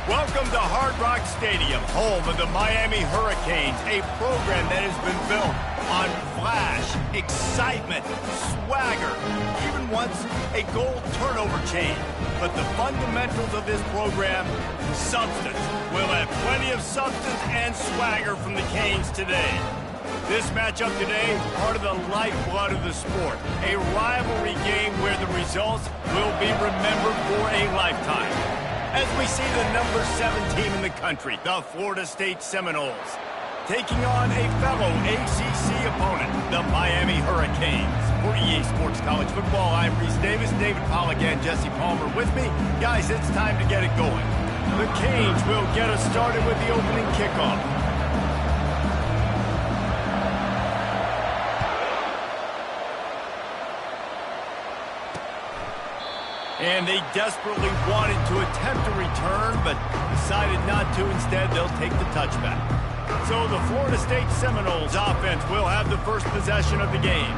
Welcome to Hard Rock Stadium, home of the Miami Hurricanes, a program that has been built on flash, excitement, swagger, even once a goal turnover chain. But the fundamentals of this program, substance. We'll have plenty of substance and swagger from the Canes today. This matchup today, part of the lifeblood of the sport. A rivalry game where the results will be remembered for a lifetime. As we see the number 7 team in the country, the Florida State Seminoles, taking on a fellow ACC opponent, the Miami Hurricanes. For EA Sports College Football, I'm Reese Davis, David Pollack, and Jesse Palmer with me. Guys, it's time to get it going. The Canes will get us started with the opening kickoff. And they desperately wanted to attempt a return, but decided not to. Instead, they'll take the touchback. So the Florida State Seminoles offense will have the first possession of the game.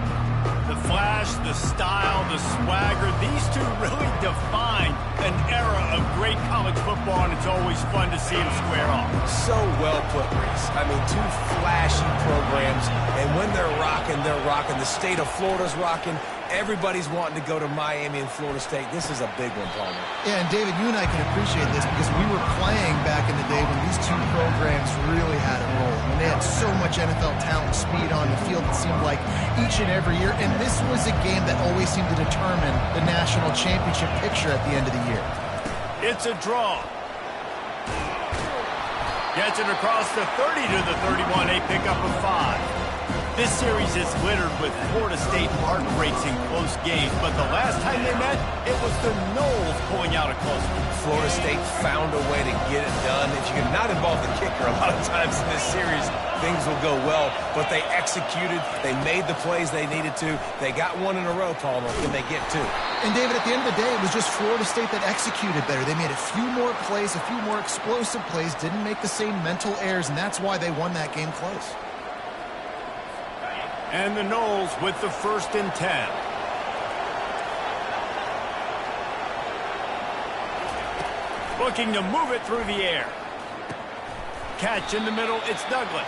The flash, the style, the swagger, these two really define an era of great college football, and it's always fun to see them square off. So well put, Reese. I mean, two flashy programs, and when they're rocking, they're rocking. The state of Florida's rocking. Everybody's wanting to go to Miami and Florida State. This is a big one, Palmer. Yeah, and David, you and I can appreciate this because we were playing back in the day when these two programs really had it rolling. When they had so much NFL talent, speed on the field, it seemed like each and every year. And this was a game that always seemed to determine the national championship picture at the end of the year. It's a draw. Gets it across the 30 to the 31, a pickup of 5. This series is littered with Florida State heartbreaking close games, but the last time they met, it was the Noles pulling out a close one. Florida State found a way to get it done. If you can not involve the kicker a lot of times in this series, things will go well, but they executed. They made the plays they needed to. They got one in a row, Palmer. Can they get two? And, David, at the end of the day, it was just Florida State that executed better. They made a few more plays, a few more explosive plays, didn't make the same mental errors, and that's why they won that game close. And the Noles with the 1st and 10. Looking to move it through the air. Catch in the middle, it's Douglas.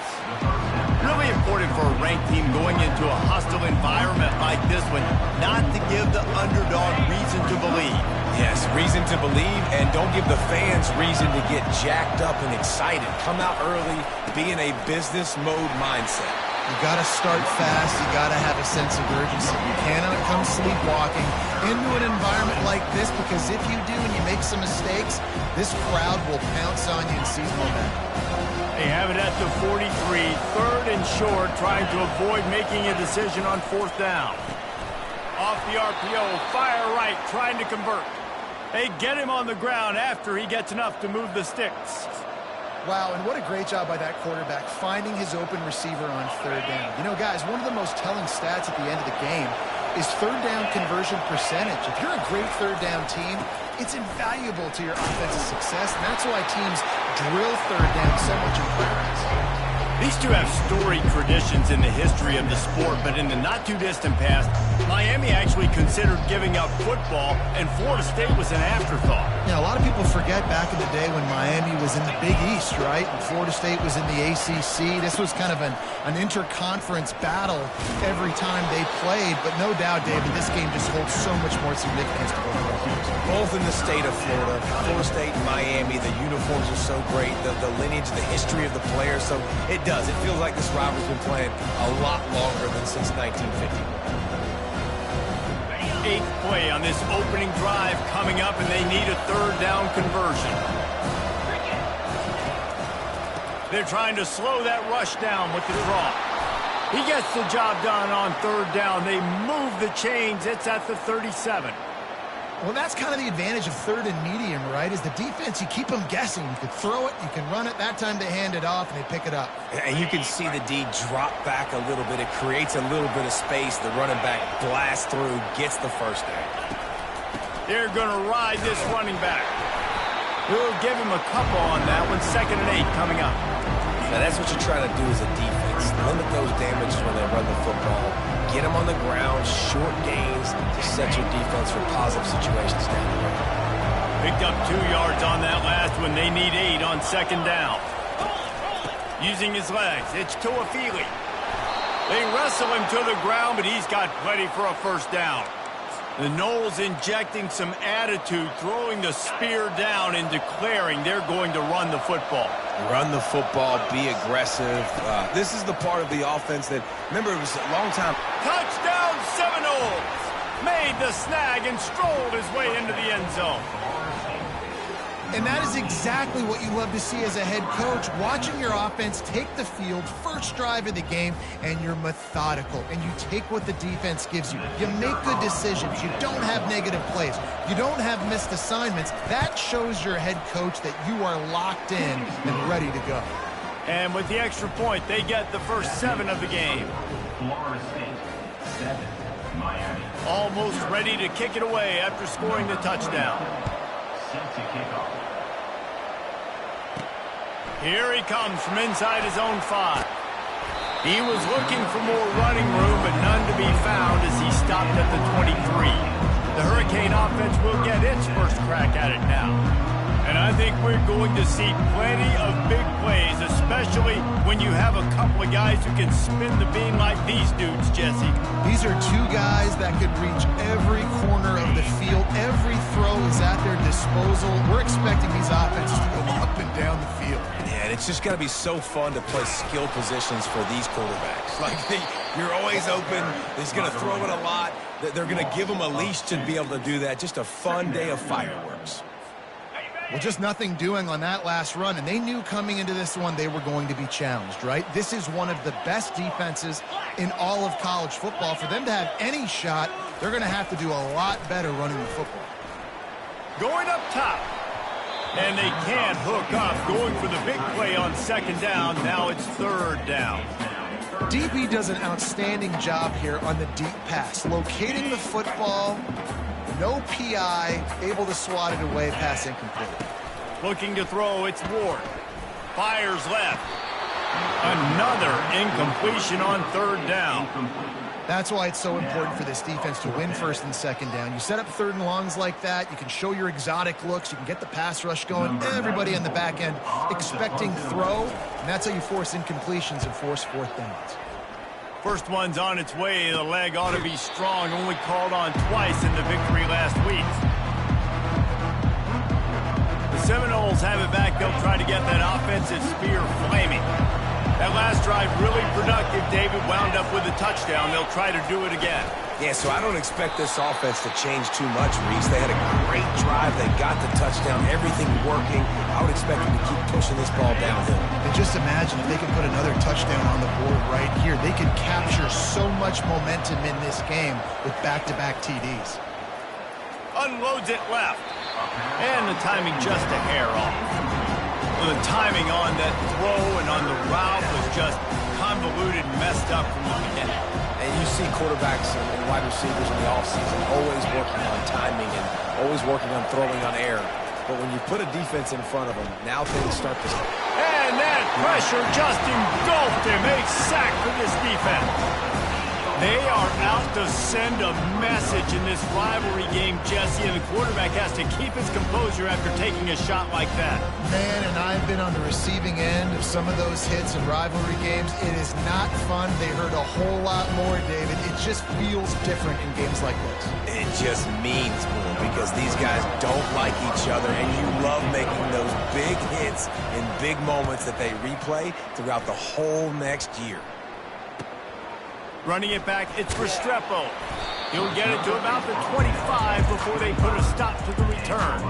Really important for a ranked team going into a hostile environment like this one, not to give the underdog reason to believe. Yes, reason to believe, and don't give the fans reason to get jacked up and excited. Come out early, be in a business mode mindset. You got to start fast. You got to have a sense of urgency. You cannot come sleepwalking into an environment like this, because if you do and you make some mistakes, this crowd will pounce on you and seize momentum. They have it at the 43, 3rd and short, trying to avoid making a decision on 4th down. Off the RPO, fire right, trying to convert. They get him on the ground after he gets enough to move the sticks. Wow, and what a great job by that quarterback, finding his open receiver on 3rd down. You know, guys, one of the most telling stats at the end of the game is 3rd down conversion percentage. If you're a great 3rd down team, it's invaluable to your offensive success, and that's why teams drill 3rd down so much in practice. These two have storied traditions in the history of the sport, but in the not-too-distant past, Miami actually considered giving up football, and Florida State was an afterthought. You know, a lot of people forget back in the day when Miami was in the Big East, right? And Florida State was in the ACC. This was kind of an interconference battle every time they played, but no doubt, David, this game just holds so much more significance to both of our teams. Both in the state of Florida, Florida State and Miami, the uniforms are so great, the lineage, the history of the players, so it does. It feels like this rivalry's been playing a lot longer than since 1950. 8th play on this opening drive coming up, and they need a 3rd down conversion. They're trying to slow that rush down with the draw. He gets the job done on 3rd down. They move the chains. It's at the 37. Well, that's kind of the advantage of 3rd and medium, right? Is the defense, you keep them guessing. You can throw it, you can run it. That time they hand it off and they pick it up. And you can see the D drop back a little bit. It creates a little bit of space. The running back blasts through, gets the 1st down. They're going to ride this running back. We'll give him a couple on that one. 2nd and 8 coming up. Now, that's what you're trying to do as a defense. Limit those damages when they run the football. Get them on the ground, short gains to set your defense for positive situations down the road. Picked up 2 yards on that last one. They need 8 on second down. Using his legs, it's Tuafili. They wrestle him to the ground, but he's got plenty for a first down. The Noles injecting some attitude, throwing the spear down and declaring they're going to run the football. Run the football, be aggressive. This is the part of the offense that, remember, it was a long time. Touchdown, Seminoles! Made the snag and strolled his way into the end zone. And that is exactly what you love to see as a head coach, watching your offense take the field, first drive of the game, and you're methodical, and you take what the defense gives you. You make good decisions. You don't have negative plays. You don't have missed assignments. That shows your head coach that you are locked in and ready to go. And with the extra point, they get the first 7 of the game. Florida State, 7, Miami. Almost ready to kick it away after scoring the touchdown. Set to kick off. Here he comes from inside his own 5. He was looking for more running room, but none to be found as he stopped at the 23. The Hurricane offense will get its first crack at it now. And I think we're going to see plenty of big plays, especially when you have a couple of guys who can spin the beam like these dudes, Jesse. These are 2 guys that could reach every corner of the field. Every throw is at their disposal. We're expecting these offenses to go up and down the field. Yeah, and it's just got to be so fun to play skill positions for these quarterbacks. Like, you're always open. He's going to throw it a lot. They're going to give him a leash to be able to do that. Just a fun day of fireworks. Well, just nothing doing on that last run, and they knew coming into this one they were going to be challenged, right? This is one of the best defenses in all of college football. For them to have any shot, they're going to have to do a lot better running the football. Going up top. And they can't hook up, going for the big play on second down. Now it's third down. DB does an outstanding job here on the deep pass, locating the football. No PI, able to swat it away, pass incomplete. Looking to throw, it's Ward. Fires left. Another incompletion on third down. That's why it's so important for this defense to win first and second down. You set up 3rd and longs like that, you can show your exotic looks, you can get the pass rush going, everybody on the back end expecting throw, and that's how you force incompletions and force 4th downs. First one's on its way. The leg ought to be strong. Only called on twice in the victory last week. The Seminoles have it back. They'll try to get that offensive spear flaming. That last drive really productive. David wound up with a touchdown. They'll try to do it again. Yeah, so I don't expect this offense to change too much, Reese. They had a great drive. They got the touchdown. Everything working. I would expect them to keep pushing this ball downhill. And just imagine if they could put another touchdown on the board right here. They could capture so much momentum in this game with back-to-back TDs. Unloads it left. And the timing just a hair off. Well, the timing on that throw and on the route was just convoluted, messed up from the beginning. And you see quarterbacks and wide receivers in the offseason always working on timing and always working on throwing on air. But when you put a defense in front of them, now things start to... And that pressure just engulfed him. A sack for this defense. They are out to send a message in this rivalry game, Jesse, and the quarterback has to keep his composure after taking a shot like that. Man, and I've been on the receiving end of some of those hits in rivalry games. It is not fun. They hurt a whole lot more, David. It just feels different in games like this. It just means more because these guys don't like each other, and you love making those big hits in big moments that they replay throughout the whole next year. Running it back, it's Restrepo. He'll get it to about the 25 before they put a stop to the return.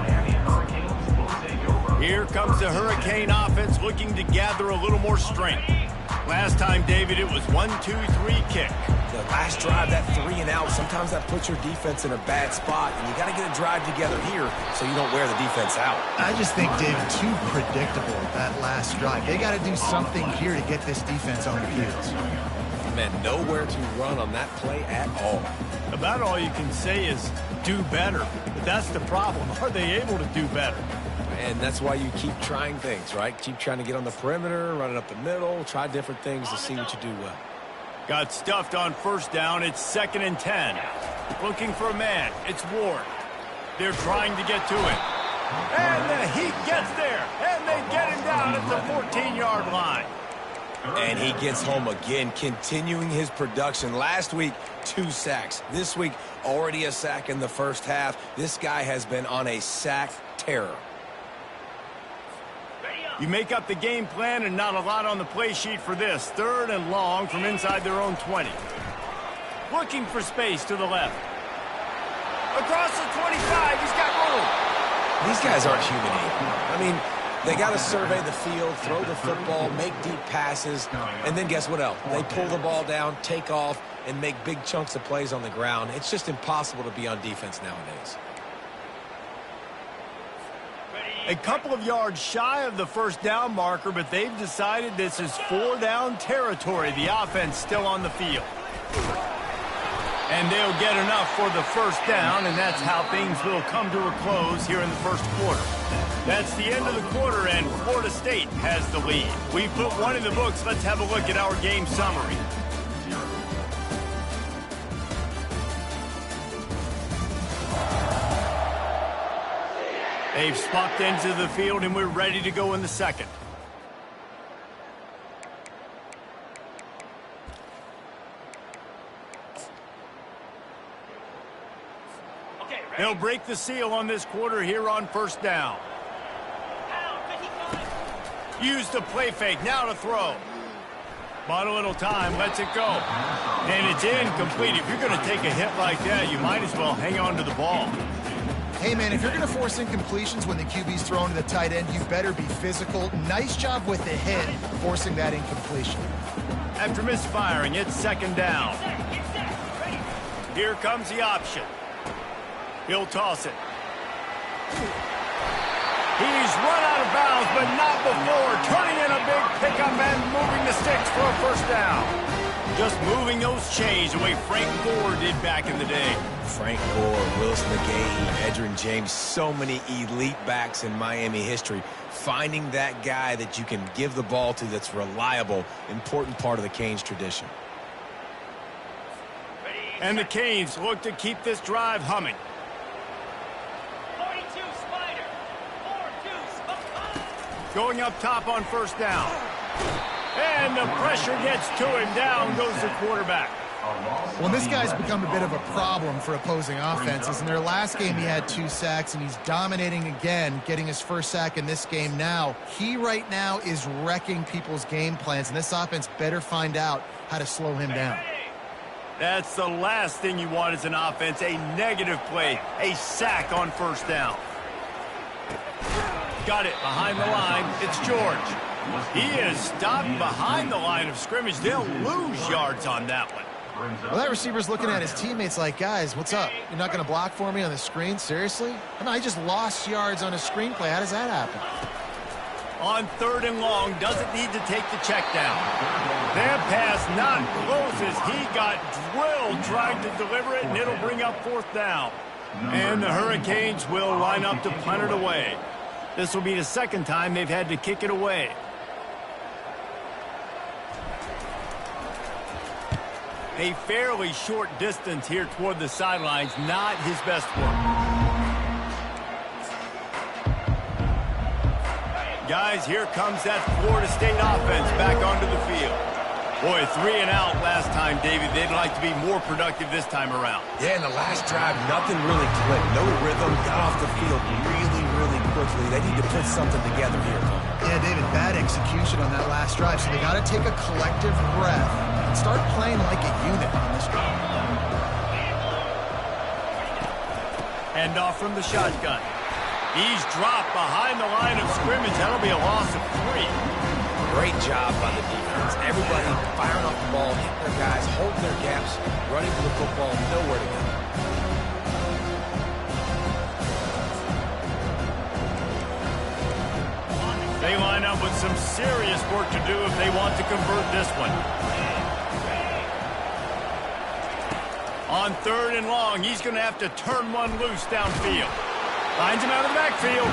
Here comes the Hurricane offense looking to gather a little more strength. Last time, David, it was 1-2-3 kick. The last drive, that 3 and out, sometimes that puts your defense in a bad spot, and you got to get a drive together here so you don't wear the defense out. I just think, David, too predictable that last drive. They got to do something here to get this defense on their heels. Man, nowhere to run on that play at all. About all you can say is do better. But that's the problem. Are they able to do better? And that's why you keep trying things, right? Keep trying to get on the perimeter, run it up the middle, try different things to see what you do well. Got stuffed on first down. It's 2nd and 10. Looking for a man. It's Ward. They're trying to get to it. And the Heat gets there, and they get him down at the 14-yard line. And he gets home again, continuing his production. Last week, 2 sacks. This week, already a sack in the first half. This guy has been on a sack terror. You make up the game plan and not a lot on the play sheet for this. 3rd and long from inside their own 20. Looking for space to the left. Across the 25, he's got room. These guys aren't human either. I mean, they got to survey the field, throw the football, make deep passes, and then guess what else? They pull the ball down, take off, and make big chunks of plays on the ground. It's just impossible to be on defense nowadays. A couple of yards shy of the first down marker, but they've decided this is 4-down territory. The offense still on the field. And they'll get enough for the first down, and that's how things will come to a close here in the first quarter. That's the end of the quarter, and Florida State has the lead. We've put one in the books. Let's have a look at our game summary. They've swapped ends of the field, and we're ready to go in the second. They'll break the seal on this quarter here on first down. Use the play fake, now to throw. Bought a little time, lets it go. And it's incomplete. If you're going to take a hit like that, you might as well hang on to the ball. Hey, man, if you're going to force incompletions when the QB's thrown to the tight end, you better be physical. Nice job with the hit, forcing that incompletion. After misfiring, it's second down. Here comes the option. He'll toss it. He's run out of bounds, but not before. Turning in a big pickup and moving the sticks for a first down. Just moving those chains the way Frank Gore did back in the day. Frank Gore, Willis McGahee, Edgerrin James, so many elite backs in Miami history. Finding that guy that you can give the ball to that's reliable, important part of the Canes tradition. And the Canes look to keep this drive humming. Going up top on first down. And the pressure gets to him. Down goes the quarterback. Well, this guy's become a bit of a problem for opposing offenses. In their last game, he had 2 sacks, and he's dominating again, getting his first sack in this game now. He right now is wrecking people's game plans, and this offense better find out how to slow him down. That's the last thing you want as an offense, a negative play, a sack on first down. Got it behind the line. It's George. He is stopped behind the line of scrimmage. They'll lose yards on that one. Well, that receiver's looking at his teammates like, guys, what's up? You're not going to block for me on the screen? Seriously? I mean, I just lost yards on a screenplay. How does that happen? On 3rd and long, doesn't need to take the check down. That pass not close as he got drilled trying to deliver it, and it'll bring up 4th down. And the Hurricanes will line up to punt it away. This will be the second time they've had to kick it away. A fairly short distance here toward the sidelines, not his best work. Guys, here comes that Florida State offense back onto the field. Boy, 3 and out last time, David. They'd like to be more productive this time around. Yeah, in the last drive, nothing really clicked. No rhythm, got off the field really quickly. They need to put something together here. Yeah, David, bad execution on that last drive, so they got to take a collective breath and start playing like a unit on this drive. Hand off from the shotgun. He's dropped behind the line of scrimmage. That'll be a loss of 3. Great job by the defense. Everybody firing off the ball, hitting their guys, holding their gaps, running to the football, nowhere to go. They line up with some serious work to do if they want to convert this one. On 3rd and long, he's going to have to turn one loose downfield. Finds him out of the backfield.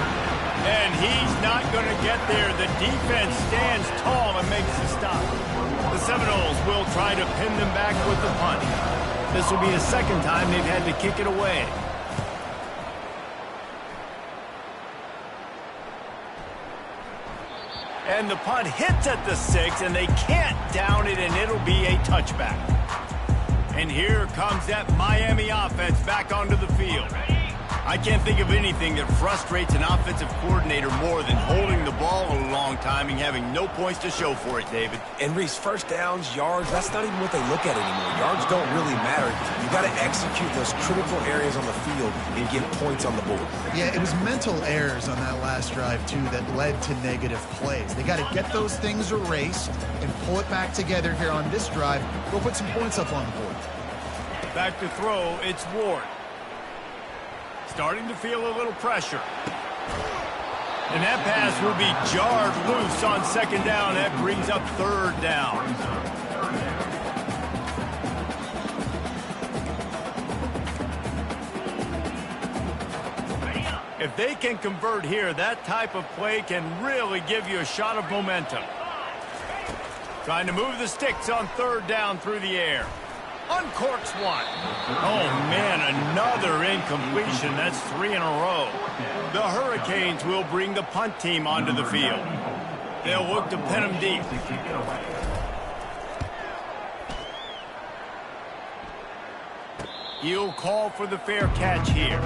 And he's not going to get there. The defense stands tall and makes the stop. The Seminoles will try to pin them back with the punt. This will be the second time they've had to kick it away. And the punt hits at the 6, and they can't down it, and it'll be a touchback. And here comes that Miami offense back onto the field. I can't think of anything that frustrates an offensive coordinator more than holding the ball a long time and having no points to show for it, David. And Reese, first downs, yards, that's not even what they look at anymore. Yards don't really matter. You got to execute those critical areas on the field and get points on the board. Yeah, it was mental errors on that last drive, too, that led to negative plays. They got to get those things erased and pull it back together here on this drive. Go put some points up on the board. Back to throw, it's Ward. Starting to feel a little pressure. And that pass will be jarred loose on second down. That brings up third down. If they can convert here, that type of play can really give you a shot of momentum. Trying to move the sticks on third down through the air. Uncorks one. Oh, man, another incompletion. That's 3 in a row. The Hurricanes will bring the punt team onto the field. They'll look to pin them deep. He'll call for the fair catch here.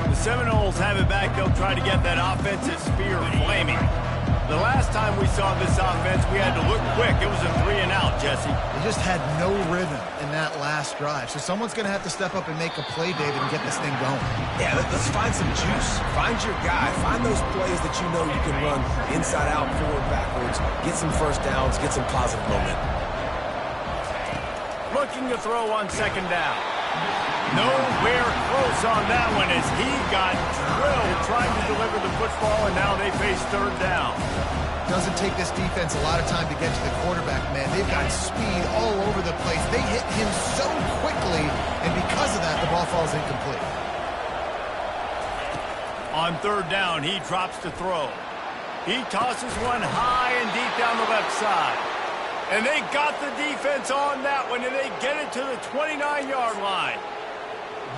The Seminoles have it back. They'll try to get that offensive spear flaming. The last time we saw this offense, we had to look quick. It was a 3-and-out, Jesse. They just had no rhythm in that last drive. So someone's going to have to step up and make a play, David, and get this thing going. Yeah, let's find some juice. Find your guy. Find those plays that you know you can run inside out, forward, backwards. Get some first downs. Get some positive momentum. Looking to throw on second down. Nowhere close on that one as he got drilled trying to deliver the football, and now they face third down. Doesn't take this defense a lot of time to get to the quarterback, man. They've got speed all over the place. They hit him so quickly, and because of that, the ball falls incomplete. On third down, he drops to throw. He tosses one high and deep down the left side. And they got the defense on that one, and they get it to the 29-yard line.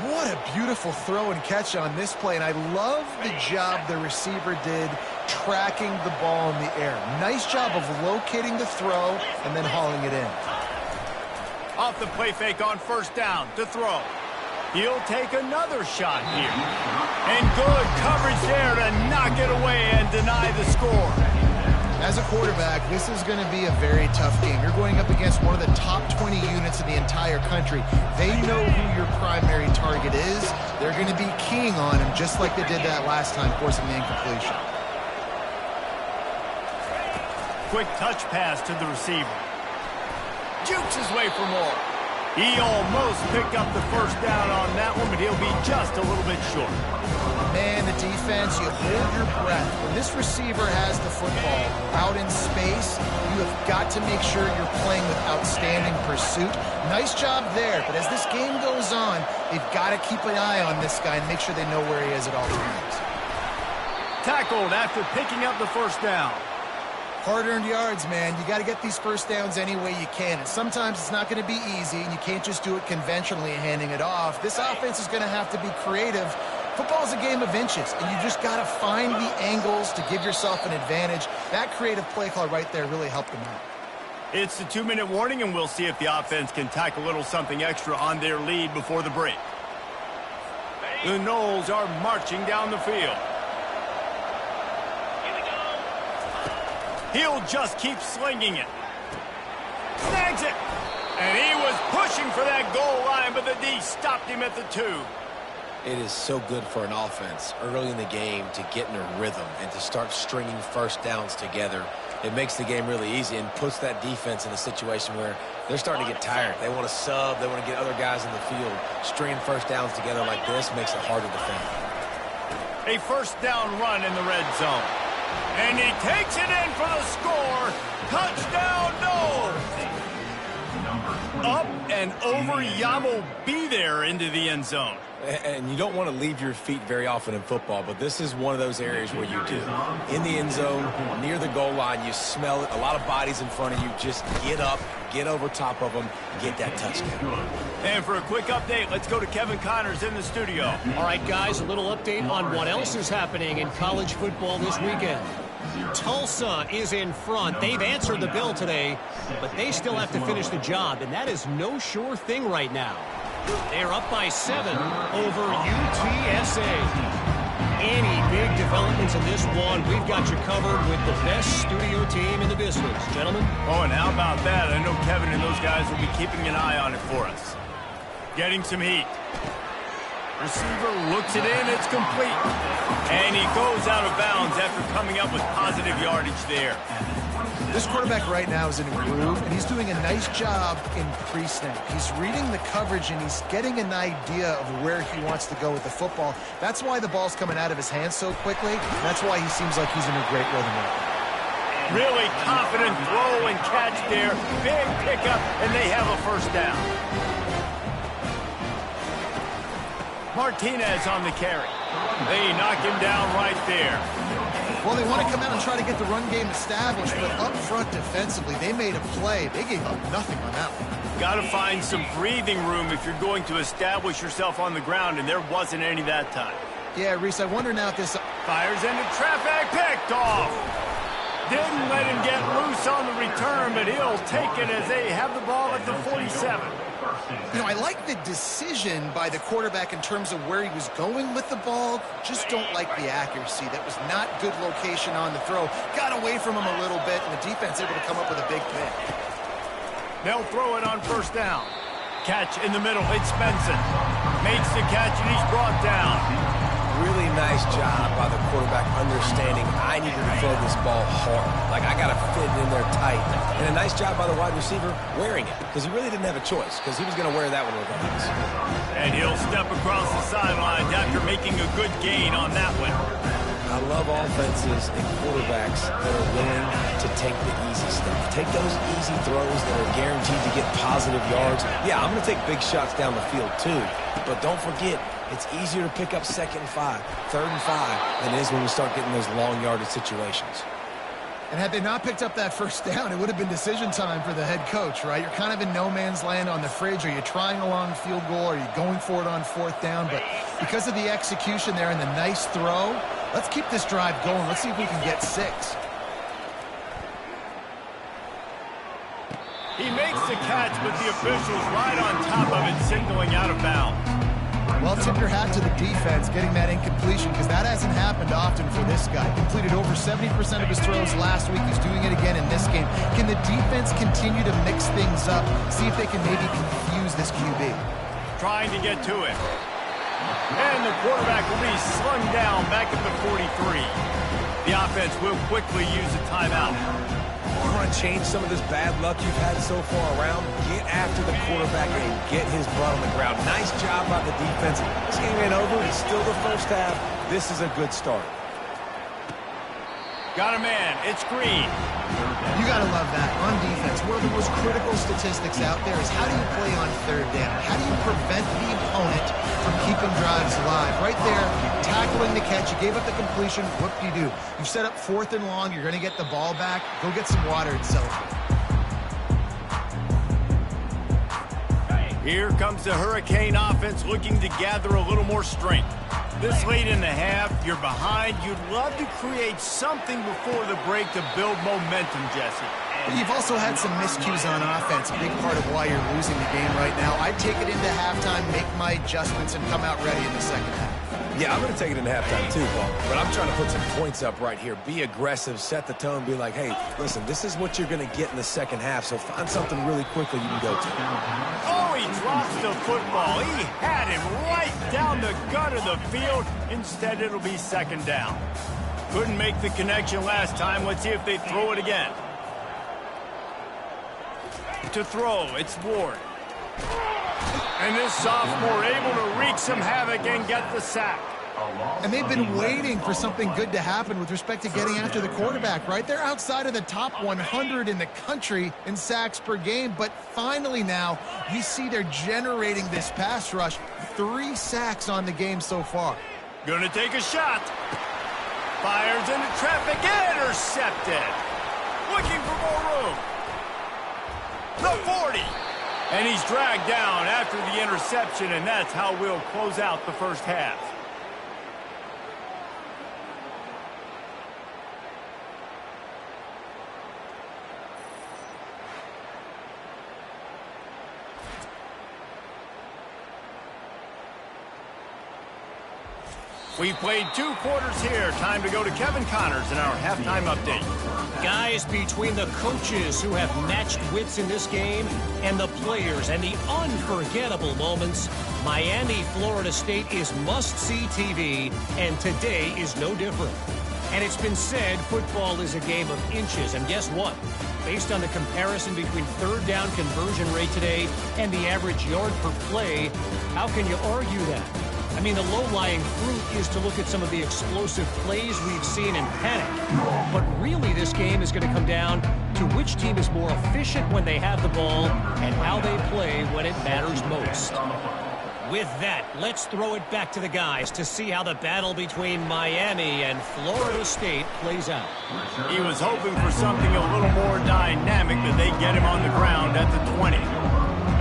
What a beautiful throw and catch on this play, and I love the job the receiver did tracking the ball in the air. Nice job of locating the throw and then hauling it in. Off the play fake on first down to throw. He'll take another shot here. And good coverage there to knock it away and deny the score. As a quarterback, this is going to be a very tough game. You're going up against one of the top 20 units in the entire country. They know who your primary target is. They're going to be keying on him just like they did that last time, forcing the incompletion. Quick touch pass to the receiver. Jukes his way for more. He almost picked up the first down on that one, but he'll be just a little bit short. Man, the defense, you hold your breath. When this receiver has the football out in space, you have got to make sure you're playing with outstanding pursuit. Nice job there, but as this game goes on, they've got to keep an eye on this guy and make sure they know where he is at all times. Tackled after picking up the first down. Hard-earned yards, man. You got to get these first downs any way you can. And sometimes it's not going to be easy, and you can't just do it conventionally handing it off. This offense is going to have to be creative. Football's a game of inches, and you just got to find the angles to give yourself an advantage. That creative play call right there really helped them out. It's the 2-minute warning, and we'll see if the offense can tack a little something extra on their lead before the break. The Noles are marching down the field. He'll just keep slinging it. Snags it. And he was pushing for that goal line, but the D stopped him at the 2. It is so good for an offense early in the game to get in a rhythm and to start stringing first downs together. It makes the game really easy and puts that defense in a situation where they're starting to get tired. They want to sub. They want to get other guys in the field. Stringing first downs together like this makes it hard to defend. A first down run in the red zone. And he takes it in for the score. Touchdown, Noles! Number up and over. Yamo be there into the end zone. And you don't want to leave your feet very often in football, but this is one of those areas where you do. In the end zone, near the goal line, you smell it. A lot of bodies in front of you. Just get up, get over top of them, get that touchdown. And for a quick update, let's go to Kevin Connors in the studio. All right, guys, a little update on what else is happening in college football this weekend. Tulsa is in front. They've answered the bell today, but they still have to finish the job, and that is no sure thing right now. They're up by 7 over UTSA. Any big developments in this one, we've got you covered with the best studio team in the business. Gentlemen? Oh, and how about that? I know Kevin and those guys will be keeping an eye on it for us. Getting some heat. Receiver looks it in. It's complete. And he goes out of bounds after coming up with positive yardage there. This quarterback right now is in a groove, and he's doing a nice job in pre-snap. He's reading the coverage, and he's getting an idea of where he wants to go with the football. That's why the ball's coming out of his hands so quickly. That's why he seems like he's in a great rhythm right now. Really confident throw and catch there. Big pickup, and they have a first down. Martinez on the carry. They knock him down right there. Well, they want to come out and try to get the run game established, but up front defensively, they made a play. They gave up nothing on that one. Got to find some breathing room if you're going to establish yourself on the ground, and there wasn't any that time. Yeah, Reese, I wonder now if this... Fires into traffic, picked off. Didn't let him get loose on the return, but he'll take it as they have the ball at the 47. You know, I like the decision by the quarterback in terms of where he was going with the ball. Just don't like the accuracy. That was not good location on the throw. Got away from him a little bit, and the defense able to come up with a big pick. They'll throw it on first down. Catch in the middle. It's Benson. Makes the catch, and he's brought down. Really nice job by the quarterback understanding I needed to throw this ball hard. Like, I got to fit it in there tight. And a nice job by the wide receiver wearing it, because he really didn't have a choice, because he was going to wear that one regardless. And he'll step across the sidelines after making a good gain on that one. I love offenses and quarterbacks that are willing to take the easy stuff. Take those easy throws that are guaranteed to get positive yards. Yeah, I'm going to take big shots down the field too, but don't forget, it's easier to pick up 2nd and 5, 3rd and 5 than it is when we start getting those long yardage situations. And had they not picked up that first down, it would have been decision time for the head coach, right? You're kind of in no man's land on the fridge. Are you trying a long field goal? Are you going for it on 4th down? But because of the execution there and the nice throw, let's keep this drive going. Let's see if we can get 6. He makes the catch, but the officials right on top of it, signaling out of bounds. Well, tip your hat to the defense getting that incompletion, because that hasn't happened often for this guy. Completed over 70% of his throws last week. He's doing it again in this game. Can the defense continue to mix things up, see if they can maybe confuse this QB? Trying to get to it. And the quarterback will be slung down back at the 43. The offense will quickly use a timeout. You want to change some of this bad luck you've had so far around? Get after the quarterback and get his butt on the ground. Nice job by the defense. This game ain't over. It's still the first half. This is a good start. Got a man. It's Green. You got to love that. On defense, one of the most critical statistics out there is how do you play on 3rd down? How do you prevent the opponent from keeping drives alive? Right there, tackling the catch. You gave up the completion. What do? You set up 4th and long. You're going to get the ball back. Go get some water and celebrate. Here comes the Hurricane offense looking to gather a little more strength. This late in the half, you're behind. You'd love to create something before the break to build momentum, Jesse. But you've also had some miscues on offense, a big part of why you're losing the game right now. I'd take it into halftime, make my adjustments, and come out ready in the second half. Yeah, I'm going to take it into halftime too, Paul. But I'm trying to put some points up right here. Be aggressive, set the tone, be like, hey, listen, this is what you're going to get in the second half, so find something really quickly you can go to. Oh, he drops the football. He had him right down the gut of the field. Instead, it'll be 2nd down. Couldn't make the connection last time. Let's see if they throw it again. To throw, it's Ward. And this sophomore able to wreak some havoc and get the sack. And they've been waiting for something good to happen with respect to getting after the quarterback, right? They're outside of the top 100 in the country in sacks per game, but finally now you see they're generating this pass rush. 3 sacks on the game so far. Gonna take a shot. Fires into traffic, intercepted. Looking for more room. The 40. And he's dragged down after the interception, and that's how we'll close out the first half. We've played 2 quarters here. Time to go to Kevin Connors in our halftime update. Guys, between the coaches who have matched wits in this game and the players and the unforgettable moments, Miami, Florida State is must-see TV, and today is no different. And it's been said football is a game of inches, and guess what? Based on the comparison between third down conversion rate today and the average yard per play, how can you argue that? I mean, the low-lying fruit is to look at some of the explosive plays we've seen in panic. But really, this game is going to come down to which team is more efficient when they have the ball and how they play when it matters most. With that, let's throw it back to the guys to see how the battle between Miami and Florida State plays out. He was hoping for something a little more dynamic, but they get him on the ground at the 20.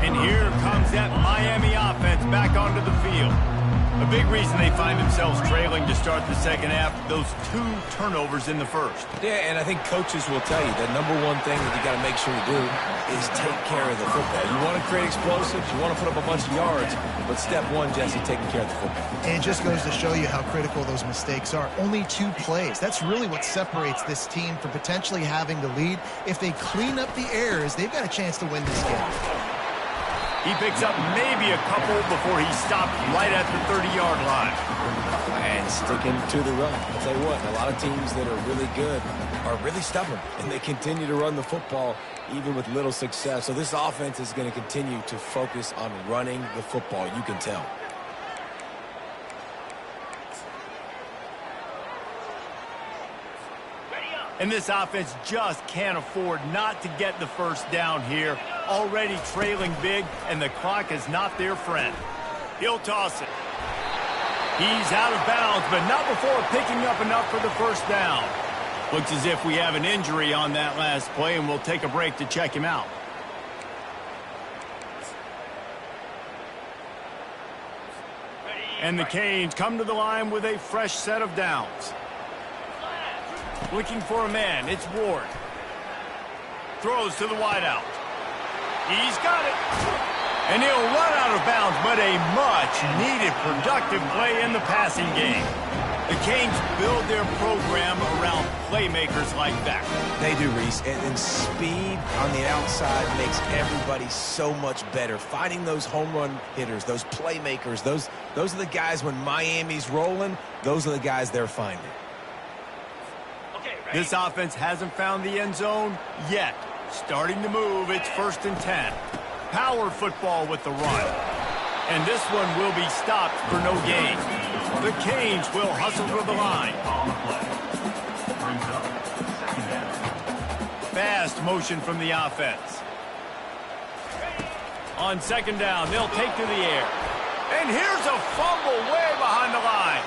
And here comes that Miami offense back onto the field. A big reason they find themselves trailing to start the second half, those 2 turnovers in the first. Yeah, and I think coaches will tell you the number one thing that you got to make sure you do is take care of the football. You want to create explosives, you want to put up a bunch of yards, but step 1, Jesse, taking care of the football. And it just goes to show you how critical those mistakes are. Only 2 plays. That's really what separates this team from potentially having the lead. If they clean up the errors, they've got a chance to win this game. He picks up maybe a couple before he stopped right at the 30-yard line. And sticking to the run. I'll tell you what, a lot of teams that are really good are really stubborn, and they continue to run the football even with little success. So this offense is going to continue to focus on running the football, you can tell. And this offense just can't afford not to get the first down here. Already trailing big, and the clock is not their friend. He'll toss it. He's out of bounds, but not before picking up enough for the first down. Looks as if we have an injury on that last play, and we'll take a break to check him out. And the Canes come to the line with a fresh set of downs. Looking for a man, it's Ward. Throws to the wideout. He's got it. And he'll run out of bounds, but a much-needed productive play in the passing game. The Canes build their program around playmakers like that. They do, Reese, and speed on the outside makes everybody so much better. Finding those home run hitters, those playmakers, those are the guys when Miami's rolling, those are the guys they're finding. This offense hasn't found the end zone yet. Starting to move, it's 1st and 10. Power football with the run. And this one will be stopped for no gain. The Canes will hustle for the line. Fast motion from the offense. On 2nd down, they'll take to the air. And here's a fumble way behind the line.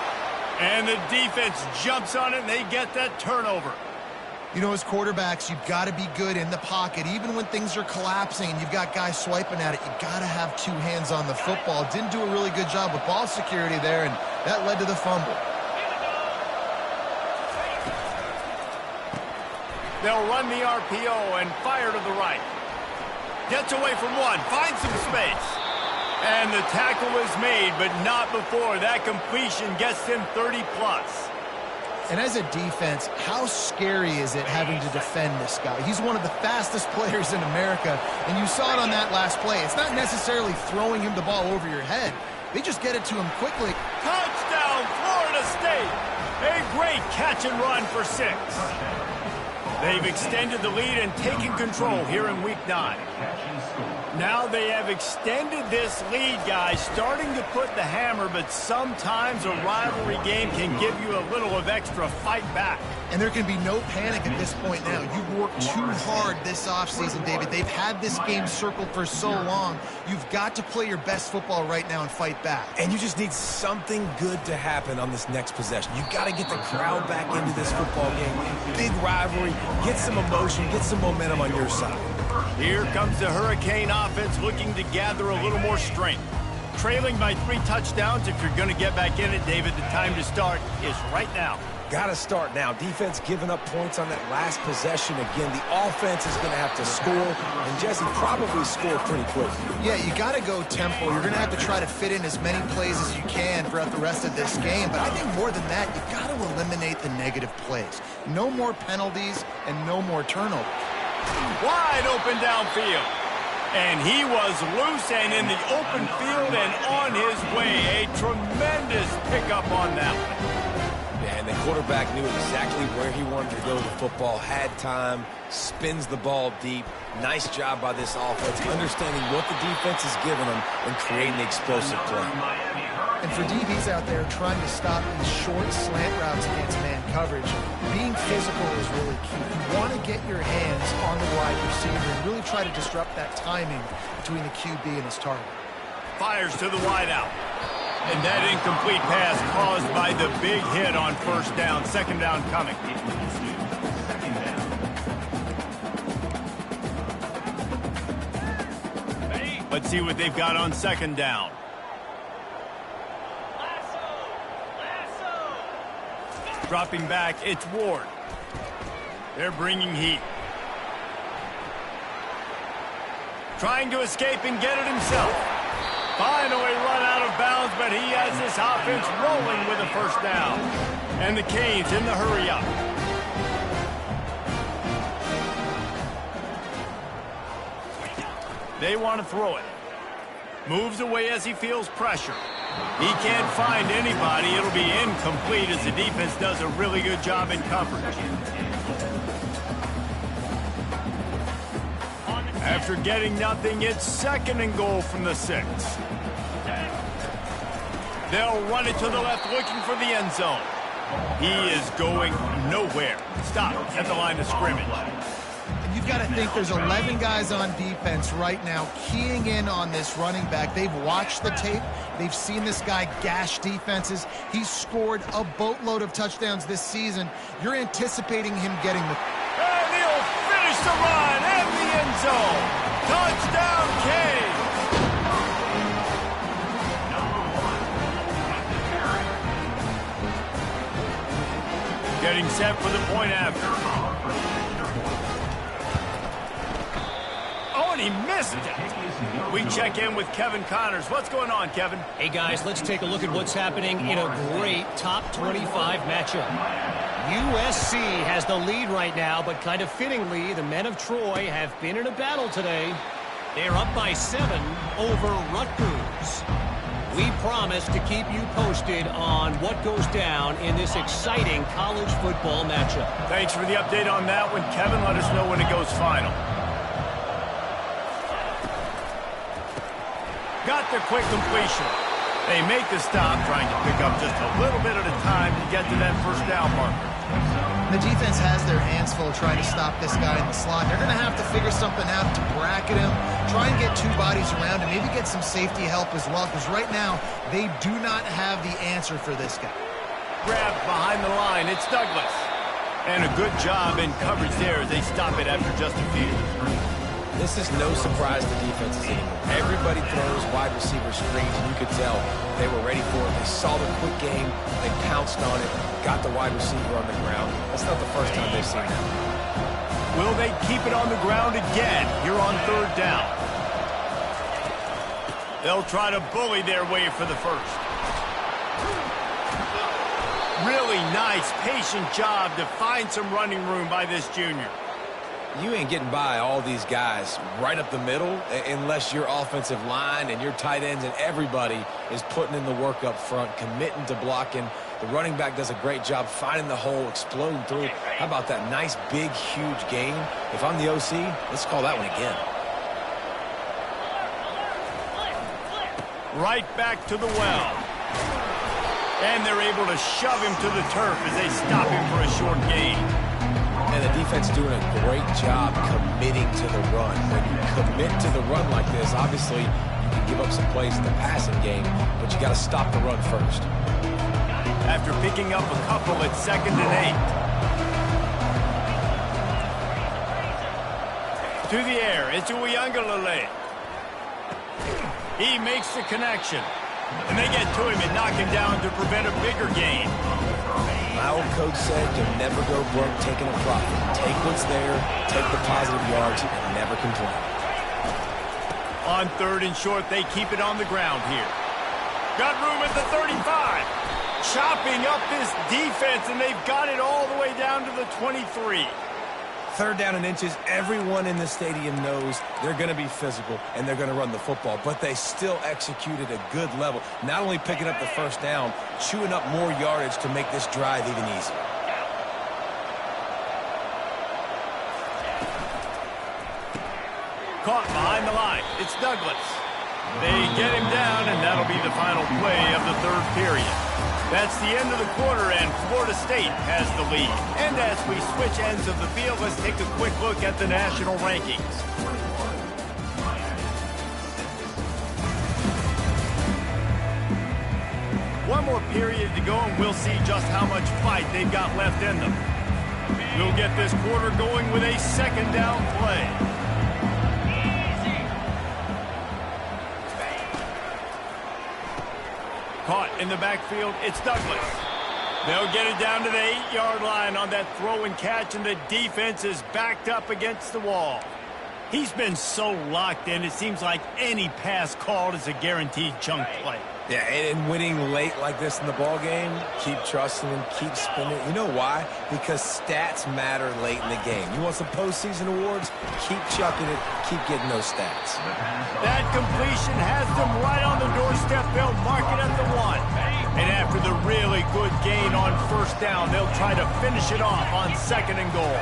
And the defense jumps on it, and they get that turnover. You know, as quarterbacks, you've got to be good in the pocket. Even when things are collapsing and you've got guys swiping at it, you've got to have 2 hands on the football. Didn't do a really good job with ball security there, and that led to the fumble. They'll run the RPO and fire to the right. Gets away from one, finds some space. And the tackle is made, but not before that completion gets him 30-plus. And as a defense, how scary is it having to defend this guy? He's one of the fastest players in America, and you saw it on that last play. It's not necessarily throwing him the ball over your head. They just get it to him quickly. Touchdown, Florida State! A great catch and run for 6. They've extended the lead and taken control here in Week 9. Now they have extended this lead, guys, starting to put the hammer, but sometimes a rivalry game can give you a little of extra fight back. And there can be no panic at this point now. You've worked too hard this offseason, David. They've had this game circled for so long. You've got to play your best football right now and fight back. And you just need something good to happen on this next possession. You've got to get the crowd back into this football game. Big rivalry. Get some emotion. Get some momentum on your side. Here comes the Hurricane offense looking to gather a little more strength. Trailing by 3 touchdowns, if you're going to get back in it, David, the time to start is right now. Got to start now. Defense giving up points on that last possession. Again, the offense is going to have to score, and Jesse probably score pretty quick. Yeah, you got to go tempo. You're going to have to try to fit in as many plays as you can throughout the rest of this game. But I think more than that, you've got to eliminate the negative plays. No more penalties and no more turnovers. Wide open downfield. And he was loose and in the open field and on his way. A tremendous pickup on that one. Yeah, and the quarterback knew exactly where he wanted to go with the football, had time, spins the ball deep. Nice job by this offense, understanding what the defense is giving them and creating the explosive play. And for DBs out there trying to stop these short slant routes against man coverage, being physical is really key. You want to get your hands on the wide receiver and really try to disrupt that timing between the QB and his target. Fires to the wideout. And that incomplete pass caused by the big hit on first down. Second down coming. Let's see what they've got on second down. Dropping back, it's Ward. They're bringing heat. Trying to escape and get it himself. Finally run out of bounds, but he has this offense rolling with a first down. And the Canes in the hurry-up. They want to throw it. Moves away as he feels pressure. He can't find anybody. It'll be incomplete as the defense does a really good job in coverage. After getting nothing, it's second and goal from the 6. They'll run it to the left, looking for the end zone. He is going nowhere. Stop at the line of scrimmage. And you've got to think there's 11 guys on defense right now keying in on this running back. They've watched the tape. They've seen this guy gash defenses. He's scored a boatload of touchdowns this season. You're anticipating him getting the... And he'll finish the run and the end zone. Touchdown, Canes. Getting set for the point after. Oh, and he missed it. We check in with Kevin Connors. What's going on, Kevin? Hey, guys, let's take a look at what's happening in a great top 25 matchup. USC has the lead right now, but kind of fittingly, the men of Troy have been in a battle today. They're up by 7 over Rutgers. We promise to keep you posted on what goes down in this exciting college football matchup. Thanks for the update on that one, Kevin. Let us know when it goes final. Got the quick completion. They make the stop, trying to pick up just a little bit at a time to get to that first down marker. The defense has their hands full trying to stop this guy in the slot. They're going to have to figure something out to bracket him, try and get 2 bodies around him, maybe get some safety help as well, because right now they do not have the answer for this guy. Grabbed behind the line, it's Douglas. And a good job in coverage there as they stop it after just a few. This is no surprise to defenses anymore. Everybody throws wide receiver screens, and you could tell they were ready for it. They saw the quick game, they pounced on it, got the wide receiver on the ground. That's not the first time they've seen that. Will they keep it on the ground again here on third down? They'll try to bully their way for the first. Really nice, patient job to find some running room by this junior. You ain't getting by all these guys right up the middle unless your offensive line and your tight ends and everybody is putting in the work up front, committing to blocking. The running back does a great job finding the hole, exploding through. How about that nice, big, huge gain? If I'm the OC, let's call that one again. Right back to the well. And they're able to shove him to the turf as they stop him for a short gain. And the defense doing a great job committing to the run. When you commit to the run like this, obviously you can give up some plays in the passing game, but you got to stop the run first. After picking up a couple at 2nd and 8. To the air, it's DYNASTYyr01. He makes the connection. And they get to him and knock him down to prevent a bigger gain. My old coach said you'll never go broke taking a profit. Take what's there, take the positive yards, and never complain. On 3rd and short, they keep it on the ground here. Got room at the 35. Chopping up this defense, and they've got it all the way down to the 23. 3rd down and inches, everyone in the stadium knows they're going to be physical and they're going to run the football, but they still executed a good level. Not only picking up the 1st down, chewing up more yardage to make this drive even easier. Caught behind the line. It's Douglas. They get him down, and that'll be the final play of the 3rd period. That's the end of the quarter, and Florida State has the lead. And as we switch ends of the field, let's take a quick look at the national rankings. One more period to go, and we'll see just how much fight they've got left in them. We'll get this quarter going with a 2nd down play. Caught in the backfield, it's Douglas. They'll get it down to the 8-yard line on that throw and catch, and the defense is backed up against the wall. He's been so locked in, it seems like any pass called is a guaranteed chunk play. Yeah, and winning late like this in the ball game, keep trusting him, keep spinning. You know why? Because stats matter late in the game. You want some postseason awards? Keep chucking it, keep getting those stats. That completion has them right on the doorstep. They'll mark it at the 1. And after the really good gain on 1st down, they'll try to finish it off on 2nd and goal.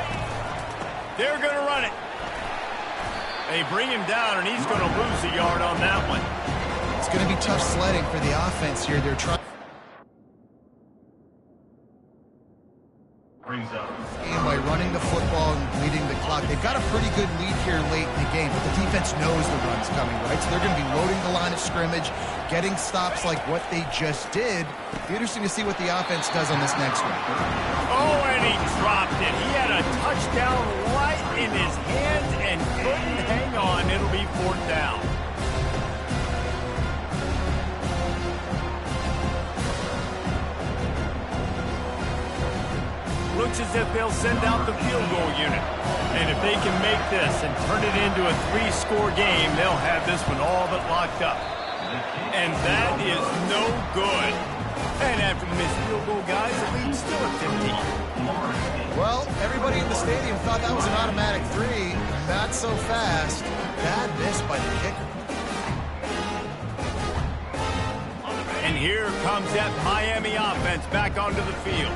They're going to run it. They bring him down, and he's going to lose a yard on that one. It's going to be tough sledding for the offense here. They're trying by running the football and bleeding the clock. They've got a pretty good lead here late in the game, but the defense knows the run's coming, right? So they're going to be loading the line of scrimmage, getting stops like what they just did. It'll be interesting to see what the offense does on this next one. Oh, and he dropped it. He had a touchdown right in his hands and couldn't hang on. It'll be 4th down. Looks as if they'll send out the field goal unit. And if they can make this and turn it into a 3-score game, they'll have this one all but locked up. And that is no good. And after the missed field goal, guys, the lead's still at 15. Well, everybody in the stadium thought that was an automatic 3. Not so fast. Bad miss by the kicker. And here comes that Miami offense back onto the field.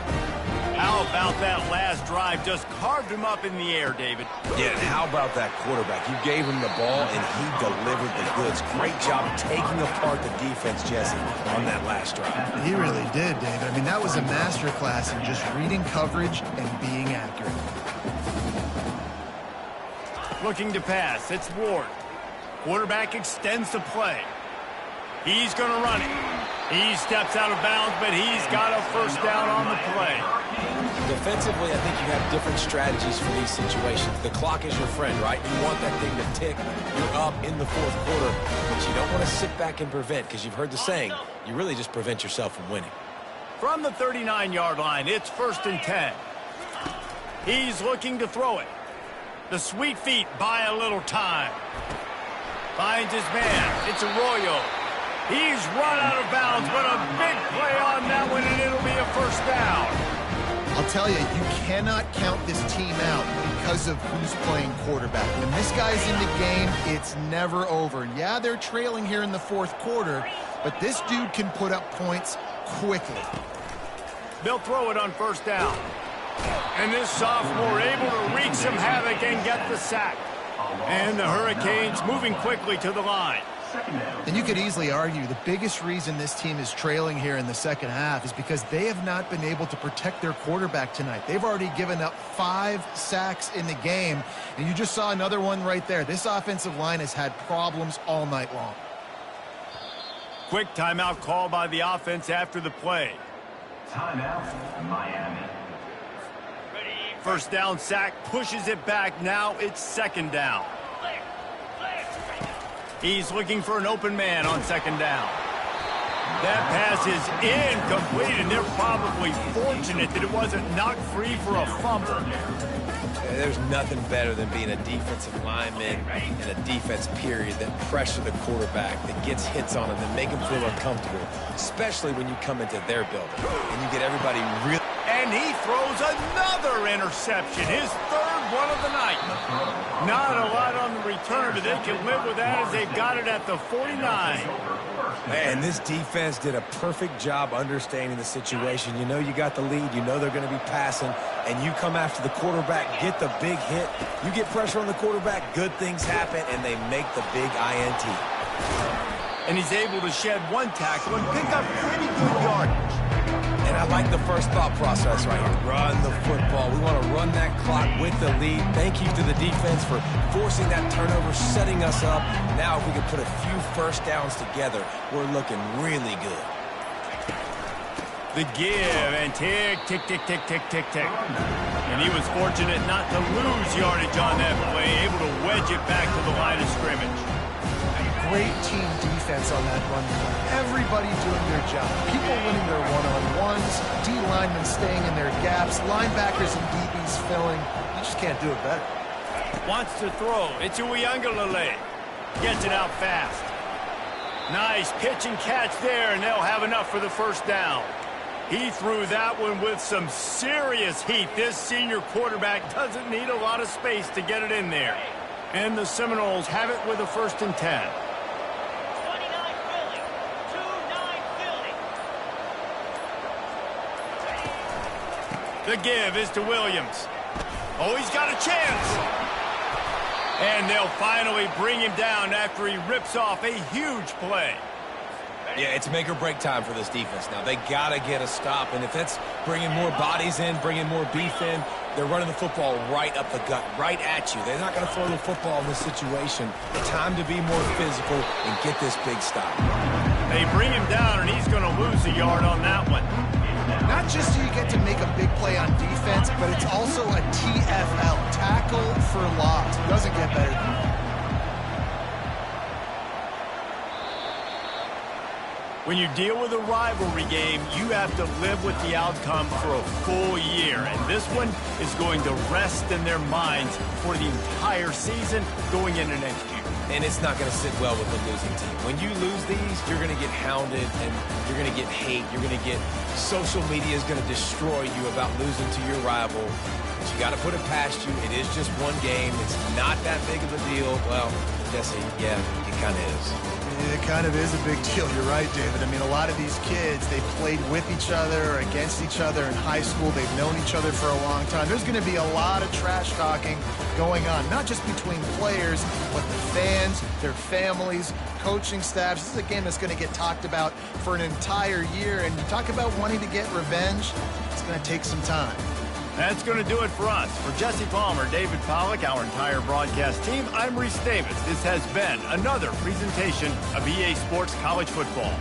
How about that last drive? Just carved him up in the air, David. Yeah, and how about that quarterback? You gave him the ball, and he delivered the goods. Great job taking apart the defense, Jesse, on that last drive. He really did, David. I mean, that was a masterclass in just reading coverage and being accurate. Looking to pass. It's Ward. Quarterback extends the play. He's going to run it. He steps out of bounds, but he's got a 1st down on the play. Defensively, I think you have different strategies for these situations. The clock is your friend, right? You want that thing to tick. You're up in the 4th quarter, but you don't want to sit back and prevent, because you've heard the saying, you really just prevent yourself from winning. From the 39-yard line, it's 1st and 10. He's looking to throw it. The sweet feet buy a little time. Finds his man. It's Arroyo. He's run out of bounds, but a big play on that one, and it'll be a 1st down. I'll tell you, you cannot count this team out because of who's playing quarterback. When this guy's in the game, it's never over. Yeah, they're trailing here in the 4th quarter, but this dude can put up points quickly. They'll throw it on 1st down. And this sophomore able to wreak some havoc and get the sack. And the Hurricanes moving quickly to the line. Second down. And you could easily argue the biggest reason this team is trailing here in the second half is because they have not been able to protect their quarterback tonight. They've already given up 5 sacks in the game, and you just saw another one right there. This offensive line has had problems all night long. Quick timeout call by the offense after the play. Timeout, Miami. First down sack, pushes it back. Now it's second down. He's looking for an open man on second down. That pass is incomplete, and they're probably fortunate that it wasn't knocked free for a fumble. There's nothing better than being a defensive lineman in a defense period that pressure the quarterback, that gets hits on him, and make him feel uncomfortable, especially when you come into their building and you get everybody really... And he throws another interception, his third one of the night. Not a lot on the return, but they can live with that as they've got it at the 49. Man, this defense did a perfect job understanding the situation. You know you got the lead, you know they're going to be passing, and you come after the quarterback, get the big hit. You get pressure on the quarterback, good things happen, and they make the big INT. And he's able to shed one tackle and pick up pretty good yardage. And I like the first thought process right here. Run the football. We want to run that clock with the lead. Thank you to the defense for forcing that turnover, setting us up. Now if we can put a few first downs together, we're looking really good. The give, and tick, tick, tick, tick, tick, tick, tick. And he was fortunate not to lose yardage on that play, able to wedge it back to the line of scrimmage. Great team defense on that run. Everybody doing their job. People winning their one-on-ones, D-linemen staying in their gaps, linebackers and DBs filling. You just can't do it better. Wants to throw. It's Uyunglele. Gets it out fast. Nice pitch and catch there, and they'll have enough for the first down. He threw that one with some serious heat. This senior quarterback doesn't need a lot of space to get it in there. And the Seminoles have it with a 1st and 10. The give is to Williams. Oh, he's got a chance. And they'll finally bring him down after he rips off a huge play. Yeah, it's make or break time for this defense now. They got to get a stop, and if that's bringing more bodies in, bringing more beef in, they're running the football right up the gut, right at you. They're not going to throw the football in this situation. Time to be more physical and get this big stop. They bring him down, and he's going to lose a yard on that one. Not just do you get to make a big play on defense, but it's also a TFL, tackle for loss. Doesn't get better than that. When you deal with a rivalry game, you have to live with the outcome for a full year. And this one is going to rest in their minds for the entire season going into next year. And it's not going to sit well with the losing team. When you lose these, you're going to get hounded and you're going to get hate. You're going to get social media is going to destroy you about losing to your rival. But you got to put it past you. It is just one game. It's not that big of a deal. Well, Jesse, yeah, it kind of is. It kind of is a big deal. You're right, David. I mean, a lot of these kids, they played with each other or against each other in high school. They've known each other for a long time. There's going to be a lot of trash talking going on, not just between players, but the fans, their families, coaching staffs. This is a game that's going to get talked about for an entire year. And you talk about wanting to get revenge, it's going to take some time. That's going to do it for us. For Jesse Palmer, David Pollack, our entire broadcast team, I'm Reese Davis. This has been another presentation of EA Sports College Football.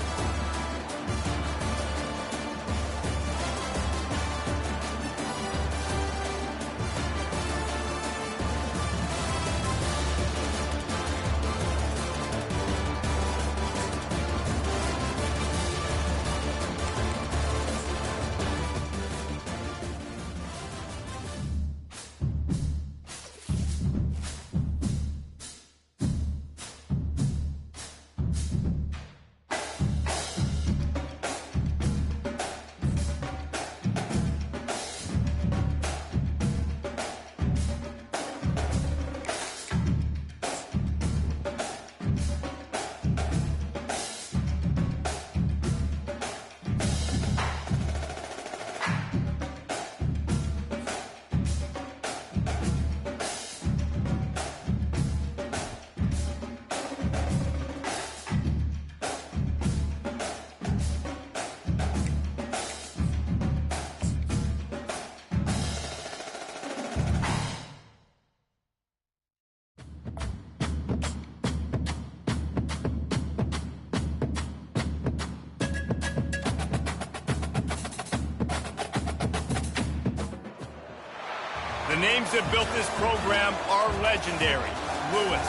The names that built this program are legendary. Lewis,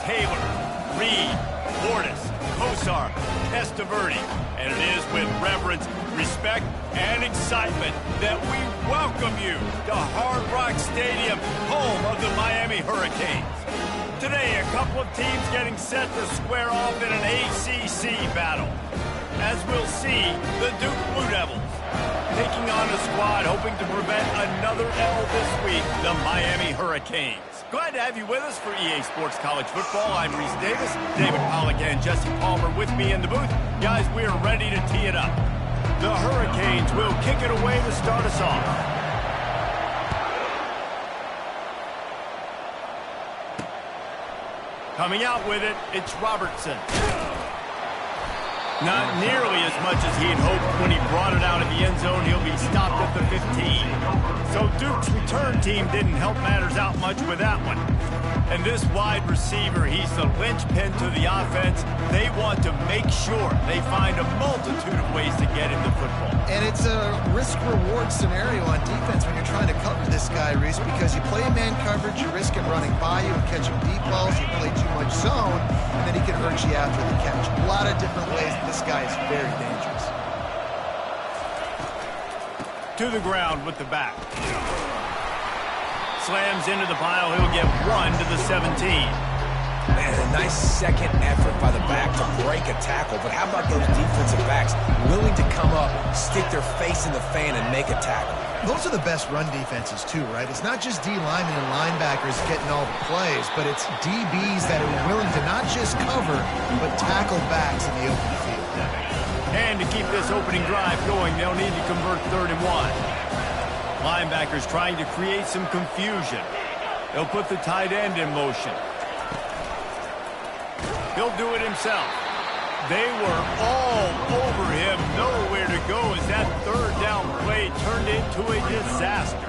Taylor, Reed, Portis, Kosar, Testaverde. And it is with reverence, respect, and excitement that we welcome you to Hard Rock Stadium, home of the Miami Hurricanes. Today, a couple of teams getting set to square off in an ACC battle. As we'll see, the Duke Blue Devils taking on a squad hoping to prevent another L this week, the Miami Hurricanes. Glad to have you with us for EA Sports College Football. I'm Reese Davis, David Pollack and Jesse Palmer with me in the booth. Guys, we are ready to tee it up. The Hurricanes will kick it away to start us off. Coming out with it, it's Robertson. Not nearly as much as he had hoped when he brought it out of the end zone. He'll be stopped at the 15. So Duke's return team didn't help matters out much with that one. And this wide receiver, he's the linchpin to the offense. They want to make sure they find a multitude of ways to get him the football. And it's a risk-reward scenario on defense when you're trying to cover this guy, Reese, because you play man coverage, you risk him running by you and catching deep balls. You play too much zone, and then he can hurt you after the catch. A lot of different ways. This guy is very dangerous. To the ground with the back. Slams into the pile. He'll get 1 to the 17. Man, a nice second effort by the back to break a tackle. But how about those defensive backs willing to come up, stick their face in the fan, and make a tackle? Those are the best run defenses, too, right? It's not just D linemen and linebackers getting all the plays, but it's DBs that are willing to not just cover, but tackle backs in the open field. And to keep this opening drive going, they'll need to convert 3rd and 1. Linebackers trying to create some confusion. They'll put the tight end in motion. He'll do it himself. They were all over him, nowhere to go as that 3rd down play turned into a disaster.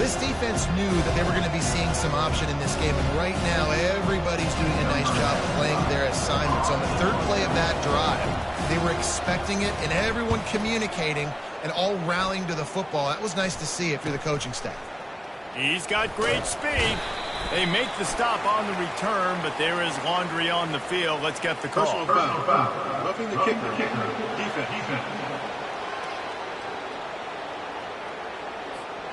This defense knew that they were going to be seeing some option in this game, and right now everybody's doing a nice job playing their assignments. On the 3rd play of that drive, they were expecting it, and everyone communicating and all rallying to the football. That was nice to see if you're the coaching staff. He's got great speed. They make the stop on the return, but there is laundry on the field. Let's get the call. Personal foul. Roughing the kicker. Defense.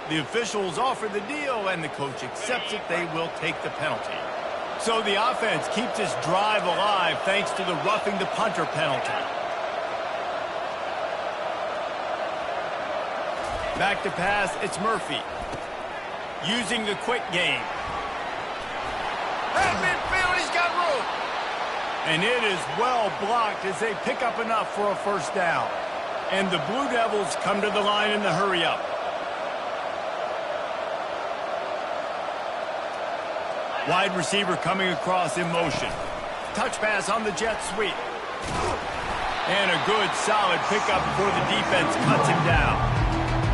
The officials offer the deal, and the coach accepts it. They will take the penalty. So the offense keeps this drive alive thanks to the roughing the punter penalty. Back to pass, it's Murphy. Using the quick game. At midfield, he's got room. And it is well blocked as they pick up enough for a 1st down. And the Blue Devils come to the line in the hurry-up. Wide receiver coming across in motion. Touch pass on the jet sweep. And a good, solid pickup before the defense cuts him down.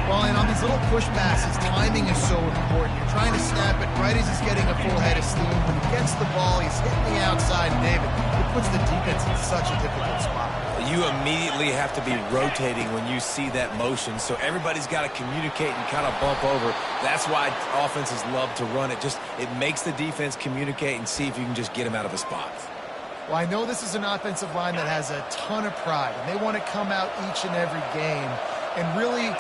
Well, and on these little push passes, timing is so important. You're trying to snap it right as he's getting a full head of steam. When he gets the ball, he's hitting the outside, David. It puts the defense in such a difficult spot. You immediately have to be rotating when you see that motion, so everybody's got to communicate and kind of bump over. That's why offenses love to run it. It makes the defense communicate and see if you can just get them out of a spot. Well, I know this is an offensive line that has a ton of pride, and they want to come out each and every game and really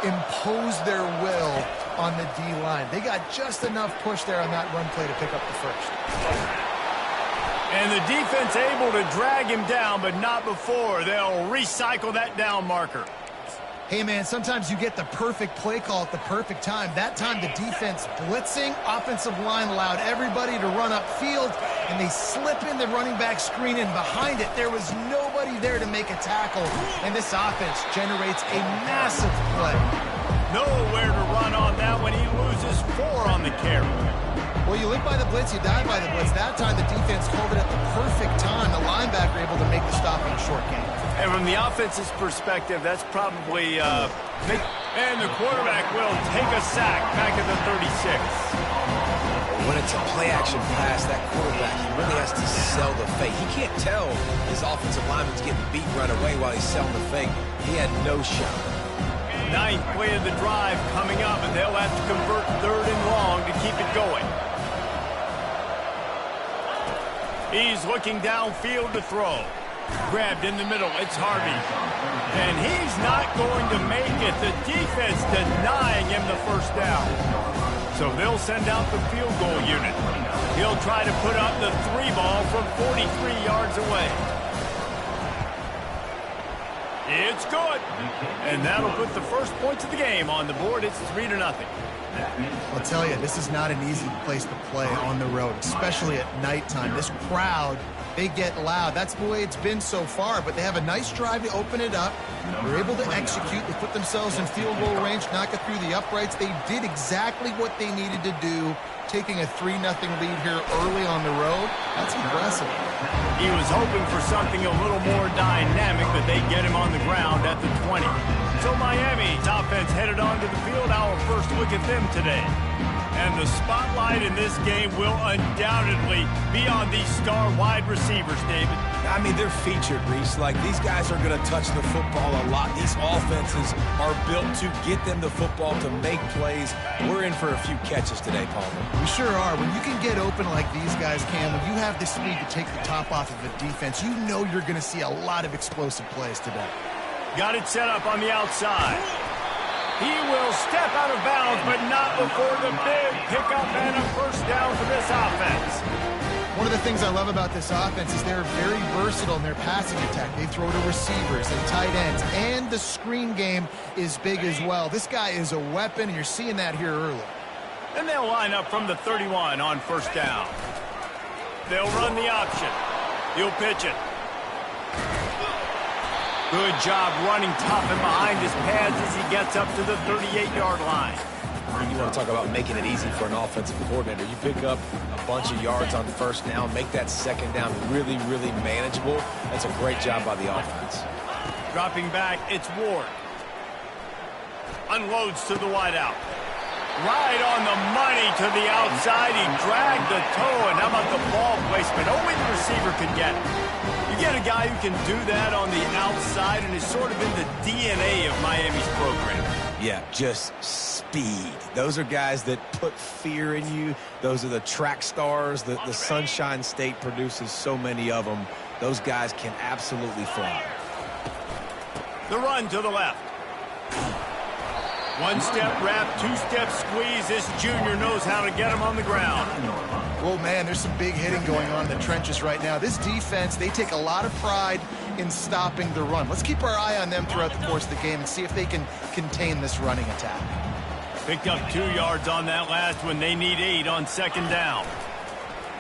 impose their will on the D-line. They got just enough push there on that run play to pick up the 1st. And the defense able to drag him down, but not before. They'll recycle that down marker. Hey, man, sometimes you get the perfect play call at the perfect time. That time the defense blitzing, offensive line allowed everybody to run upfield, and they slip in the running back screen, and behind it there was nobody there to make a tackle, and this offense generates a massive play. Nowhere to run on that when he loses 4 on the carry. Well, you live by the blitz, you die by the blitz. That time the defense called it at the perfect time. The linebacker able to make the stop in a short game. And from the offense's perspective, that's probably big. And the quarterback will take a sack back at the 36. When it's a play-action pass, that quarterback, he really has to sell the fake. He can't tell his offensive lineman's getting beat right away while he's selling the fake. He had no shot. Ninth play of the drive coming up, and they'll have to convert 3rd and long to keep it going. He's looking downfield to throw. Grabbed in the middle, it's Harvey. And he's not going to make it. The defense denying him the first down. So they'll send out the field goal unit. He'll try to put up the 3 ball from 43 yards away. It's good. And that'll put the first points of the game on the board. It's 3-0. I'll tell you, this is not an easy place to play on the road, especially at nighttime. This crowd, they get loud. That's the way it's been so far, but they have a nice drive to open it up. They're able to execute. They put themselves in field goal range, knock it through the uprights. They did exactly what they needed to do, taking a 3-0 lead here early on the road. That's impressive. He was hoping for something a little more dynamic, but they get him on the ground at the 20. So Miami's offense headed onto the field. Our first look at them today. And the spotlight in this game will undoubtedly be on these star wide receivers, David. I mean, they're featured, Reese. Like, these guys are going to touch the football a lot. These offenses are built to get them the football, to make plays. We're in for a few catches today, Palmer. We sure are. When you can get open like these guys can, when you have the speed to take the top off of a defense, you know you're going to see a lot of explosive plays today. Got it set up on the outside. He will step out of bounds, but not before the big pickup and a first down for this offense. One of the things I love about this offense is they're very versatile in their passing attack. They throw to receivers and tight ends, and the screen game is big as well. This guy is a weapon, and you're seeing that here early. And they'll line up from the 31 on first down. They'll run the option. He'll pitch it. Good job running tough and behind his pads as he gets up to the 38-yard line. You want to talk about making it easy for an offensive coordinator. You pick up a bunch of yards on first down, make that second down really, really manageable. That's a great job by the offense. Dropping back, it's Ward. Unloads to the wideout. Right on the money to the outside. He dragged the toe, and how about the ball placement? Only the receiver could get it. You get a guy who can do that on the outside, and is sort of in the DNA of Miami's program. Yeah, just speed. Those are guys that put fear in you. Those are the track stars. The Sunshine State produces so many of them. Those guys can absolutely fly. The run to the left. One-step wrap, two-step squeeze. This junior knows how to get him on the ground. Well, man, there's some big hitting going on in the trenches right now. This defense, they take a lot of pride in stopping the run. Let's keep our eye on them throughout the course of the game and see if they can contain this running attack. Picked up 2 yards on that last one. They need 8 on second down.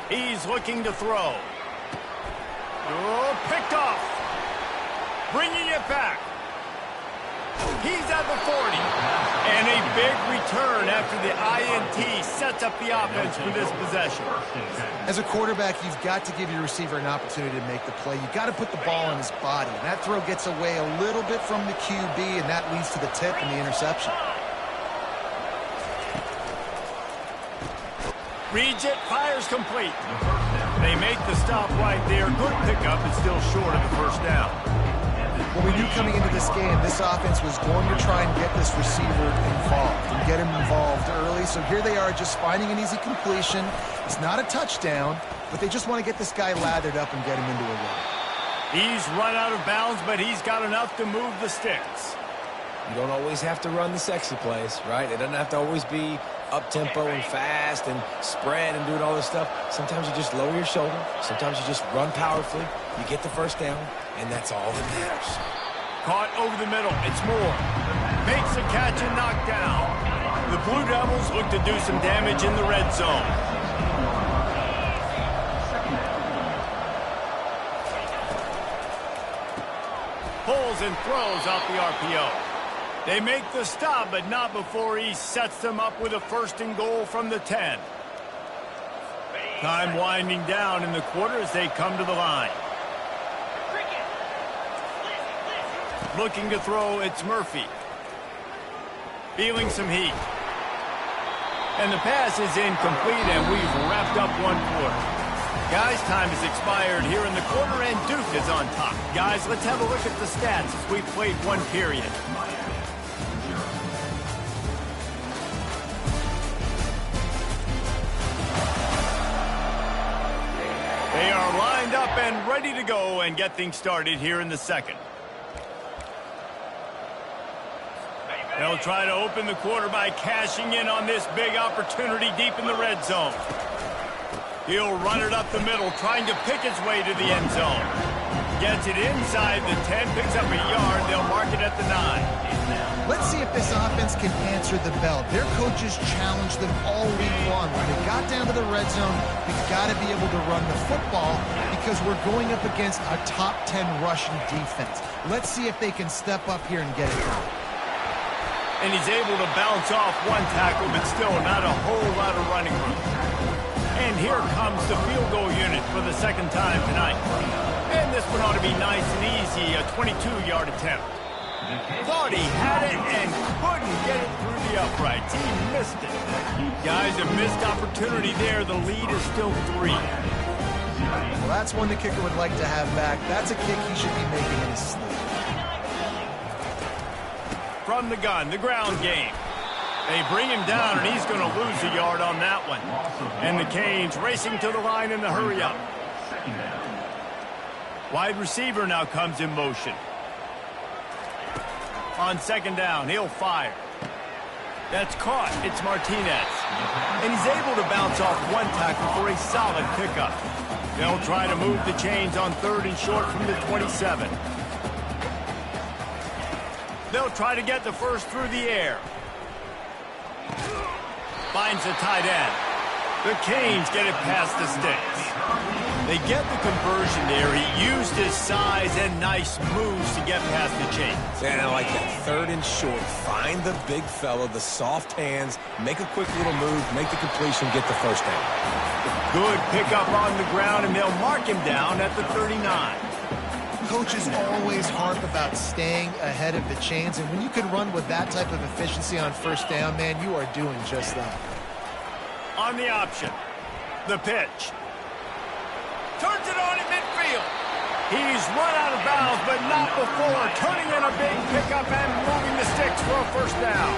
He's looking to throw. Oh, picked off. Bringing it back. He's at the 40. And a big return after the INT sets up the offense for this possession. As a quarterback, you've got to give your receiver an opportunity to make the play. You've got to put the ball in his body. And that throw gets away a little bit from the QB, and that leads to the tip and the interception. Reads it, fires complete. They make the stop right there. Good pickup, but still short of the first down. Well, we knew coming into this game, this offense was going to try and get this receiver involved and get him involved early. So here they are just finding an easy completion. It's not a touchdown, but they just want to get this guy lathered up and get him into a run. He's run out of bounds, but he's got enough to move the sticks. You don't always have to run the sexy plays, right? It doesn't have to always be up-tempo and fast and spread and doing all this stuff. Sometimes you just lower your shoulder. Sometimes you just run powerfully. You get the first down, and that's all that matters. Caught over the middle. It's Moore. Makes a catch and knocked down. The Blue Devils look to do some damage in the red zone. Pulls and throws out the RPO. They make the stop, but not before he sets them up with a first and goal from the 10. Time winding down in the quarter as they come to the line. Looking to throw, it's Murphy. Feeling some heat. And the pass is incomplete, and we've wrapped up one quarter. Guys, time has expired here in the quarter, and Duke is on top. Guys, let's have a look at the stats as we've played one period. and ready to go and get things started here in the second. They'll try to open the quarter by cashing in on this big opportunity deep in the red zone. He'll run it up the middle, trying to pick his way to the end zone. Gets it inside the 10, picks up a yard. They'll mark it at the 9. Let's see if this offense can answer the bell. Their coaches challenged them all week long. When they got down to the red zone, we've got to be able to run the football because we're going up against a top 10 rushing defense. Let's see if they can step up here and get it done. And he's able to bounce off one tackle, but still not a whole lot of running room. And here comes the field goal unit for the second time tonight. And this one ought to be nice and easy, a 22-yard attempt. Thought he had it and couldn't get it through the uprights. He missed it. Guys, a missed opportunity there. The lead is still 3. Well, that's one the kicker would like to have back. That's a kick he should be making in his sleep. From the gun, the ground game. They bring him down, and he's going to lose a yard on that one. And the Canes racing to the line in the hurry-up. Wide receiver now comes in motion. On second down, he'll fire. That's caught. It's Martinez. And he's able to bounce off one tackle for a solid pickup. They'll try to move the chains on third and short from the 27. They'll try to get the first through the air. Finds the tight end. The Canes get it past the sticks. They get the conversion there. He used his size and nice moves to get past the chains. And I like that third and short. Find the big fella, the soft hands, make a quick little move, make the completion, get the first down. Good pickup on the ground, and they'll mark him down at the 39. Coaches always harp about staying ahead of the chains, and when you can run with that type of efficiency on first down, man, you are doing just that. On the option, the pitch. Turns it on in midfield. He's run out of bounds, but not before turning in a big pickup and moving the sticks for a first down.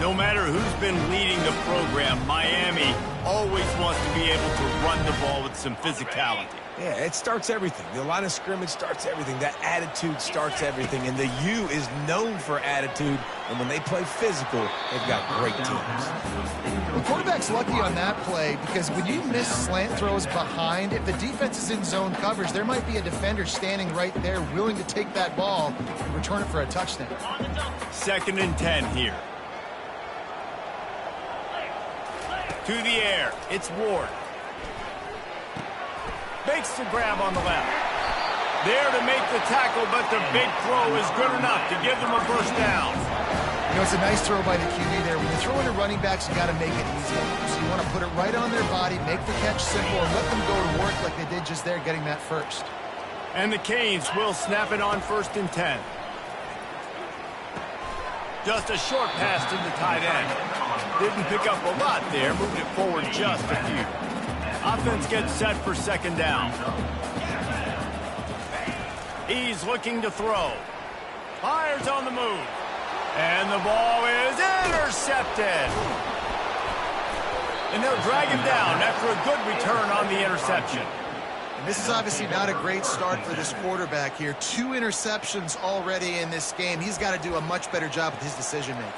No matter who's been leading the program, Miami always wants to be able to run the ball with some physicality. Yeah, it starts everything. The line of scrimmage starts everything. That attitude starts everything. And the U is known for attitude. And when they play physical, they've got great teams. The quarterback's lucky on that play because when you miss slant throws behind, if the defense is in zone coverage, there might be a defender standing right there willing to take that ball and return it for a touchdown. 2nd and 10 here. To the air, it's Ward. Makes the grab on the left. There to make the tackle, but the big throw is good enough to give them a first down. You know, it's a nice throw by the QB there. When you throw into running backs, you got to make it easy. So you want to put it right on their body, make the catch simple, and let them go to work like they did just there, getting that first. And the Canes will snap it on 1st and 10. Just a short pass to the tight end. Didn't pick up a lot there, moved it forward just a few. Offense gets set for 2nd down. He's looking to throw. Fires on the move. And the ball is intercepted. And they'll drag him down after a good return on the interception. And this is obviously not a great start for this quarterback here. 2 interceptions already in this game. He's got to do a much better job with his decision-making.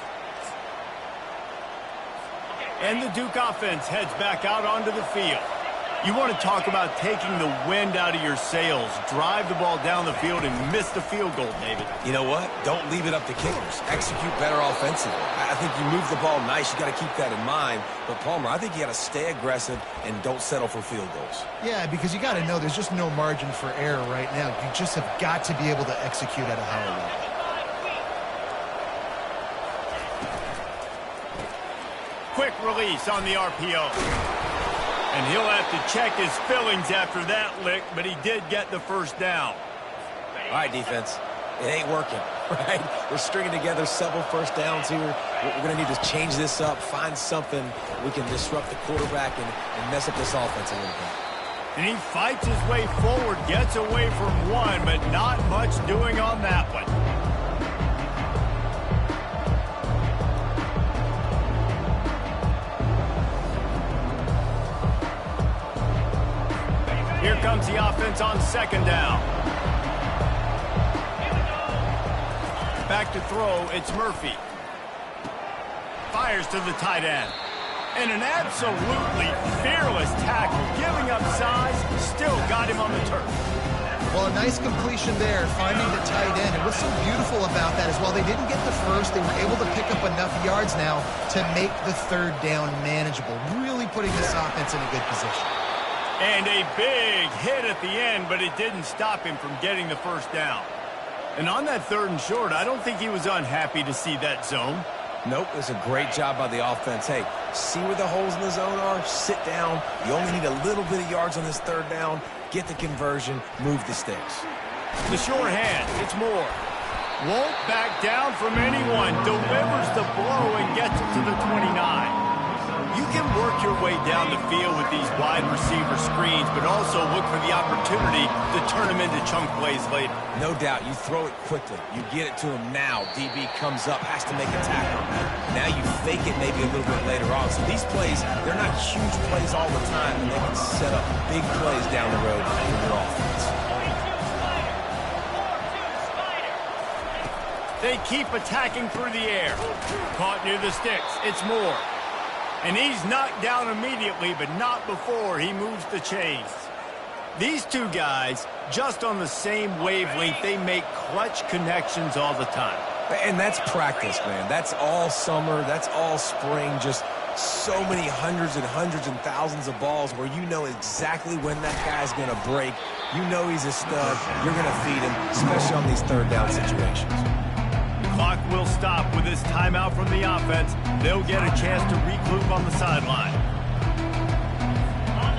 And the Duke offense heads back out onto the field. You want to talk about taking the wind out of your sails. Drive the ball down the field and miss the field goal, David. You know what? Don't leave it up to kickers. Execute better offensively. I think you move the ball nice. You got to keep that in mind. But, Palmer, I think you got to stay aggressive and don't settle for field goals. Yeah, because you got to know there's just no margin for error right now. You just have got to be able to execute at a higher level. Quick release on the RPO. And he'll have to check his fillings after that lick, but he did get the first down. All right, defense. It ain't working, right? We're stringing together several first downs here. We're going to need to change this up, find something we can disrupt the quarterback and mess up this offense a little bit. And he fights his way forward, gets away from one, but not much doing on that one. Here comes the offense on second down. Back to throw, it's Murphy. Fires to the tight end. And an absolutely fearless tackle, giving up size, still got him on the turf. Well, a nice completion there, finding the tight end. And what's so beautiful about that is while they didn't get the first, they were able to pick up enough yards now to make the third down manageable, really putting this offense in a good position. And a big hit at the end, but it didn't stop him from getting the first down. And on that 3rd and short, I don't think he was unhappy to see that zone. Nope, it's a great job by the offense. Hey, see where the holes in the zone are? Sit down. You only need a little bit of yards on this 3rd down. Get the conversion. Move the sticks. The short hand, it's Moore. Won't back down from anyone. Delivers the blow and gets it to the 29. You can work your way down the field with these wide receiver screens, but also look for the opportunity to turn them into chunk plays later. No doubt, you throw it quickly. You get it to him now. DB comes up, has to make a tackle. Now you fake it maybe a little bit later on. So these plays, they're not huge plays all the time, and they can set up big plays down the road for your offense. They keep attacking through the air. Caught near the sticks. It's Moore. And he's knocked down immediately, but not before he moves the chains. These two guys, just on the same wavelength, they make clutch connections all the time. And that's practice, man. That's all summer. That's all spring. Just so many hundreds and thousands of balls where you know exactly when that guy's going to break. You know he's a stud. You're going to feed him, especially on these 3rd down situations. Clock will stop with this timeout from the offense. They'll get a chance to regroup on the sideline.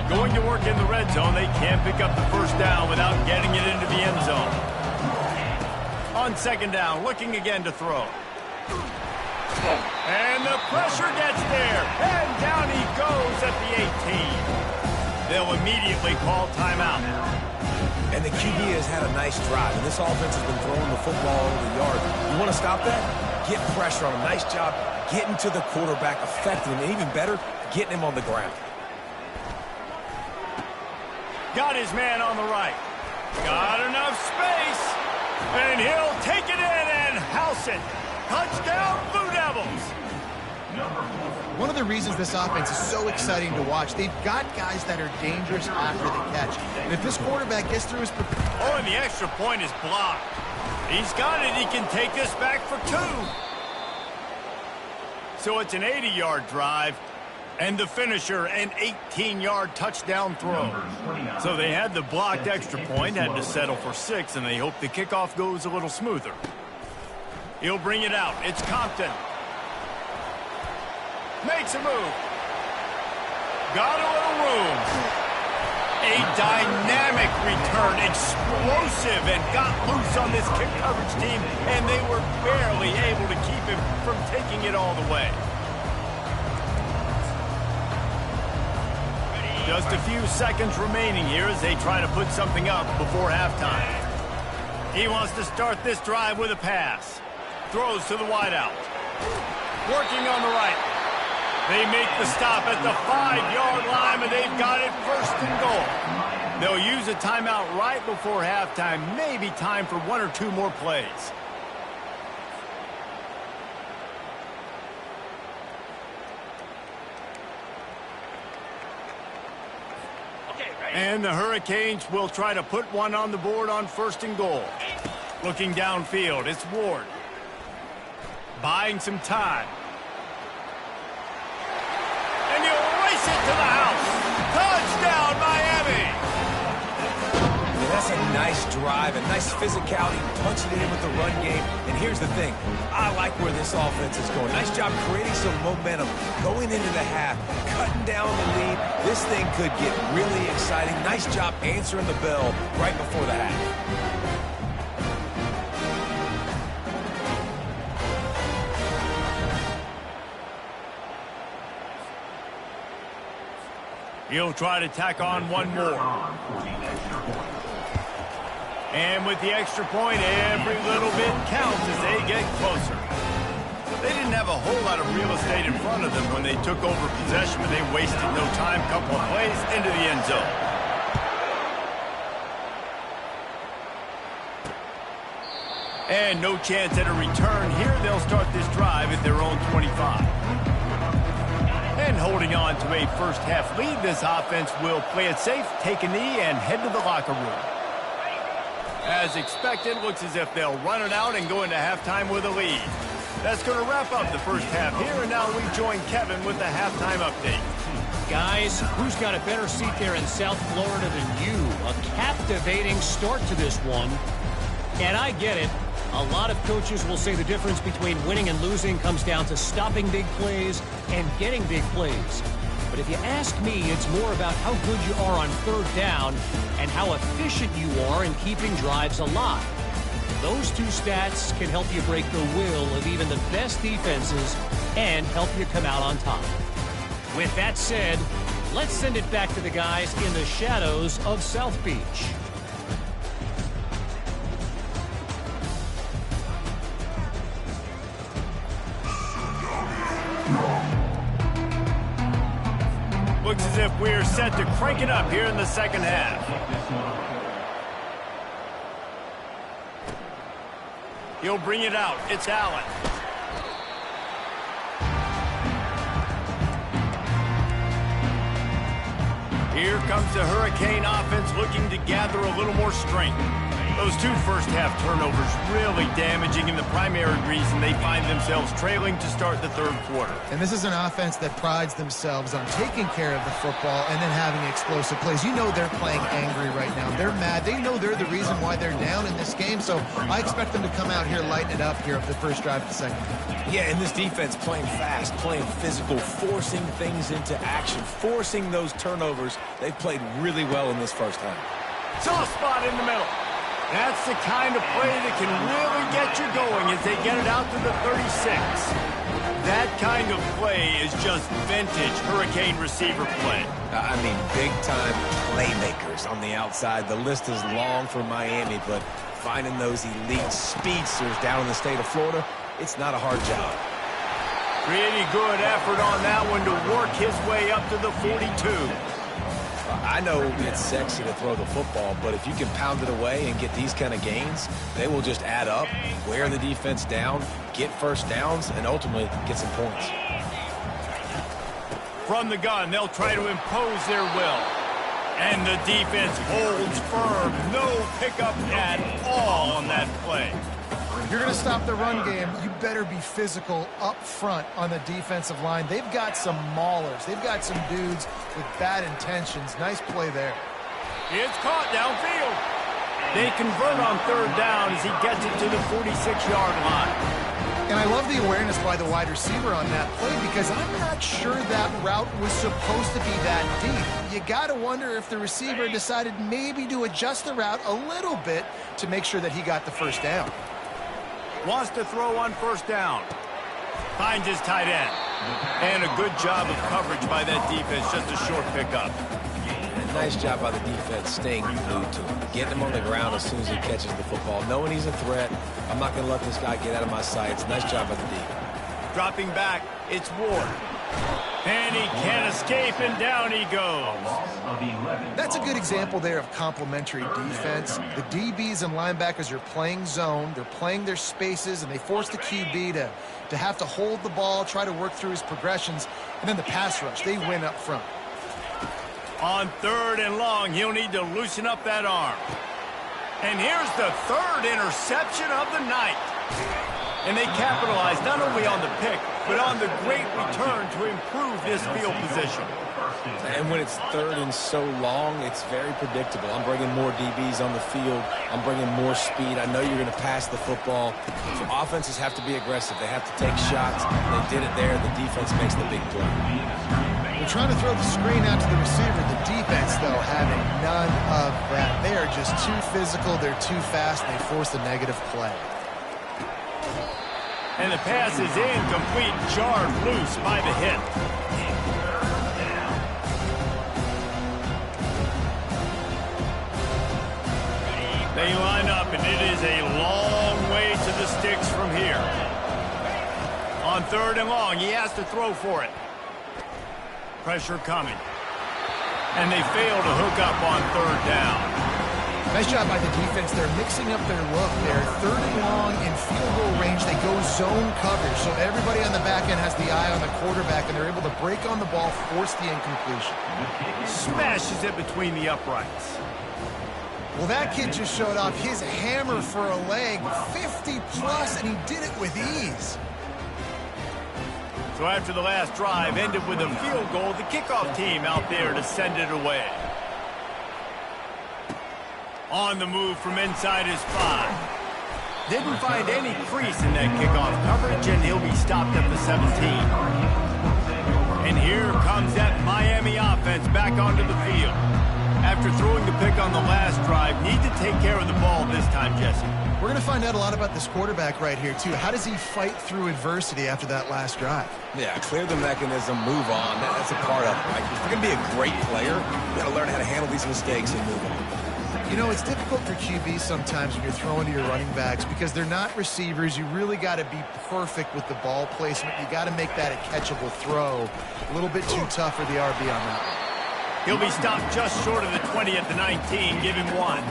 Going to work in the red zone, they can't pick up the first down without getting it into the end zone. On 2nd down, looking again to throw. And the pressure gets there, and down he goes at the 18. They'll immediately call timeout. And the QB has had a nice drive, and this offense has been throwing the football over the yard. You want to stop that? Get pressure on him. Nice job getting to the quarterback, affecting him, and even better, getting him on the ground. Got his man on the right. Got enough space, and he'll take it in and house it. Touchdown, Blue Devils. One of the reasons this offense is so exciting to watch, they've got guys that are dangerous after the catch. And if this quarterback gets through his... Oh, and the extra point is blocked. He's got it. He can take this back for 2. So it's an 80-yard drive, and the finisher, an 18-yard touchdown throw. So they had the blocked extra point, had to settle for 6, and they hope the kickoff goes a little smoother. He'll bring it out. It's Compton. Makes a move. Got a little room. A dynamic return, explosive, and got loose on this kick coverage team, and they were barely able to keep him from taking it all the way. Just a few seconds remaining here as they try to put something up before halftime. He wants to start this drive with a pass. Throws to the wideout. Working on the right. They make the stop at the 5-yard line, and they've got it 1st and goal. They'll use a timeout right before halftime. Maybe time for 1 or 2 more plays. And the Hurricanes will try to put one on the board on 1st and goal. Looking downfield, it's Ward. Buying some time. And he'll race it to the house. Touchdown, Miami! Yeah, that's a nice drive, a nice physicality, punching it in with the run game. And here's the thing. I like where this offense is going. Nice job creating some momentum, going into the half, cutting down the lead. This thing could get really exciting. Nice job answering the bell right before the half. He'll try to tack on one more. And with the extra point, every little bit counts as they get closer. They didn't have a whole lot of real estate in front of them when they took over possession, but they wasted no time. Couple of plays into the end zone. And no chance at a return here. They'll start this drive at their own 25. And holding on to a first-half lead, this offense will play it safe, take a knee, and head to the locker room. As expected, looks as if they'll run it out and go into halftime with a lead. That's going to wrap up the first half here, and now we join Kevin with the halftime update. Guys, who's got a better seat there in South Florida than you? A captivating start to this one. And I get it. A lot of coaches will say the difference between winning and losing comes down to stopping big plays and getting big plays. But if you ask me, it's more about how good you are on third down and how efficient you are in keeping drives alive. Those two stats can help you break the will of even the best defenses and help you come out on top. With that said, let's send it back to the guys in the shadows of South Beach. Looks as if we're set to crank it up here in the second half. He'll bring it out. It's Allen. Here comes the Hurricane offense looking to gather a little more strength. Those two first-half turnovers really damaging, and the primary reason they find themselves trailing to start the third quarter. And this is an offense that prides themselves on taking care of the football and then having explosive plays. You know they're playing angry right now. They're mad. They know they're the reason why they're down in this game, so I expect them to come out here, lighten it up here of the first drive of the second. Yeah, and this defense playing fast, playing physical, forcing things into action, forcing those turnovers. They've played really well in this first half. Soft spot in the middle. That's the kind of play that can really get you going as they get it out to the 36. That kind of play is just vintage Hurricane receiver play. I mean, big-time playmakers on the outside. The list is long for Miami, but finding those elite speedsters down in the state of Florida, it's not a hard job. Pretty good effort on that one to work his way up to the 42. I know it's sexy to throw the football, but if you can pound it away and get these kind of gains, they will just add up, wear the defense down, get first downs, and ultimately get some points. From the gun, they'll try to impose their will. And the defense holds firm. No pickup at all on that play. If you're going to stop the run game, you better be physical up front on the defensive line. They've got some maulers. They've got some dudes with bad intentions. Nice play there. It's caught downfield. They convert on third down as he gets it to the 46-yard line. And I love the awareness by the wide receiver on that play because I'm not sure that route was supposed to be that deep. You got to wonder if the receiver decided maybe to adjust the route a little bit to make sure that he got the first down. Wants to throw on first down. Finds his tight end. And a good job of coverage by that defense. Just a short pickup. And nice job by the defense staying glued to him. Getting him on the ground as soon as he catches the football. Knowing he's a threat, I'm not going to let this guy get out of my sights. Nice job by the D. Dropping back, it's Ward. And he can't escape, and down he goes. That's a good example there of complementary defense. The DBs and linebackers are playing zone. They're playing their spaces, and they force the QB to have to hold the ball, try to work through his progressions. And then the pass rush, they win up front. On third and long, he'll need to loosen up that arm. And here's the third interception of the night. And they capitalize not only on the pick, but on the great return to improve this field position. And when it's third and so long, it's very predictable. I'm bringing more DBs on the field. I'm bringing more speed. I know you're going to pass the football. So offenses have to be aggressive. They have to take shots. They did it there. The defense makes the big play. They're trying to throw the screen out to the receiver. The defense, though, having none of that. They are just too physical. They're too fast. They force a negative play. And the pass is incomplete, jarred loose by the hit. They line up, and it is a long way to the sticks from here. On third and long, he has to throw for it. Pressure coming. And they fail to hook up on third down. Nice job by the defense. They're mixing up their look. They're third and long in field goal range. They go zone coverage. So everybody on the back end has the eye on the quarterback, and they're able to break on the ball, force the incompletion. Smashes it between the uprights. Well, that kid just showed off his hammer for a leg, 50-plus, and he did it with ease. So after the last drive ended with a field goal, the kickoff team out there to send it away. On the move from inside his 5. Didn't find any crease in that kickoff coverage, and he'll be stopped at the 17. And here comes that Miami offense back onto the field. After throwing the pick on the last drive, need to take care of the ball this time, Jesse. We're going to find out a lot about this quarterback right here, too. How does he fight through adversity after that last drive? Yeah, clear the mechanism, move on. That's a part of it, right? If you're going to be a great player, you got to learn how to handle these mistakes and move on. You know, it's difficult for QBs sometimes when you're throwing to your running backs because they're not receivers. You really got to be perfect with the ball placement. You got to make that a catchable throw. A little bit too tough for the RB on that. He'll be stopped just short of the 20 at the 19. Give him 1.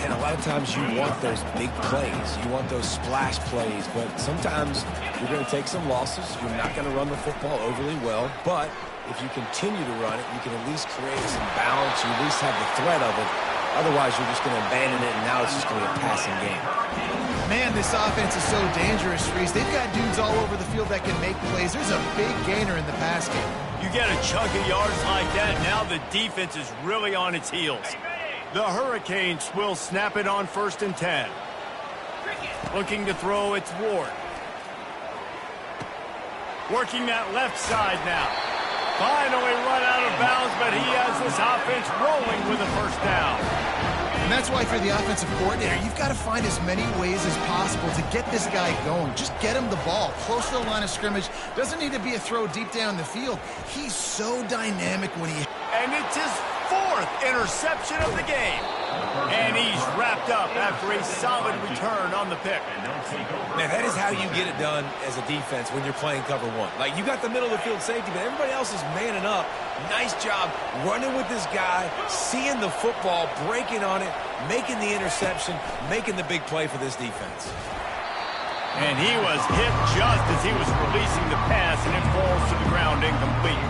And a lot of times you want those big plays. You want those splash plays. But sometimes you're going to take some losses. You're not going to run the football overly well. But if you continue to run it, you can at least create some balance. You at least have the threat of it. Otherwise, you're just going to abandon it, and now it's just going to be a passing game. Man, this offense is so dangerous, Reese. They've got dudes all over the field that can make plays. There's a big gainer in the pass game. You get a chunk of yards like that, now the defense is really on its heels. The Hurricanes will snap it on 1st and 10. Looking to throw, it's Ward. Working that left side now. Finally run out of bounds, but he has this offense rolling with a 1st down. And that's why for the offensive coordinator, you've got to find as many ways as possible to get this guy going. Just get him the ball close to the line of scrimmage. Doesn't need to be a throw deep down the field. He's so dynamic when he... And it's his 4th interception of the game. And he's wrapped up after a solid return on the pick. Man, that is how you get it done as a defense when you're playing cover 1. Like, you got the middle of the field safety, but everybody else is manning up. Nice job running with this guy, seeing the football, breaking on it, making the interception, making the big play for this defense. And he was hit just as he was releasing the pass, and it falls to the ground incomplete.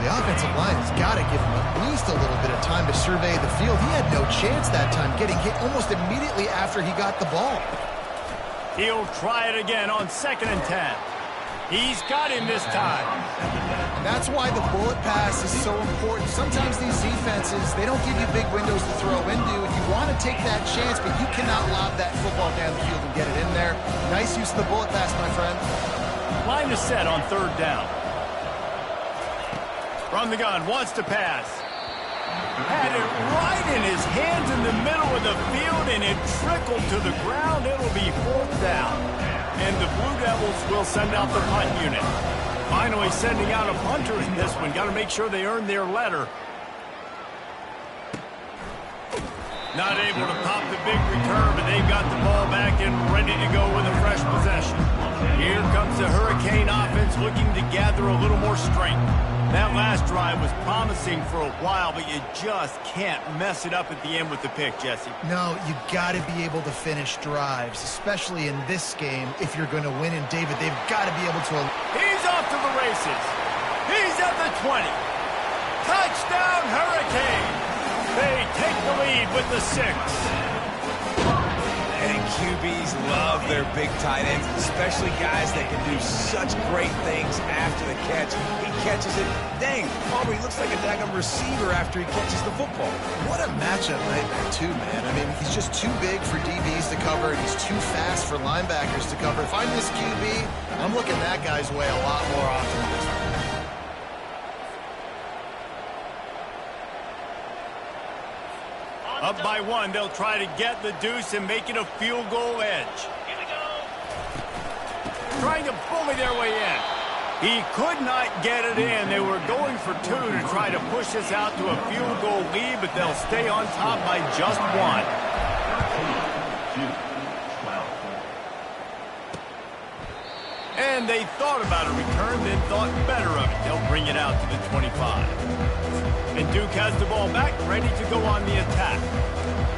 The offensive line has got to give him at least a little bit of time to survey the field. He had no chance that time, getting hit almost immediately after he got the ball. He'll try it again on 2nd and 10. He's got him this time. That's why the bullet pass is so important. Sometimes these defenses, they don't give you big windows to throw into, and you want to take that chance, but you cannot lob that football down the field and get it in there. Nice use of the bullet pass, my friend. Line is set on 3rd down. From the gun, wants to pass. Had it right in his hands in the middle of the field, and it trickled to the ground. It'll be 4th down. And the Blue Devils will send out the punt unit. Finally sending out a punter in this one. Got to make sure they earn their letter. Not able to pop the big return, but they've got the ball back and ready to go with a fresh possession. Here comes the Hurricane offense looking to gather a little more strength. That last drive was promising for a while, but you just can't mess it up at the end with the pick, Jesse. No, you got to be able to finish drives, especially in this game. If you're going to win, and David, they've got to be able to... He's off to the races. He's at the 20. Touchdown, Hurricane. They take the lead with the 6. And QBs love their big tight ends, especially guys that can do such great things after the catch. He catches it. Dang, Palmer, he looks like a daggum receiver after he catches the football. What a matchup nightmare, too, man. I mean, he's just too big for DBs to cover, and he's too fast for linebackers to cover. If I'm this QB, I'm looking that guy's way a lot more often than this one. Up by 1, they'll try to get the deuce and make it a field goal edge. Trying to bully their way in. He could not get it in. They were going for 2 to try to push this out to a field goal lead, but they'll stay on top by just 1. And they thought about a return, then thought better of it. They'll bring it out to the 25. And Duke has the ball back, ready to go on the attack.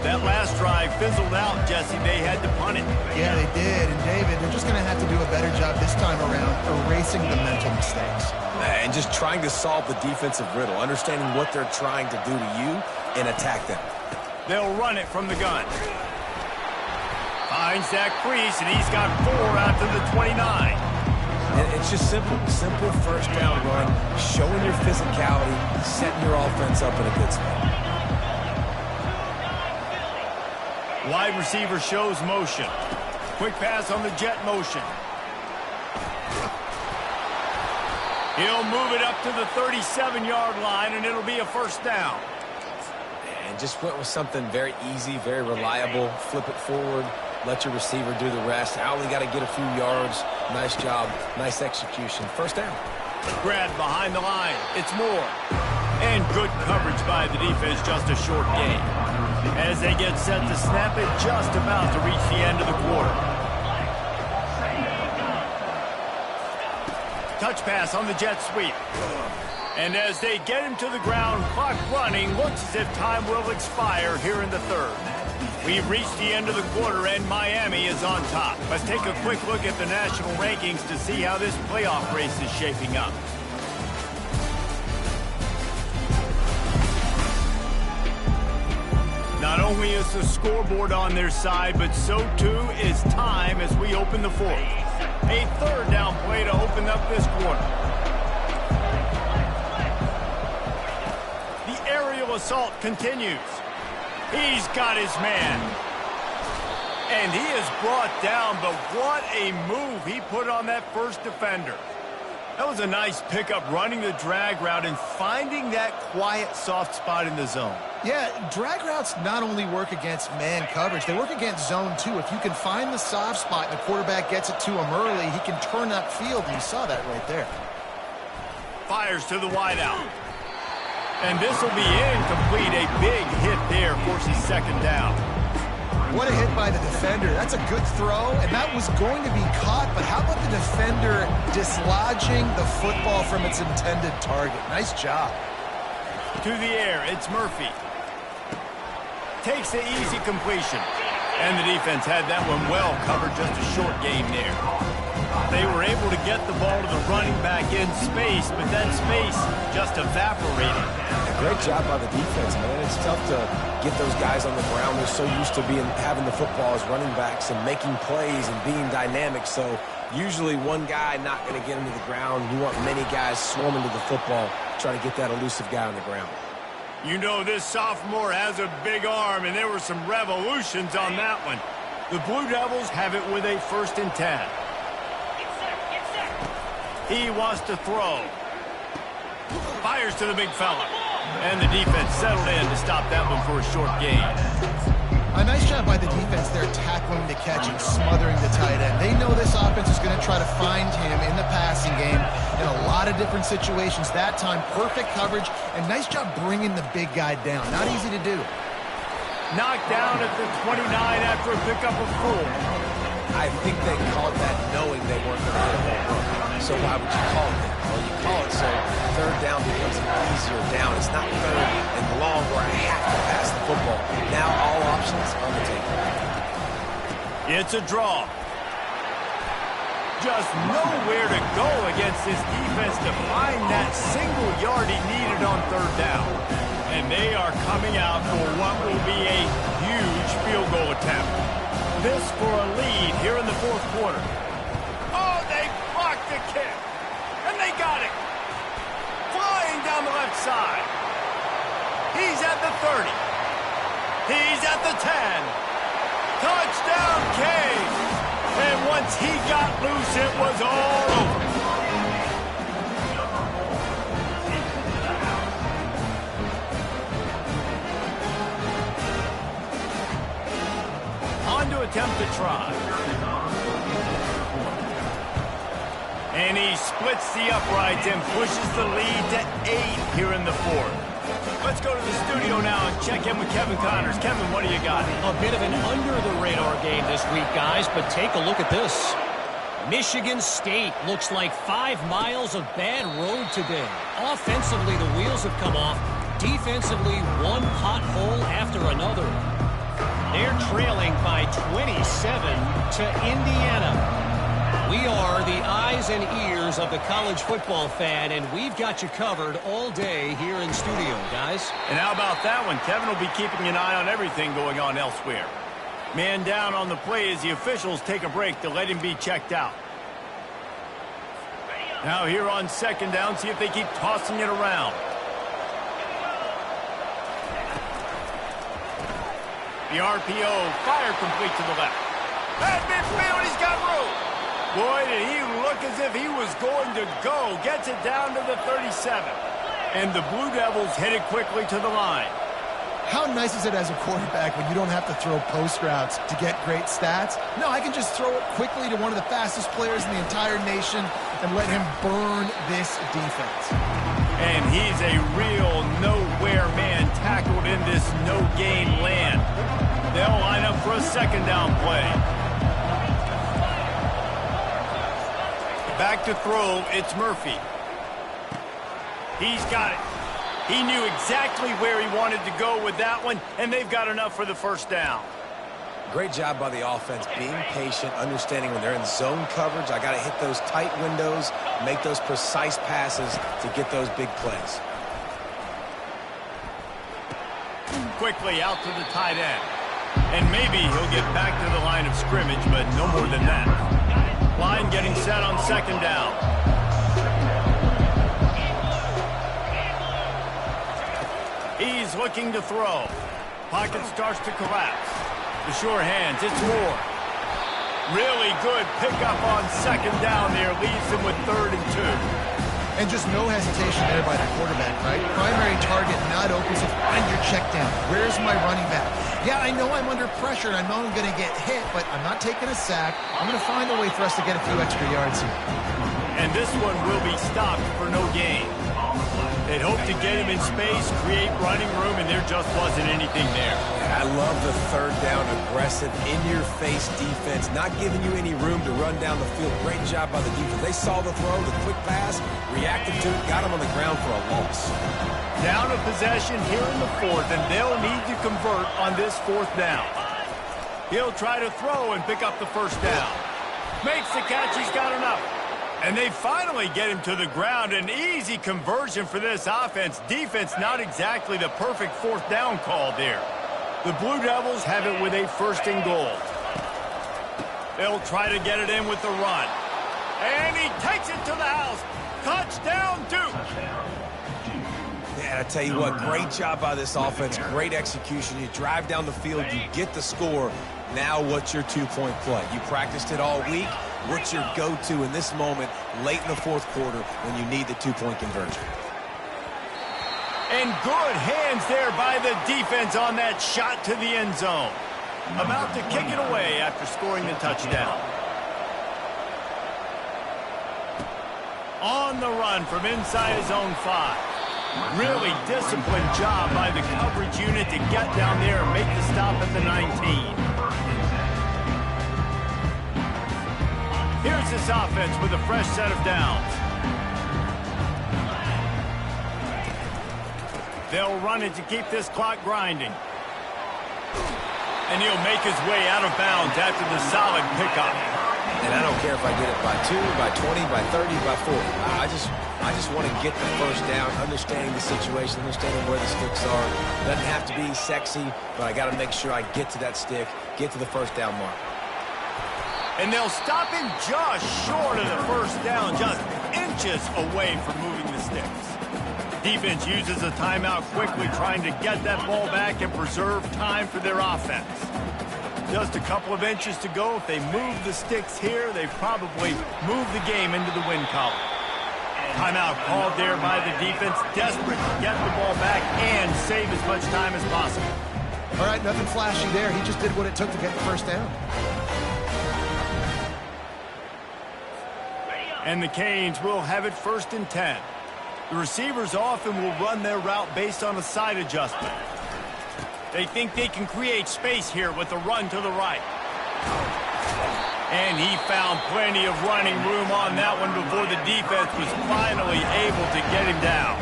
That last drive fizzled out, Jesse. They had to punt it. Yeah, they did. And, David, they're just going to have to do a better job this time around erasing the mental mistakes. And just trying to solve the defensive riddle, understanding what they're trying to do to you and attack them. They'll run it from the gun. Finds that crease, and he's got 4 out to the 29. And it's just simple first down run, showing your physicality, setting your offense up in a good spot. Wide receiver shows motion. Quick pass on the jet motion. He'll move it up to the 37-yard line, and it'll be a first down. And just went with something very easy, very reliable. Flip it forward, let your receiver do the rest. I only got to get a few yards. Nice job, nice execution. First down. Grabbed behind the line. It's Moore. And good coverage by the defense, just a short gain. As they get set to snap it, just about to reach the end of the quarter. Touch pass on the jet sweep. And as they get him to the ground, clock running, looks as if time will expire here in the third. We've reached the end of the quarter, and Miami is on top. Let's take a quick look at the national rankings to see how this playoff race is shaping up. Not only is the scoreboard on their side, but so too is time as we open the fourth. A third down play to open up this quarter. The aerial assault continues. He's got his man. And he is brought down, but what a move he put on that first defender. That was a nice pickup, running the drag route and finding that quiet, soft spot in the zone. Yeah, drag routes not only work against man coverage, they work against zone too. If you can find the soft spot and the quarterback gets it to him early, he can turn upfield, and you saw that right there. Fires to the wideout. And this will be incomplete. A big hit there, forces second down. What a hit by the defender. That's a good throw, and that was going to be caught, but how about the defender dislodging the football from its intended target? Nice job. To the air, it's Murphy. Takes the easy completion. And the defense had that one well covered, just a short game there. They were able to get the ball to the running back in space, but that space just evaporated. Great job by the defense, man. It's tough to get those guys on the ground. They're so used to having the football as running backs and making plays and being dynamic. So usually one guy not going to get him to the ground. You want many guys swarming to the football, trying to get that elusive guy on the ground. You know, this sophomore has a big arm, and there were some revolutions on that one. The Blue Devils have it with a 1st and 10. He wants to throw. Fires to the big fella. And the defense settled in to stop that one for a short gain. A nice job by the defense there, tackling the catch and smothering the tight end. They know this offense is going to try to find him in the passing game in a lot of different situations. That time, perfect coverage, and nice job bringing the big guy down. Not easy to do. Knocked down at the 29 after a pickup of 4. I think they called that knowing they weren't going to hit a home run. So why would you call it that? Well, you call it so third down becomes an easier down. It's not third and long where I have to pass the football. Now all options on the table. It's a draw. Just nowhere to go against this defense to find that single yard he needed on third down. And they are coming out for what will be a huge field goal attempt. This for a lead here in the fourth quarter. Oh, they blocked the kick. And they got it. Flying down the left side. He's at the 30. He's at the 10. Touchdown, Cade. And once he got loose, it was all over. On to attempt to try. And he splits the uprights and pushes the lead to 8 here in the fourth. Let's go to the studio now and check in with Kevin Connors. Kevin, what do you got? A bit of an under-the-radar game this week, guys, but take a look at this. Michigan State looks like 5 miles of bad road today. Offensively, the wheels have come off. Defensively, one pothole after another. They're trailing by 27 to Indiana. We are the eyes and ears of the college football fan, and we've got you covered all day here in studio, guys. And how about that one? Kevin will be keeping an eye on everything going on elsewhere. Man down on the play as the officials take a break to let him be checked out. Now here on second down, see if they keep tossing it around. The RPO, fire complete to the left. At midfield, he's got room. Boy, did he look as if he was going to go. Gets it down to the 37. And the Blue Devils hit it quickly to the line. How nice is it as a quarterback when you don't have to throw post routes to get great stats? No, I can just throw it quickly to one of the fastest players in the entire nation and let him burn this defense. And he's a real nowhere man tackled in this no-gain land. They'll line up for a second down play. Back to throw, it's Murphy. He's got it. He knew exactly where he wanted to go with that one, and they've got enough for the first down. Great job by the offense, being patient, understanding when they're in zone coverage, I got to hit those tight windows, make those precise passes to get those big plays. Quickly out to the tight end. And maybe he'll get back to the line of scrimmage, but no more than that. Line getting set on second down. He's looking to throw. Pocket starts to collapse. The sure hands, it's Moore. Really good pickup on second down there. Leaves him with 3rd and 2. And just no hesitation there by the quarterback, right? Primary target not open, so find your check down. Where's my running back? Yeah, I know I'm under pressure, and I know I'm going to get hit, but I'm not taking a sack. I'm going to find a way for us to get a few extra yards here. And this one will be stopped for no gain. They'd hope to get him in space, create running room, and there just wasn't anything there. I love the third down, aggressive, in-your-face defense, not giving you any room to run down the field. Great job by the defense. They saw the throw, the quick pass, reacted to it, got him on the ground for a loss. Down a possession here in the 4th, and they'll need to convert on this 4th down. He'll try to throw and pick up the first down. Makes the catch, he's got enough. And they finally get him to the ground. An easy conversion for this offense. Defense not exactly the perfect 4th down call there. The Blue Devils have it with a 1st and goal. They'll try to get it in with the run. And he takes it to the house. Touchdown, Duke. Man, I tell you what, great job by this offense. Great execution. You drive down the field, you get the score. Now what's your 2-point play? You practiced it all week. What's your go-to in this moment late in the 4th quarter when you need the 2-point conversion? And good hands there by the defense on that shot to the end zone. About to kick it away after scoring the touchdown. On the run from inside his own 5. Really disciplined job by the coverage unit to get down there and make the stop at the 19. Here's this offense with a fresh set of downs. They'll run it to keep this clock grinding. And he'll make his way out of bounds after the solid pickup. And I don't care if I get it by 2, by 20, by 30, by 40. I just want to get the first down, understanding the situation, understanding where the sticks are. It doesn't have to be sexy, but I got to make sure I get to that stick, get to the first down mark. And they'll stop him just short of the first down, just inches away from moving the sticks. Defense uses a timeout quickly, trying to get that ball back and preserve time for their offense. Just a couple of inches to go. If they move the sticks here, they probably move the game into the win column. Timeout called there by the defense, desperate to get the ball back and save as much time as possible. All right, nothing flashy there. He just did what it took to get the first down. And the Canes will have it 1st and 10. The receivers often will run their route based on a side adjustment. They think they can create space here with the run to the right. And he found plenty of running room on that one before the defense was finally able to get him down.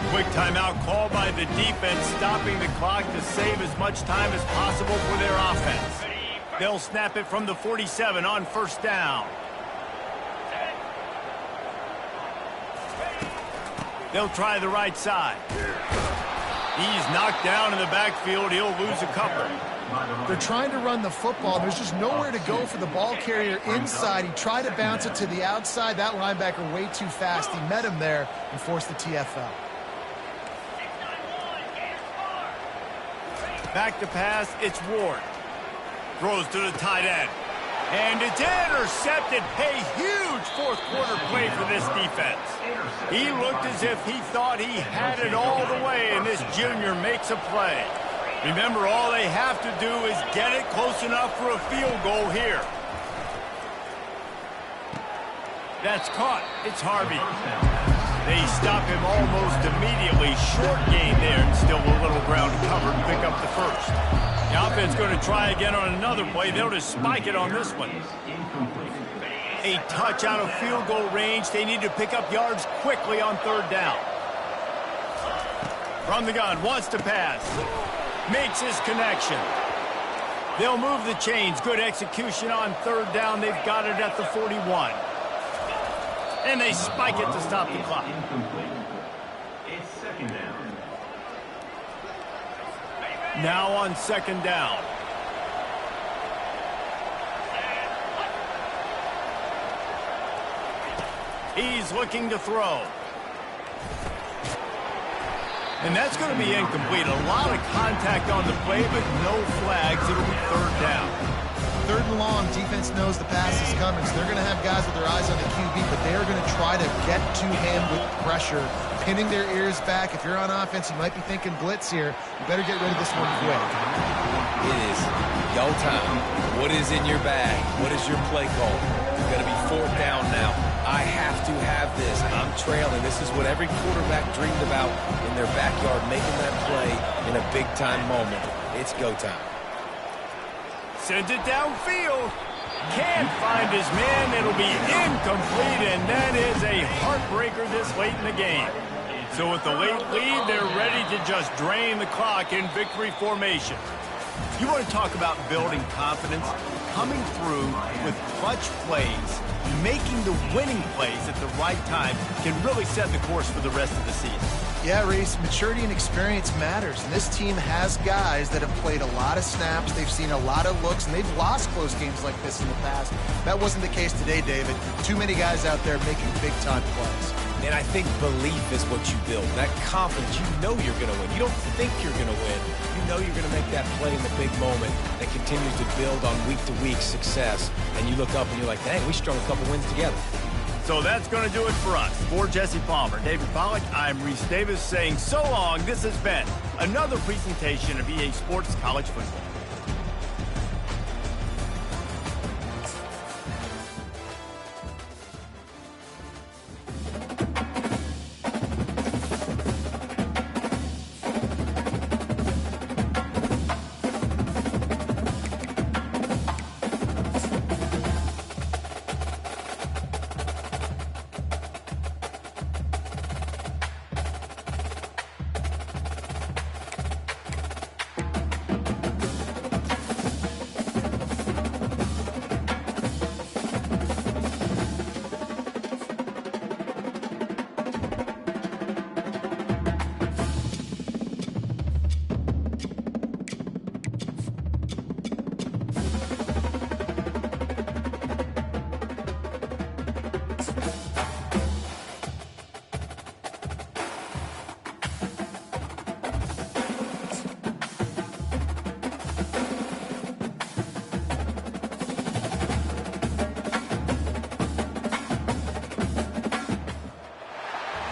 Quick timeout called by the defense, stopping the clock to save as much time as possible for their offense. They'll snap it from the 47 on first down. They'll try the right side. He's knocked down in the backfield. He'll lose a couple. They're trying to run the football. There's just nowhere to go for the ball carrier inside. He tried to bounce it to the outside. That linebacker way too fast. He met him there and forced the TFL. Back to pass, it's Ward. Throws to the tight end. And it's intercepted. A huge fourth quarter play for this defense. He looked as if he thought he had it all the way, and this junior makes a play. Remember, all they have to do is get it close enough for a field goal here. That's caught. It's Harvey. They stop him almost immediately. Short gain there, and still a little ground covered to pick up the first. The offense going to try again on another play. They'll just spike it on this one. A touch out of field goal range. They need to pick up yards quickly on third down. From the gun, wants to pass. Makes his connection. They'll move the chains. Good execution on third down. They've got it at the 41. And they spike it to stop the clock. It's second down. Now on second down. He's looking to throw. And that's going to be incomplete. A lot of contact on the play, but no flags. It'll be third down. Third and long, defense knows the pass is coming, so they're going to have guys with their eyes on the QB, but they are going to try to get to him with pressure, pinning their ears back. If you're on offense, you might be thinking blitz here. You better get rid of this one quick. It is go time. What is in your bag? What is your play call? It's going to be fourth down now. I have to have this. I'm trailing. This is what every quarterback dreamed about in their backyard, making that play in a big-time moment. It's go time. Sends it downfield. Can't find his man. It'll be incomplete, and that is a heartbreaker this late in the game. So with the late lead, they're ready to just drain the clock in victory formation. You want to talk about building confidence? Coming through with clutch plays, making the winning plays at the right time can really set the course for the rest of the season. Yeah, Reese, maturity and experience matters, and this team has guys that have played a lot of snaps, they've seen a lot of looks, and they've lost close games like this in the past. That wasn't the case today, David. Too many guys out there making big-time plays. And I think belief is what you build. That confidence, you know you're going to win. You don't think you're going to win. You know you're going to make that play in the big moment that continues to build on week-to-week success. And you look up and you're like, dang, we strung a couple wins together. So that's going to do it for us. For Jesse Palmer, David Pollack, I'm Reese Davis saying so long. This has been another presentation of EA Sports College Football.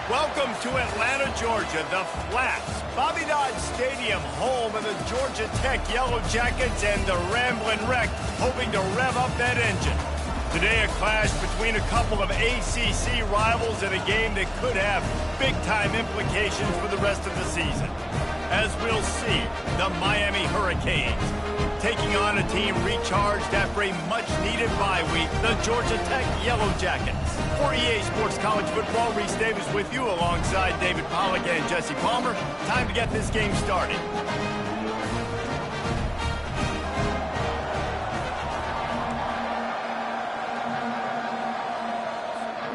Welcome to Atlanta, Georgia, the Flats, Bobby Dodd Stadium, home of the Georgia Tech Yellow Jackets and the Ramblin' Wreck, hoping to rev up that engine. Today, a clash between a couple of ACC rivals in a game that could have big-time implications for the rest of the season. as we'll see the Miami Hurricanes taking on a team recharged after a much-needed bye week, the Georgia Tech Yellow Jackets. For EA Sports College Football, Reese Davis with you alongside David Pollack and Jesse Palmer. Time to get this game started.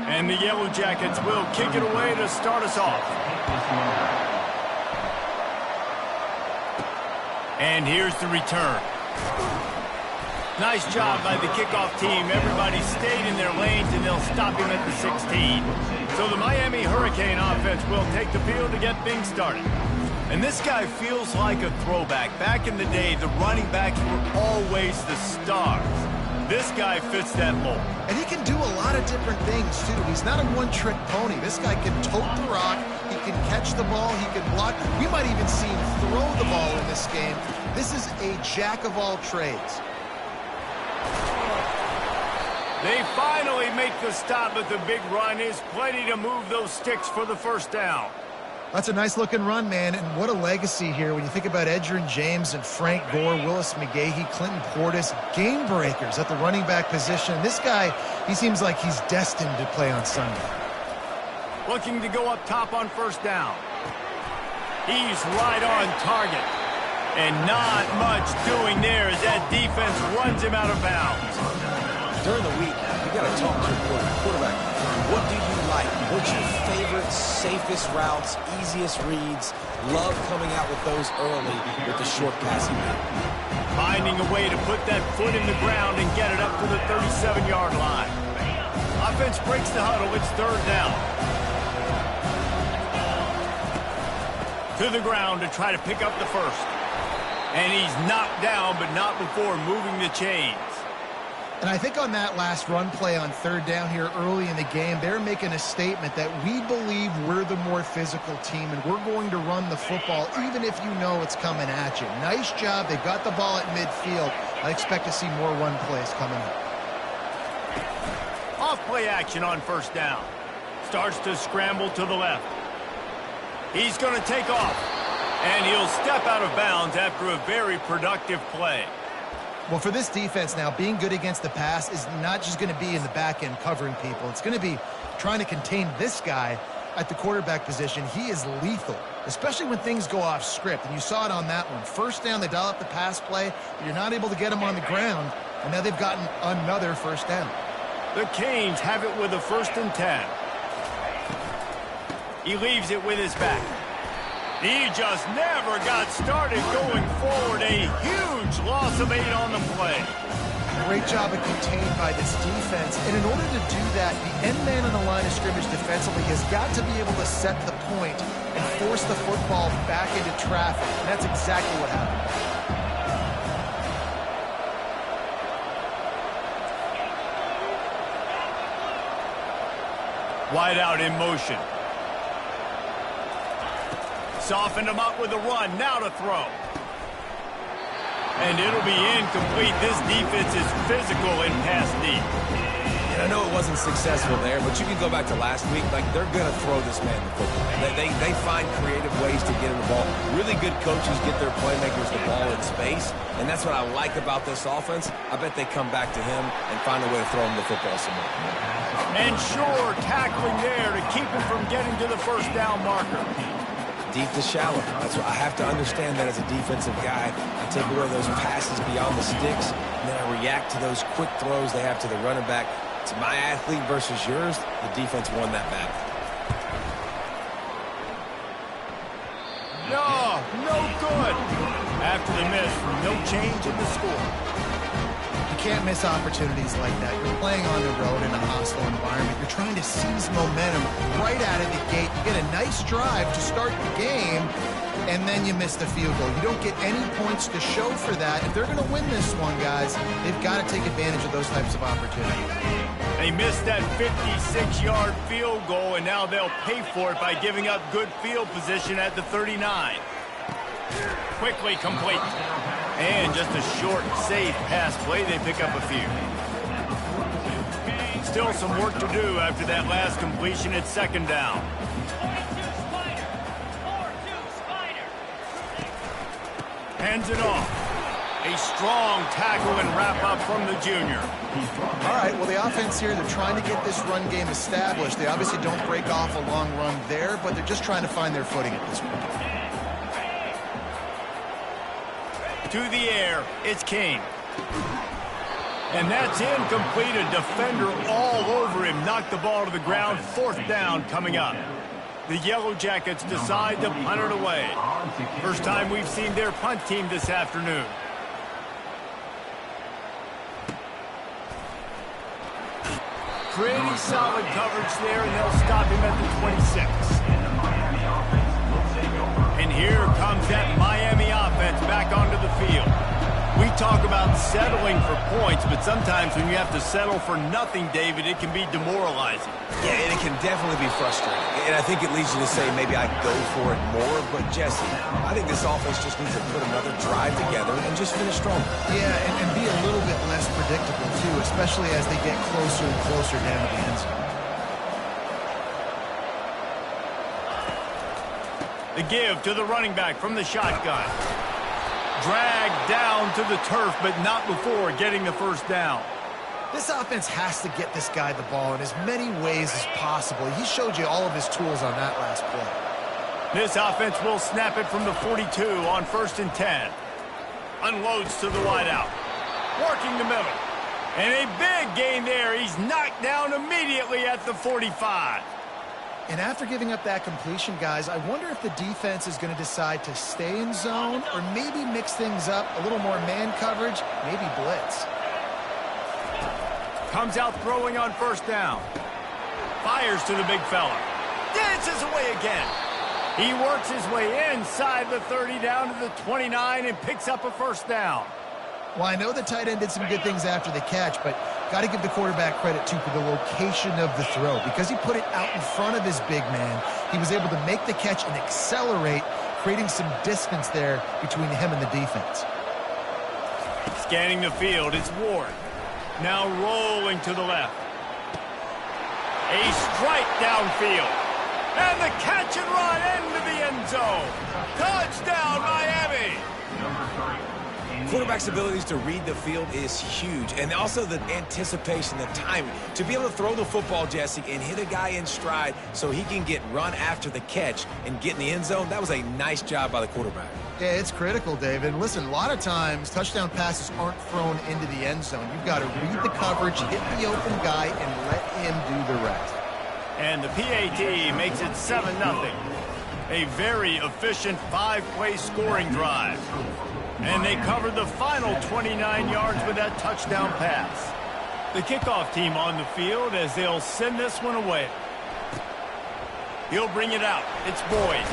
And the Yellow Jackets will kick it away to start us off. And here's the return. Nice job by the kickoff team. Everybody stayed in their lanes, and they'll stop him at the 16. So the Miami Hurricane offense will take the field to get things started. And this guy feels like a throwback. Back in the day, the running backs were always the stars. This guy fits that mold. And he can do a lot of different things, too. He's not a one-trick pony. This guy can tote the rock. He can catch the ball. He can block. We might even see him throw the ball in this game. This is a jack of all trades. They finally make the stop, but the big run is plenty to move those sticks for the first down. That's a nice-looking run, man, and what a legacy here. When you think about Edgerrin James and Frank Gore, Willis McGahee, Clinton Portis, game breakers at the running back position. This guy, he seems like he's destined to play on Sunday. Looking to go up top on first down. He's right on target. And not much doing there as that defense runs him out of bounds. During the week, you got to talk to your quarterback. What do you like? What's your favorite, safest routes, easiest reads? Love coming out with those early with the short passing game. Finding a way to put that foot in the ground and get it up to the 37-yard line. Offense breaks the huddle. It's third down. To the ground to try to pick up the first. And he's knocked down, but not before moving the chains. And I think on that last run play on third down here early in the game, they're making a statement that we believe we're the more physical team and we're going to run the football even if you know it's coming at you. Nice job. They got the ball at midfield. I expect to see more run plays coming up. Off play action on first down. Starts to scramble to the left. He's going to take off. And he'll step out of bounds after a very productive play. Well, for this defense now, being good against the pass is not just going to be in the back end covering people. It's going to be trying to contain this guy at the quarterback position. He is lethal, especially when things go off script. And you saw it on that one. First down, they dial up the pass play, but you're not able to get him on the ground. And now they've gotten another first down. The Canes have it with a 1st and 10. He leaves it with his back. He just never got started going forward. A huge loss of 8 on the play. Great job of contained by this defense. And in order to do that, the end man on the line of scrimmage defensively has got to be able to set the point and force the football back into traffic. And that's exactly what happened. Wide out in motion. Softened him up with a run. Now to throw. And it'll be incomplete. This defense is physical in pass deep. And I know it wasn't successful there, but you can go back to last week. Like, they're going to throw this man the football. They find creative ways to get him the ball. Really good coaches get their playmakers the ball in space, and that's what I like about this offense. I bet they come back to him and find a way to throw him the football some more. And sure, tackling there to keep him from getting to the first down marker. Deep to shallow. That's what I have to understand that as a defensive guy. I take away those passes beyond the sticks, and then I react to those quick throws they have to the running back. It's my athlete versus yours. The defense won that battle. No good. After the miss, no change in the score. You can't miss opportunities like that. You're playing on the road in a hostile environment. You're trying to seize momentum right out of the gate. You get a nice drive to start the game, and then you miss the field goal. You don't get any points to show for that. If they're going to win this one, guys, they've got to take advantage of those types of opportunities. They missed that 56-yard field goal, and now they'll pay for it by giving up good field position at the 39. Quickly complete. And just a short, safe pass play. They pick up a few. Still some work to do after that last completion at 2nd down. Hands it off. A strong tackle and wrap-up from the junior. All right, well, the offense here, they're trying to get this run game established. They obviously don't break off a long run there, but they're just trying to find their footing at this point. To the air, it's King. And that's incomplete. A defender all over him. Knocked the ball to the ground. 4th down coming up. The Yellow Jackets decide to punt it away. First time we've seen their punt team this afternoon. Pretty solid coverage there, and they'll stop him at the 26. And here comes that Miami offense back onto the field. We talk about settling for points, but sometimes when you have to settle for nothing, David, it can be demoralizing. Yeah, and it can definitely be frustrating. And I think it leads you to say maybe I go for it more. But, Jesse, I think this offense just needs to put another drive together and just finish strong. Yeah, and be a little bit less predictable, too, especially as they get closer and closer down to the end zone. The give to the running back from the shotgun. Dragged down to the turf, but not before getting the first down. This offense has to get this guy the ball in as many ways as possible. He showed you all of his tools on that last play. This offense will snap it from the 42 on 1st and 10. Unloads to the wideout. Working the middle. And a big gain there. He's knocked down immediately at the 45. And after giving up that completion, guys, I wonder if the defense is going to decide to stay in zone or maybe mix things up, a little more man coverage, maybe blitz. Comes out throwing on 1st down. Fires to the big fella. Dances away again. He works his way inside the 30 down to the 29 and picks up a 1st down. Well, I know the tight end did some good things after the catch, but got to give the quarterback credit, too, for the location of the throw. Because he put it out in front of his big man, he was able to make the catch and accelerate, creating some distance there between him and the defense. Scanning the field, it's Ward. Now rolling to the left. A strike downfield. And the catch and run into the end zone. Touchdown, Miami! Quarterback's abilities to read the field is huge. And also the anticipation, the timing. To be able to throw the football, Jesse, and hit a guy in stride so he can get run after the catch and get in the end zone, that was a nice job by the quarterback. Yeah, it's critical, David. Listen, a lot of times touchdown passes aren't thrown into the end zone. You've got to read the coverage, hit the open guy, and let him do the rest. And the PAT makes it 7-0. A very efficient 5-play scoring drive. And they covered the final 29 yards with that touchdown pass. The kickoff team on the field as they'll send this one away. He'll bring it out. It's Boyd.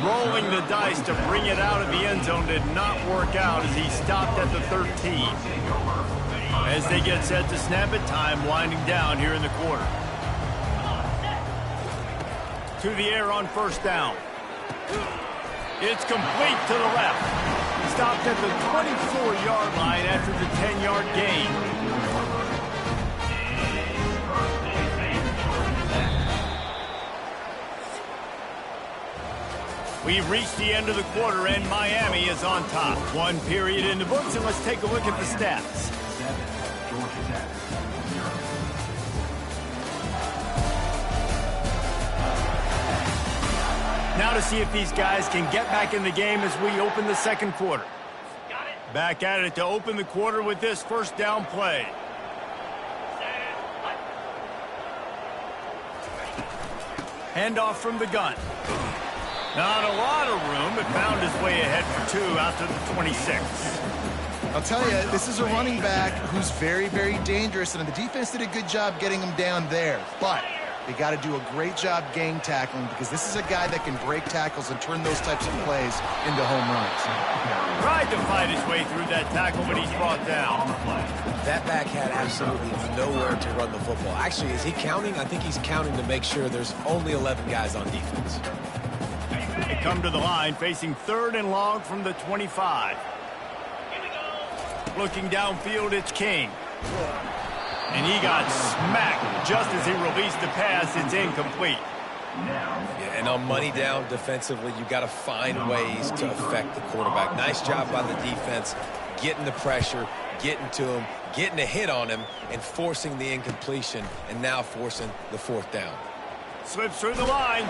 Rolling the dice to bring it out of the end zone did not work out as he stopped at the 13. As they get set to snap it, time winding down here in the quarter. To the air on 1st down. It's complete to the left. Stopped at the 24-yard line after the 10-yard gain. We've reached the end of the quarter, and Miami is on top. 1 period in the books, and let's take a look at the stats. Now to see if these guys can get back in the game as we open the 2nd quarter. Back at it to open the quarter with this 1st down play. Handoff from the gun. Not a lot of room, but found his way ahead for 2 after the 26. I'll tell you, this is a running back who's very, very dangerous, and the defense did a good job getting him down there. But they got to do a great job gang tackling because this is a guy that can break tackles and turn those types of plays into home runs. Tried to fight his way through that tackle, but he's brought down. That back had absolutely nowhere to run the football. Actually, is he counting? I think he's counting to make sure there's only 11 guys on defense. They come to the line facing 3rd and long from the 25. Looking downfield, it's King. And he got smacked just as he released the pass. It's incomplete. Yeah, and on money down defensively, you got to find ways to affect the quarterback. Nice job by the defense, getting the pressure, getting to him, getting a hit on him, and forcing the incompletion, and now forcing the fourth down. Slips through the line.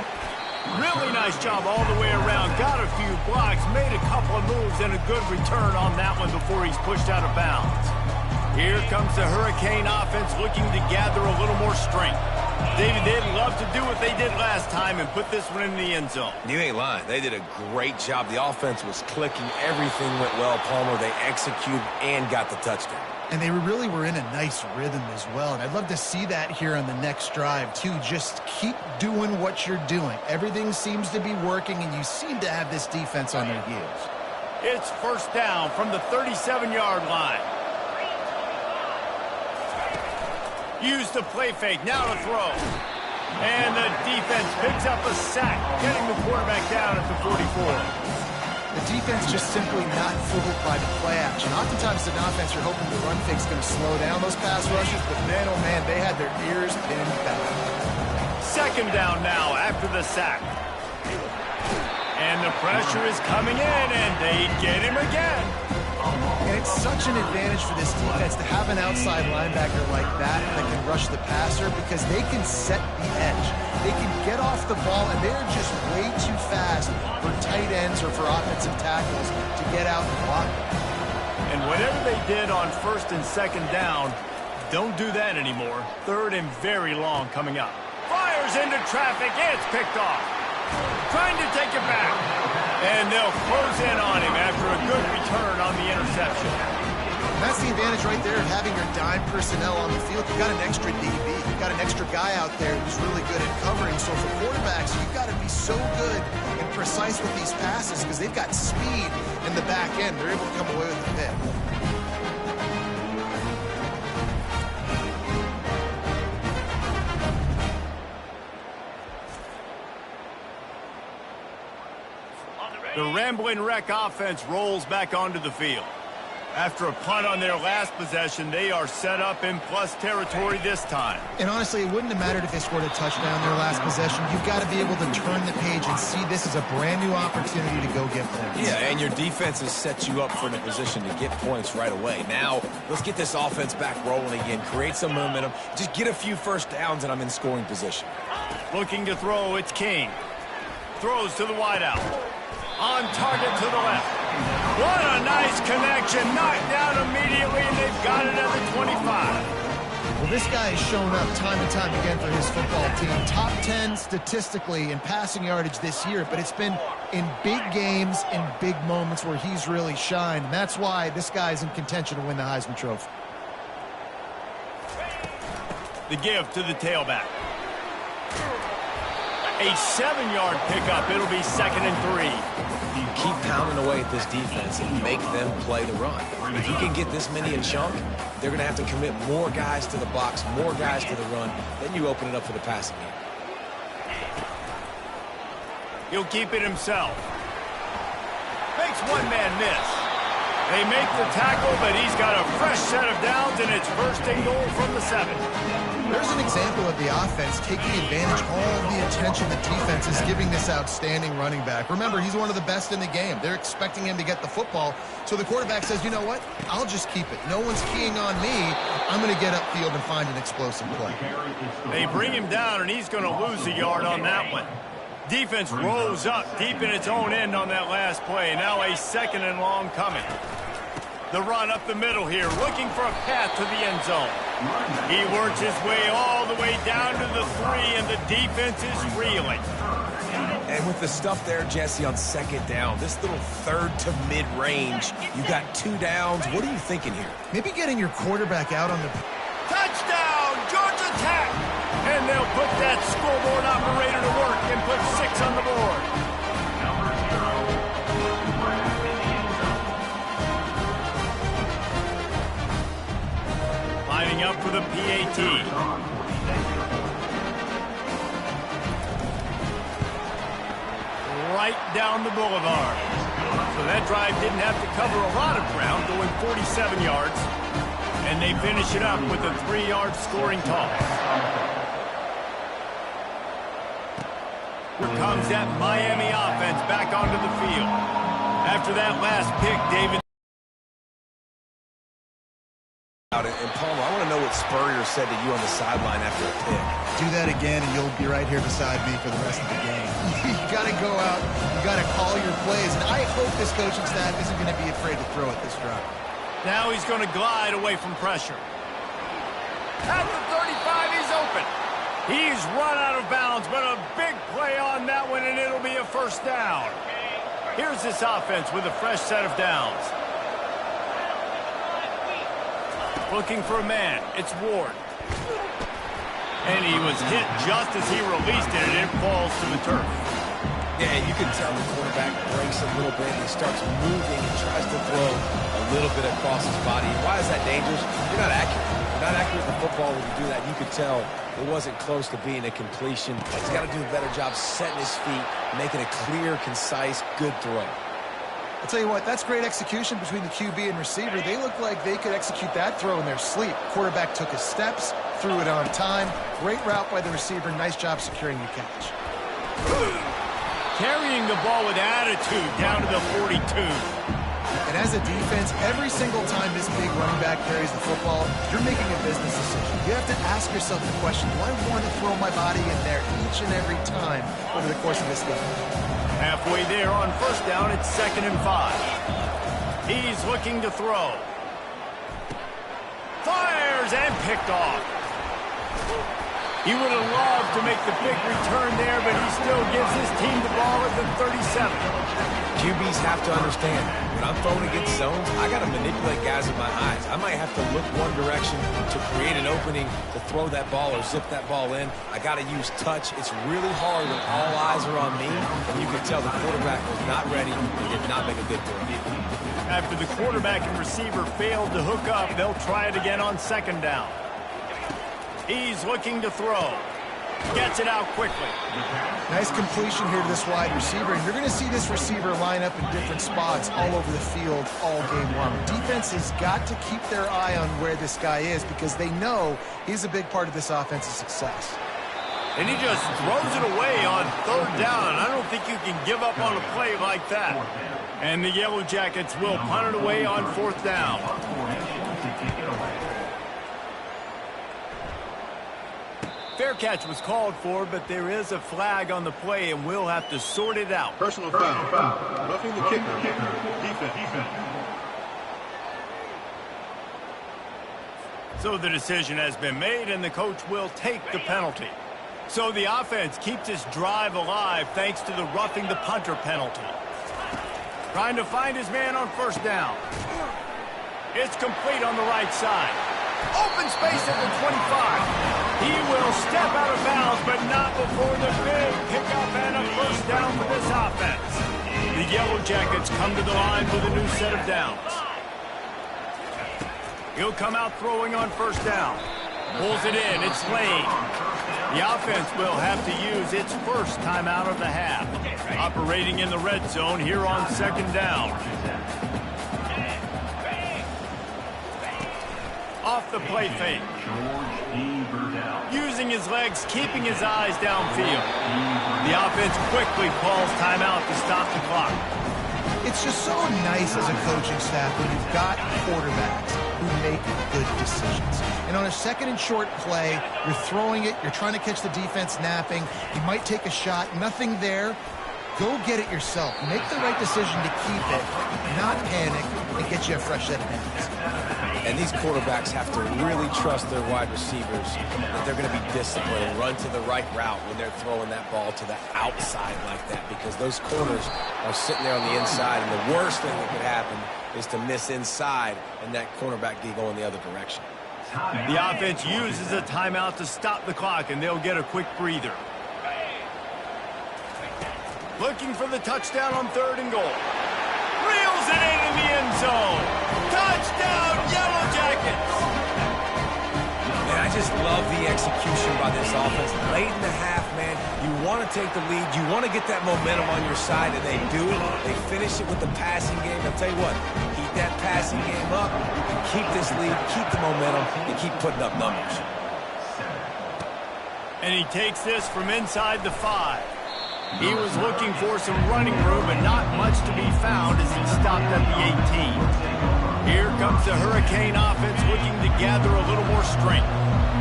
Really nice job all the way around. Got a few blocks, made a couple of moves, and a good return on that one before he's pushed out of bounds. Here comes the Hurricane offense looking to gather a little more strength. David, they'd love to do what they did last time and put this one in the end zone. You ain't lying. They did a great job. The offense was clicking. Everything went well, Palmer. They executed and got the touchdown. And they really were in a nice rhythm as well. And I'd love to see that here on the next drive, too. Just keep doing what you're doing. Everything seems to be working, and you seem to have this defense on their heels. It's first down from the 37-yard line. Use the play fake. Now to throw. And the defense picks up a sack, getting the quarterback down at the 44. The defense just simply not fooled by the play action. Oftentimes, an offense, you're hoping the run fake's going to slow down those pass rushes, but man, oh man, they had their ears pinned back. Second down now after the sack. And the pressure is coming in, and they get him again. And it's such an advantage for this defense to have an outside linebacker like that can rush the passer because they can set the edge. They can get off the ball, and they're just way too fast for tight ends or for offensive tackles to get out and block them. And whatever they did on first and second down, don't do that anymore. Third and very long coming up. Fires into traffic. It's picked off. Trying to take it back. And they'll close in on him after a good return on the interception. And that's the advantage right there of having your dime personnel on the field. You've got an extra DB. You've got an extra guy out there who's really good at covering. So for quarterbacks, you've got to be so good and precise with these passes because they've got speed in the back end. They're able to come away with the pick. The Rambling Wreck offense rolls back onto the field. After a punt on their last possession, they are set up in plus territory this time. And honestly, it wouldn't have mattered if they scored a touchdown their last possession. You've got to be able to turn the page and see this as a brand new opportunity to go get points. Yeah, and your defense has set you up for a position to get points right away. Now, let's get this offense back rolling again, create some momentum, just get a few first downs, and I'm in scoring position. Looking to throw, it's King. Throws to the wideout. On target to the left. What a nice connection. Knocked down immediately, and they've got it at the 25. Well, this guy has shown up time and time again for his football team. Top 10 statistically in passing yardage this year, but it's been in big games, in big moments where he's really shined. And that's why this guy's in contention to win the Heisman Trophy. The give to the tailback. A 7-yard pickup. It'll be 2nd and 3. You keep pounding away at this defense and make them play the run. If you can get this many in chunk, they're going to have to commit more guys to the box, more guys to the run. Then you open it up for the passing game. He'll keep it himself. Makes one man miss. They make the tackle, but he's got a fresh set of downs, and it's 1st and goal from the 7. There's an example of the offense taking advantage of all the attention the defense is giving this outstanding running back. Remember, he's one of the best in the game. They're expecting him to get the football. So the quarterback says, you know what? I'll just keep it. No one's keying on me. I'm going to get upfield and find an explosive play. They bring him down, and he's going to lose a yard on that one. Defense rolls up deep in its own end on that last play. Now a 2nd and long coming. The run up the middle here, looking for a path to the end zone. He works his way all the way down to the 3, and the defense is reeling. And with the stuff there, Jesse, on 2nd down, this little 3rd to mid-range, you got 2 downs. What are you thinking here? Maybe getting your quarterback out on the... Touchdown, Georgia Tech! And they'll put that scoreboard operator to work and put 6 on the board. Lining up for the PAT. Right down the boulevard. So that drive didn't have to cover a lot of ground, going 47 yards. And they finish it up with a 3-yard scoring toss. Here comes that Miami offense back onto the field. After that last pick, David. And Palmer, I want to know what Spurrier said to you on the sideline after a pick. Do that again, and you'll be right here beside me for the rest of the game. You got to go out. You got to call your plays. And I hope this coaching staff isn't going to be afraid to throw at this drive. Now he's going to glide away from pressure. At the 35, he's open. He's run out of bounds, but a big play on that one, and it'll be a first down. Here's this offense with a fresh set of downs. Looking for a man. It's Ward. And he was hit just as he released it, and it falls to the turf. Yeah, you can tell the quarterback breaks a little bit. He starts moving and tries to throw a little bit across his body. Why is that dangerous? You're not accurate. You're not accurate with the football when you do that. You could tell it wasn't close to being a completion. He's got to do a better job setting his feet, making a clear, concise, good throw. I'll tell you what, that's great execution between the QB and receiver. They look like they could execute that throw in their sleep. Quarterback took his steps, threw it on time. Great route by the receiver. Nice job securing the catch. Carrying the ball with attitude down to the 42. And as a defense, every single time this big running back carries the football, you're making a business decision. You have to ask yourself the question, do I want to throw my body in there each and every time over the course of this game? Halfway there on first down, it's 2nd and 5. He's looking to throw. Fires and picked off. He would have loved to make the big return there, but he still gives his team the ball at the 37. QBs have to understand, when I'm throwing against zones, I got to manipulate guys with my eyes. I might have to look one direction to create an opening to throw that ball or zip that ball in. I got to use touch. It's really hard when all eyes are on me, and you can tell the quarterback was not ready and did not make a good throw. After the quarterback and receiver failed to hook up, they'll try it again on 2nd down. He's looking to throw. Gets it out quickly. Nice completion here to this wide receiver. And you're going to see this receiver line up in different spots all over the field all game long. Defense has got to keep their eye on where this guy is because they know he's a big part of this offense's success. And he just throws it away on 3rd down. I don't think you can give up on a play like that. And the Yellow Jackets will punt it away on 4th down. Fair catch was called for, but there is a flag on the play, and we'll have to sort it out. Personal foul. Roughing the kicker. Defense. So the decision has been made, and the coach will take the penalty. So the offense keeps this drive alive thanks to the roughing the punter penalty. Trying to find his man on 1st down. It's complete on the right side. Open space at the 25. He will step out of bounds, but not before the big pickup and a 1st down for this offense. The Yellow Jackets come to the line with a new set of downs. He'll come out throwing on 1st down. Pulls it in. It's Lane. The offense will have to use its first timeout of the half. Operating in the red zone here on 2nd down. Off the play fake. Using his legs, keeping his eyes downfield. The offense quickly calls timeout to stop the clock. It's just so nice as a coaching staff when you've got quarterbacks who make good decisions. And on a 2nd and short play, you're throwing it, you're trying to catch the defense napping, you might take a shot, nothing there. Go get it yourself. Make the right decision to keep it, not panic, and get you a fresh set of hands. And these quarterbacks have to really trust their wide receivers that they're going to be disciplined and run to the right route when they're throwing that ball to the outside like that, because those corners are sitting there on the inside, and the worst thing that could happen is to miss inside and that cornerback be going the other direction. The offense uses a timeout to stop the clock, and they'll get a quick breather. Looking for the touchdown on 3rd and goal. Reels it into the end zone. Touchdown, Yellow Jackets! Man, I just love the execution by this offense. Late in the half, man, you want to take the lead. You want to get that momentum on your side, and they do it. They finish it with the passing game. I'll tell you what, keep that passing game up. You can keep this lead, keep the momentum, and keep putting up numbers. And he takes this from inside the 5. He was looking for some running room, but not much to be found as he stopped at the 18. Here comes the Hurricane offense looking to gather a little more strength.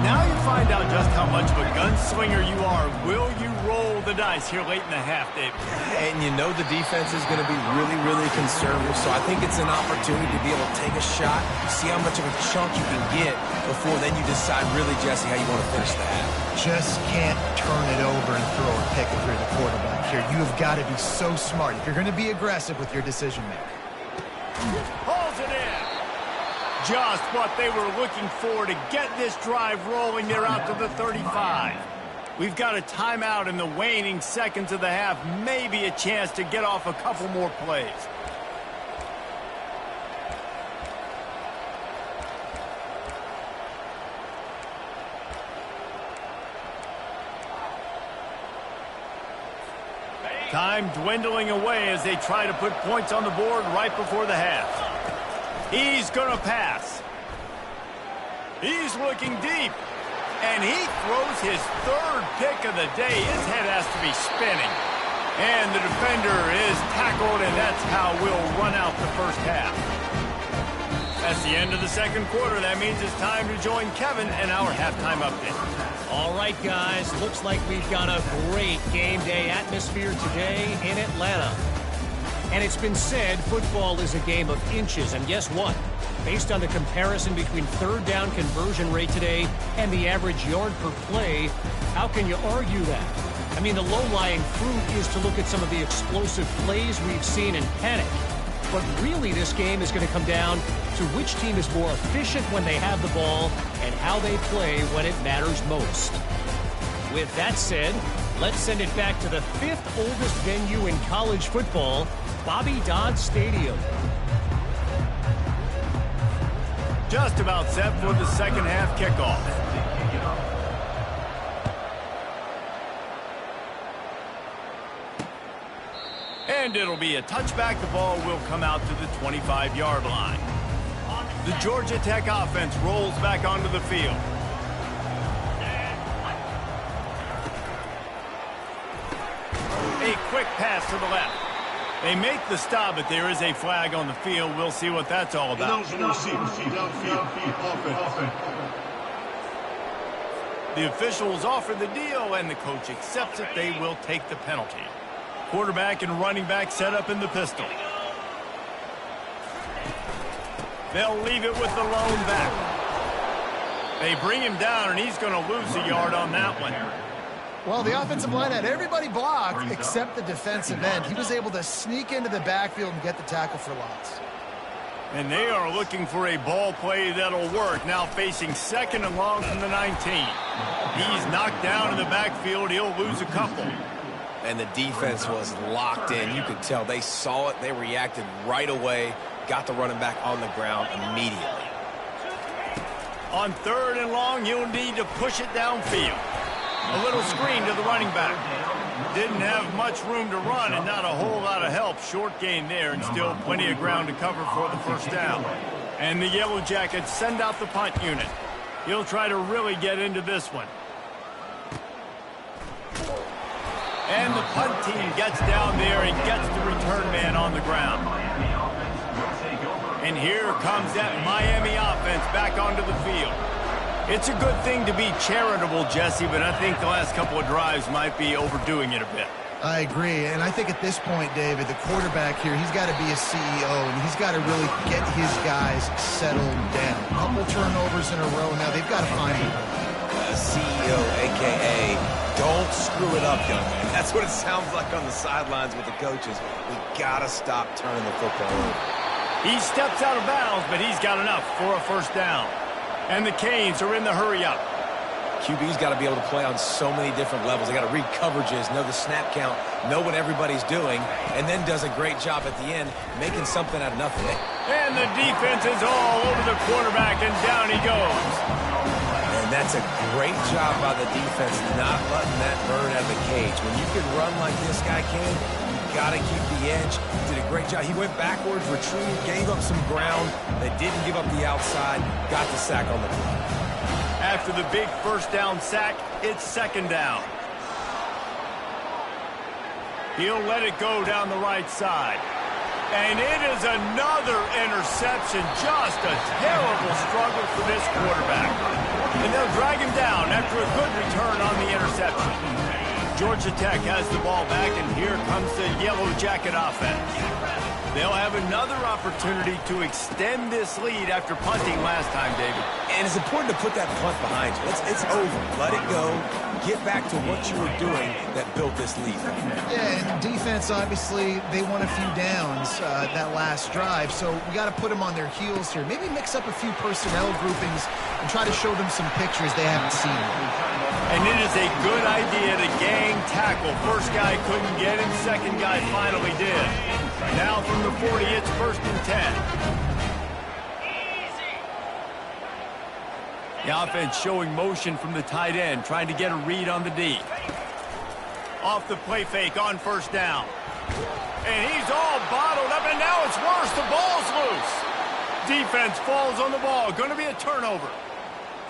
Now you find out just how much of a gunslinger you are. Will you roll the dice here late in the half, Dave? And you know the defense is going to be really, really conservative, so I think it's an opportunity to be able to take a shot, see how much of a chunk you can get before then you decide really, Jesse, how you want to finish the half. Just can't turn it over and throw a pick if you're the quarterback here. You have got to be so smart if you're going to be aggressive with your decision-making. Pulls it in. Just what they were looking for to get this drive rolling. They're out to the 35. We've got a timeout in the waning seconds of the half. Maybe a chance to get off a couple more plays. Time dwindling away as they try to put points on the board right before the half. He's going to pass. He's looking deep. And he throws his third pick of the day. His head has to be spinning. And the defender is tackled, and that's how we'll run out the first half. That's the end of the second quarter. That means it's time to join Kevin and our halftime update. All right, guys. Looks like we've got a great game day atmosphere today in Atlanta. And it's been said football is a game of inches. And guess what? Based on the comparison between third down conversion rate today and the average yard per play, how can you argue that? I mean, the low-lying fruit is to look at some of the explosive plays we've seen and panic. But really, this game is going to come down to which team is more efficient when they have the ball and how they play when it matters most. With that said, let's send it back to the fifth oldest venue in college football, Bobby Dodd Stadium. Just about set for the second half kickoff. And it'll be a touchback. The ball will come out to the 25-yard line. The Georgia Tech offense rolls back onto the field. A quick pass to the left. They make the stop, but there is a flag on the field. We'll see what that's all about. The officials offer the deal, and the coach accepts it. They will take the penalty. Quarterback and running back set up in the pistol. They'll leave it with the lone back. They bring him down, and he's going to lose a yard on that one. Well, the offensive line had everybody blocked except the defensive end. He was able to sneak into the backfield and get the tackle for loss. And they are looking for a ball play that'll work. Now facing second and long from the 19. He's knocked down in the backfield. He'll lose a couple. And the defense was locked in. You could tell they saw it. They reacted right away. Got the running back on the ground immediately. On third and long, you'll need to push it downfield. A little screen to the running back. Didn't have much room to run and not a whole lot of help. Short gain there and still plenty of ground to cover for the first down. And the Yellow Jackets send out the punt unit. He'll try to really get into this one. And the punt team gets down there and gets the return man on the ground. And here comes that Miami offense back onto the field. It's a good thing to be charitable, Jesse, but I think the last couple of drives might be overdoing it a bit. I agree, and I think at this point, David, the quarterback here, he's got to be a CEO, and he's got to really get his guys settled down. A couple turnovers in a row now. They've got to find him. CEO, a.k.a. don't screw it up, young man. That's what it sounds like on the sidelines with the coaches. We got to stop turning the football over. He steps out of bounds, but he's got enough for a first down. And the Canes are in the hurry-up. QB's got to be able to play on so many different levels. They got to read coverages, know the snap count, know what everybody's doing, and then does a great job at the end making something out of nothing. And the defense is all over the quarterback, and down he goes. And that's a great job by the defense, not letting that bird out of the cage. When you can run like this guy can, you got to keep the edge. Did a great job. He went backwards, retrieved, gave up some ground. They didn't give up the outside, got the sack on the play. After the big first down sack, it's second down. He'll let it go down the right side. And it is another interception. Just a terrible struggle for this quarterback. And they'll drag him down after a good return on the interception. Georgia Tech has the ball back, and here comes the Yellow Jacket offense. They'll have another opportunity to extend this lead after punting last time, David. And it's important to put that punt behind you. It's over. Let it go. Get back to what you were doing that built this lead. Yeah, and defense, obviously, they won a few downs that last drive, so we got to put them on their heels here. Maybe mix up a few personnel groupings and try to show them some pictures they haven't seen. And it is a good idea to gang tackle. First guy couldn't get him, second guy finally did. Now from the 40, it's 1st and 10. The offense showing motion from the tight end, trying to get a read on the D. Off the play fake on 1st down. And he's all bottled up, and now it's worse. The ball's loose. Defense falls on the ball. Going to be a turnover.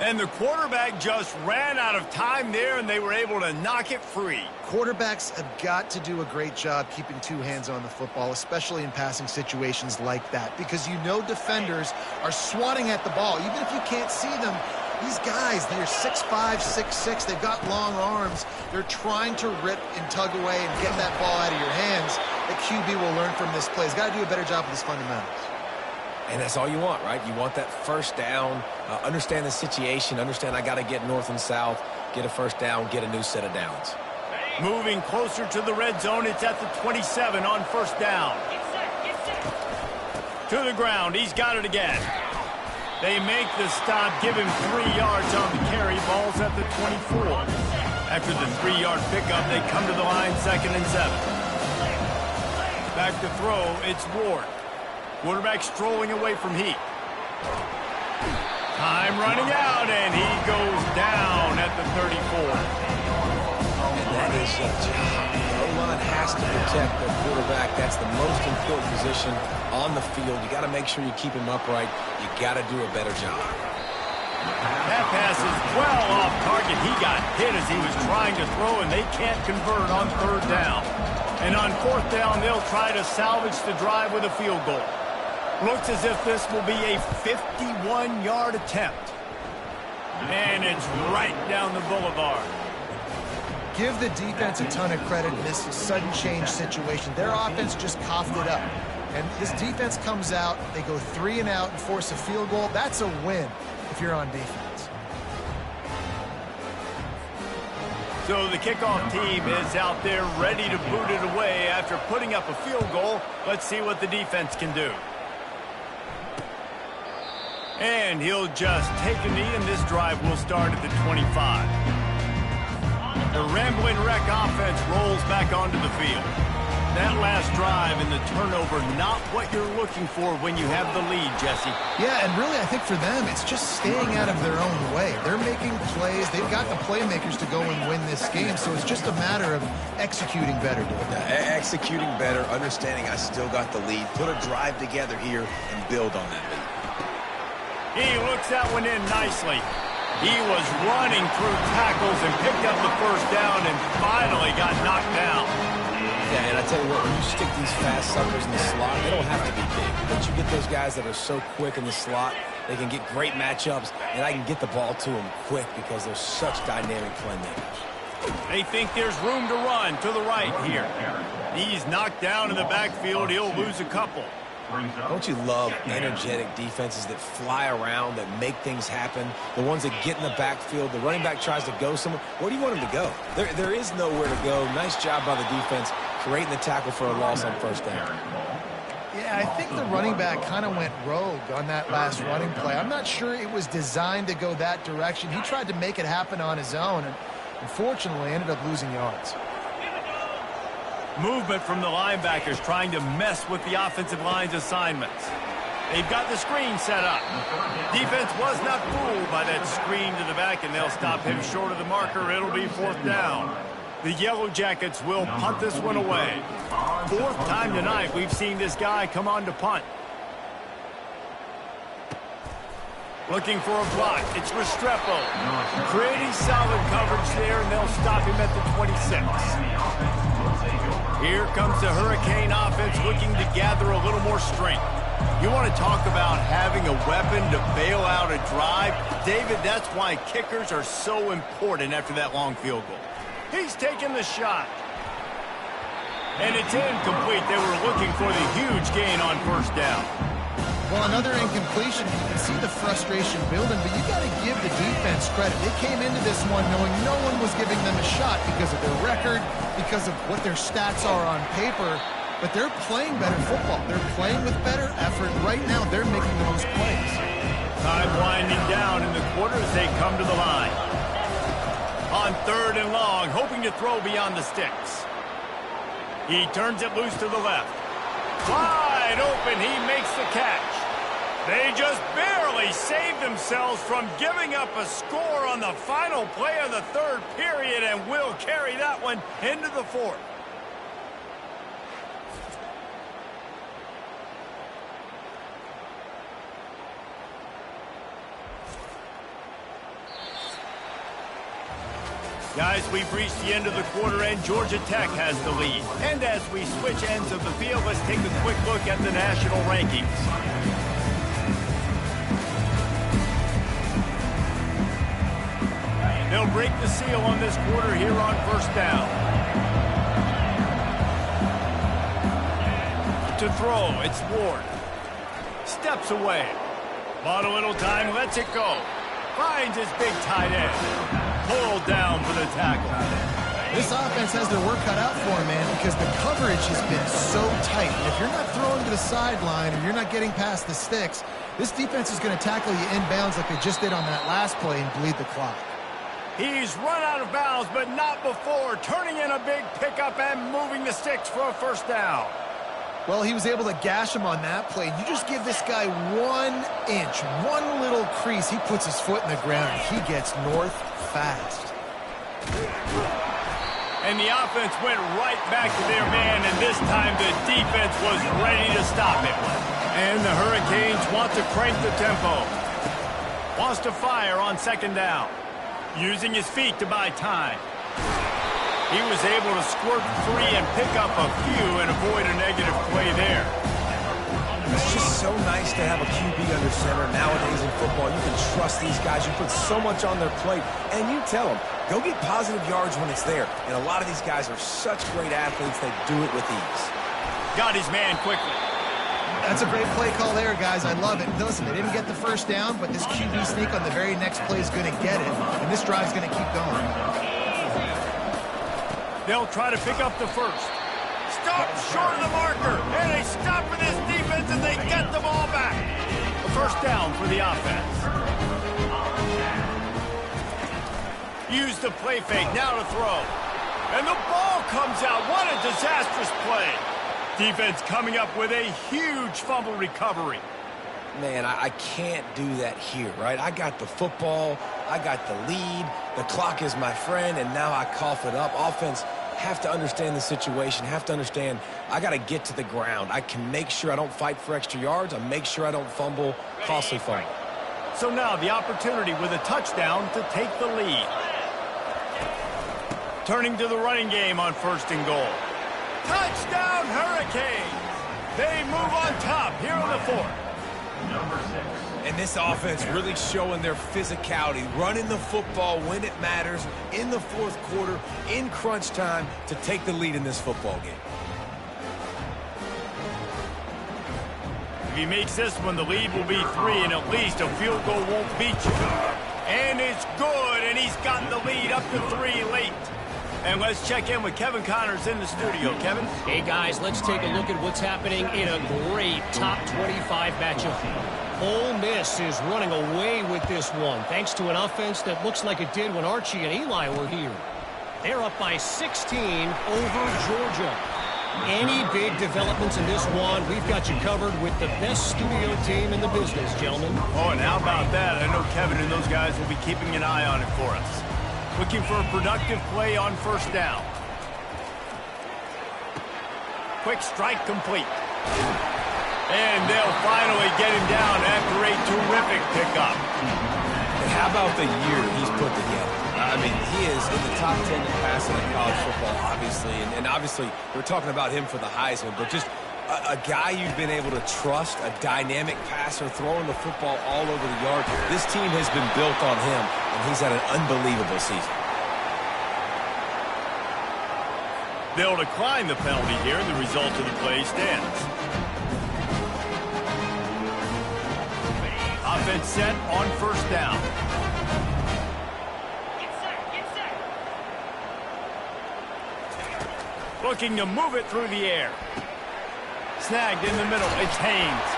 And the quarterback just ran out of time there, and they were able to knock it free. Quarterbacks have got to do a great job keeping two hands on the football, especially in passing situations like that, because you know defenders are swatting at the ball. Even if you can't see them, these guys, they're 6'5", 6'6", they've got long arms. They're trying to rip and tug away and get that ball out of your hands. The QB will learn from this play. He's got to do a better job with his fundamentals. And that's all you want, right? You want that 1st down, understand the situation, understand I got to get north and south, get a 1st down, get a new set of downs. Moving closer to the red zone, it's at the 27 on 1st down. To the ground, he's got it again. They make the stop, give him 3 yards on the carry, ball's at the 24. After the 3-yard pickup, they come to the line, 2nd and 7. Back to throw, it's Ward. Quarterback strolling away from Heat. Time running out, and he goes down at the 34. And that is a job. The O-line has to protect the quarterback. That's the most important position on the field. You got to make sure you keep him upright. You got to do a better job. That pass is well off target. He got hit as he was trying to throw, and they can't convert on 3rd down. And on 4th down, they'll try to salvage the drive with a field goal. Looks as if this will be a 51-yard attempt. And it's right down the boulevard. Give the defense a ton of credit in this sudden change situation. Their offense just coughed it up. And this defense comes out, they go 3 and out and force a field goal. That's a win if you're on defense. So the kickoff team is out there ready to boot it away after putting up a field goal. Let's see what the defense can do. And he'll just take a knee, and this drive will start at the 25. The Rambling Wreck offense rolls back onto the field. That last drive and the turnover, not what you're looking for when you have the lead, Jesse. Yeah, and really, I think for them, it's just staying out of their own way. They're making plays. They've got the playmakers to go and win this game, so it's just a matter of executing better. Executing better, understanding I still got the lead. Put a drive together here and build on that lead. He looks that one in nicely. He was running through tackles and picked up the 1st down and finally got knocked down. Yeah, and I tell you what, when you stick these fast suckers in the slot, they don't have to be big. But you get those guys that are so quick in the slot, they can get great matchups, and I can get the ball to them quick because they're such dynamic playmakers. They think there's room to run to the right here. He's knocked down in the backfield. He'll lose a couple. Don't you love energetic defenses that fly around, that make things happen? The ones that get in the backfield, the running back tries to go somewhere. Where do you want him to go? There is nowhere to go. Nice job by the defense, creating the tackle for a loss on 1st down. Yeah, I think the running back kind of went rogue on that last running play. I'm not sure it was designed to go that direction. He tried to make it happen on his own, and unfortunately ended up losing yards. Movement from the linebackers trying to mess with the offensive line's assignments. They've got the screen set up. Defense was not fooled by that screen to the back, and they'll stop him short of the marker. It'll be 4th down. The Yellow Jackets will punt this one away. 4th time tonight we've seen this guy come on to punt. Looking for a block. It's Restrepo. Pretty solid coverage there, and they'll stop him at the 26. Here comes the Hurricane offense looking to gather a little more strength. You want to talk about having a weapon to bail out a drive? David, that's why kickers are so important after that long field goal. He's taking the shot. And it's incomplete. They were looking for the huge gain on first down. Well, another incompletion. You can see the frustration building, but you got to give the defense credit. They came into this one knowing no one was giving them a shot because of their record, because of what their stats are on paper. But they're playing better football. They're playing with better effort. Right now, they're making the most plays. Time winding down in the quarter as they come to the line. On 3rd and long, hoping to throw beyond the sticks. He turns it loose to the left. Wide open, he makes the catch. They just barely saved themselves from giving up a score on the final play of the 3rd period and will carry that one into the 4th. Guys, we've reached the end of the quarter, and Georgia Tech has the lead. And as we switch ends of the field, let's take a quick look at the national rankings. They'll break the seal on this quarter here on first down. To throw, it's Ward. Steps away. Bought a little time, lets it go. Finds his big tight end. Pulled down for the tackle. This offense has their work cut out for them, man, because the coverage has been so tight. And if you're not throwing to the sideline and you're not getting past the sticks, this defense is going to tackle you inbounds like they just did on that last play and bleed the clock. He's run out of bounds, but not before turning in a big pickup and moving the sticks for a first down. Well, he was able to gash him on that play. You just give this guy 1 inch, one little crease, he puts his foot in the ground, and he gets north fast. And the offense went right back to their man, and this time the defense was ready to stop it. And the Hurricanes want to crank the tempo. Wants to fire on 2nd down. Using his feet to buy time. He was able to squirt free and pick up a few and avoid a negative play there. It's just so nice to have a QB under center. Nowadays in football, you can trust these guys. You put so much on their plate, and you tell them, go get positive yards when it's there. And a lot of these guys are such great athletes, they do it with ease. Got his man quickly. That's a great play call there, guys. I love it. Listen, they didn't get the first down, but this QB sneak on the very next play is going to get it, and this drive's going to keep going. They'll try to pick up the first. Stop short of the marker, and they stop for this defense, and they get the ball back. A first down for the offense. Use the play fake, now to throw. And the ball comes out. What a disastrous play. Defense coming up with a huge fumble recovery. Man, I can't do that here, right? I got the football, I got the lead, the clock is my friend, and now I cough it up. Offense have to understand the situation, have to understand I got to get to the ground. I can make sure I don't fight for extra yards. I make sure I don't fumble, costly fumble. So now the opportunity with a touchdown to take the lead. Turning to the running game on 1st and goal. Touchdown Hurricanes! They move on top here in the 4th. And this offense really showing their physicality, running the football when it matters, in the 4th quarter, in crunch time, to take the lead in this football game. If he makes this one, the lead will be 3, and at least a field goal won't beat you. And it's good, and he's gotten the lead up to 3 late. And let's check in with Kevin Connors in the studio. Kevin? Hey, guys, let's take a look at what's happening in a great top 25 matchup. Ole Miss is running away with this one, thanks to an offense that looks like it did when Archie and Eli were here. They're up by 16 over Georgia. Any big developments in this one, we've got you covered with the best studio team in the business, gentlemen. Oh, and how about that? I know Kevin and those guys will be keeping an eye on it for us. Looking for a productive play on 1st down. Quick strike complete. And they'll finally get him down after a terrific pickup. And how about the year he's put together? I mean, he is in the top 10 in passing in college football, obviously. And obviously, we're talking about him for the Heisman, but just a guy you've been able to trust, a dynamic passer, throwing the football all over the yard. This team has been built on him, and he's had an unbelievable season. They'll decline the penalty here, and the result of the play stands. Offense set on first down. Looking to move it through the air. Snagged in the middle. It's Haynes.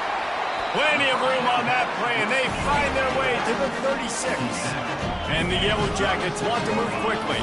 Plenty of room on that play, and they find their way to the 36. And the Yellow Jackets want to move quickly.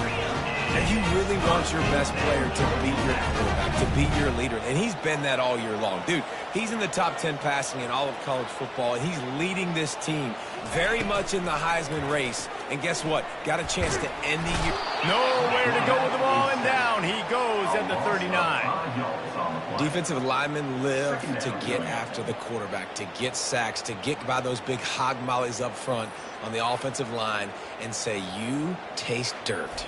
And you really want your best player to beat your quarterback, to beat your leader. And he's been that all year long. Dude, he's in the top 10 passing in all of college football, and he's leading this team very much in the Heisman race. And guess what? Got a chance to end the year. Nowhere to go with the ball, and down he goes at the 39. Defensive linemen live to get after the quarterback, to get sacks, to get by those big hog mollies up front on the offensive line and say, you taste dirt.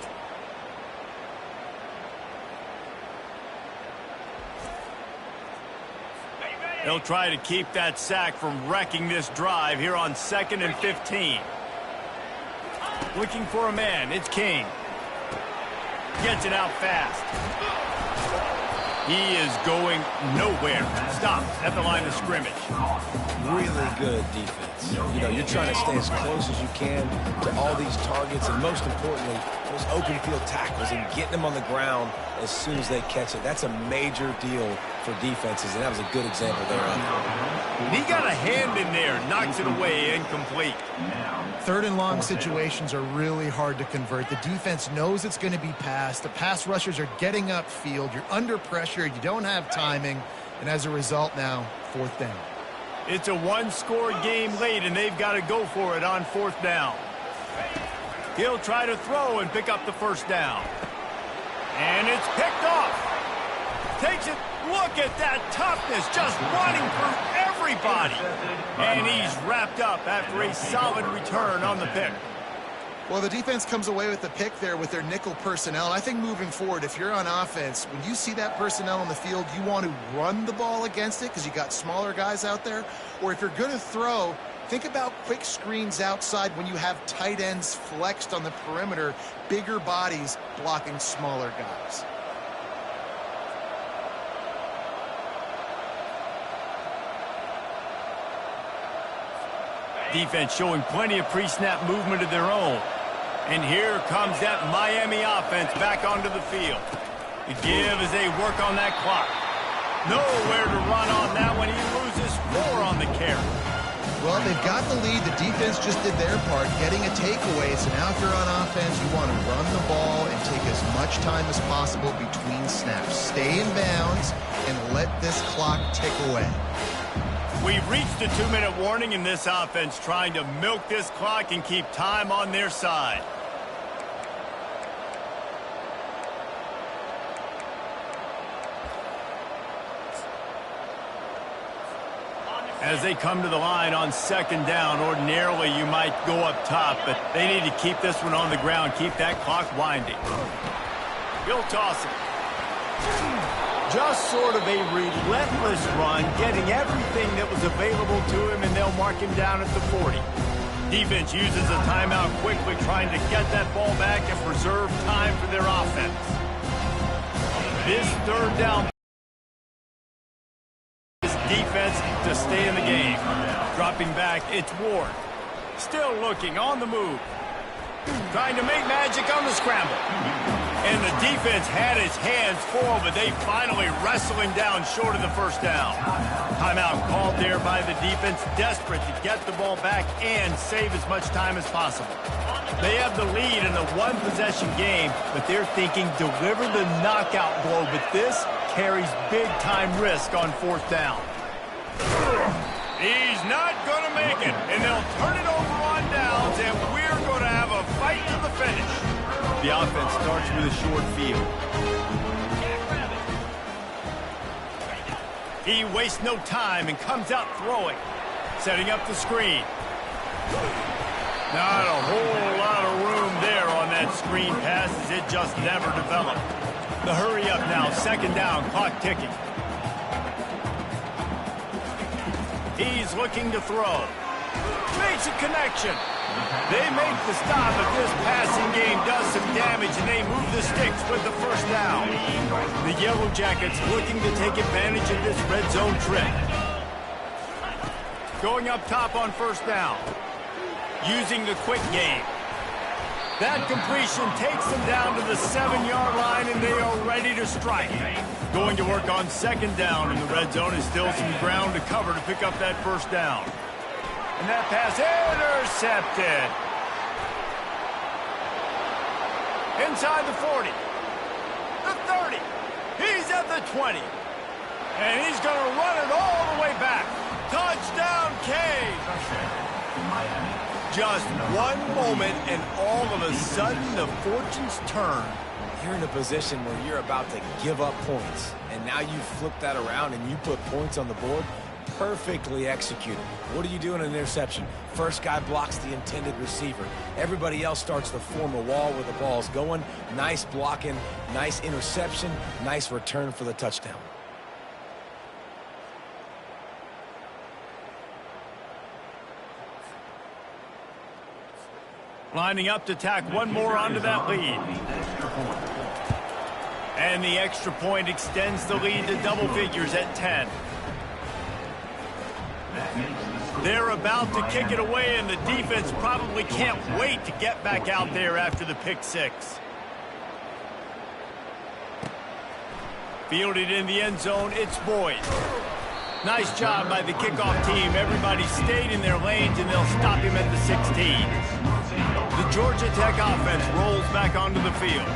They'll try to keep that sack from wrecking this drive here on 2nd and 15. Looking for a man. It's King. Gets it out fast. He is going nowhere. Stopped at the line of scrimmage. Really good defense. You know, you're trying to stay as close as you can to all these targets, and most importantly, those open field tackles and getting them on the ground as soon as they catch it. That's a major deal for defenses, and that was a good example there. He got a hand in there, knocks it away, incomplete. 3rd and long situations are really hard to convert. The defense knows it's going to be passed. The pass rushers are getting upfield. You're under pressure. You don't have timing. And as a result now, 4th down. It's a one-score game late, and they've got to go for it on 4th down. He'll try to throw and pick up the first down. And it's picked off. Takes it. Look at that toughness, just running through everybody. And he's wrapped up after a solid return on the pick. Well, the defense comes away with the pick there with their nickel personnel. I think moving forward, if you're on offense, when you see that personnel on the field, you want to run the ball against it because you got smaller guys out there. Or if you're going to throw, think about quick screens outside when you have tight ends flexed on the perimeter, bigger bodies blocking smaller guys. Defense showing plenty of pre-snap movement of their own. And here comes that Miami offense back onto the field. The give as they work on that clock. Nowhere to run on that one. He loses 4 on the carry. Well, they've got the lead. The defense just did their part, getting a takeaway. So now if you're on offense, you want to run the ball and take as much time as possible between snaps. Stay in bounds and let this clock tick away. We've reached a 2-minute warning in this offense, trying to milk this clock and keep time on their side. As they come to the line on 2nd down, ordinarily you might go up top, but they need to keep this one on the ground, keep that clock winding. He'll toss it. Just sort of a relentless run, getting everything that was available to him, and they'll mark him down at the 40. Defense uses a timeout quickly, trying to get that ball back and preserve time for their offense. This 3rd down, this defense to stay in the game. Dropping back, it's Ward. Still looking, on the move. Trying to make magic on the scramble. And the defense had his hands full, but they finally wrestle him down short of the first down. Timeout called there by the defense, desperate to get the ball back and save as much time as possible. They have the lead in the one-possession game, but they're thinking deliver the knockout blow, but this carries big-time risk on 4th down. He's not going to make it, and they'll turn it over on downs, and we're going to have a fight to the finish. The offense starts with a short field. He wastes no time and comes out throwing. Setting up the screen. Not a whole lot of room there on that that screen passes, it just never developed. The hurry up now, second down, clock ticking. He's looking to throw. Makes a connection. They make the stop, but this passing game does some damage, and they move the sticks with the first down. The Yellow Jackets looking to take advantage of this red zone trip. Going up top on first down. Using the quick game. That completion takes them down to the 7-yard line, and they are ready to strike. Going to work on second down, and the red zone is still some ground to cover to pick up that first down. And that pass intercepted. Inside the 40. The 30. He's at the 20. And he's going to run it all the way back. Touchdown, Cade. Just one moment, and all of a sudden, the fortunes turn. You're in a position where you're about to give up points, and now you flip that around and you put points on the board. Perfectly executed. What do you do in an interception? First guy blocks the intended receiver. Everybody else starts to form a wall where the ball's going. Nice blocking, nice interception, nice return for the touchdown. Lining up to tack one more onto that lead. And the extra point extends the lead to double figures at 10. They're about to kick it away, and the defense probably can't wait to get back out there after the pick six. Fielded in the end zone, it's Boyd. Nice job by the kickoff team. Everybody stayed in their lanes, and they'll stop him at the 16. The Georgia Tech offense rolls back onto the field.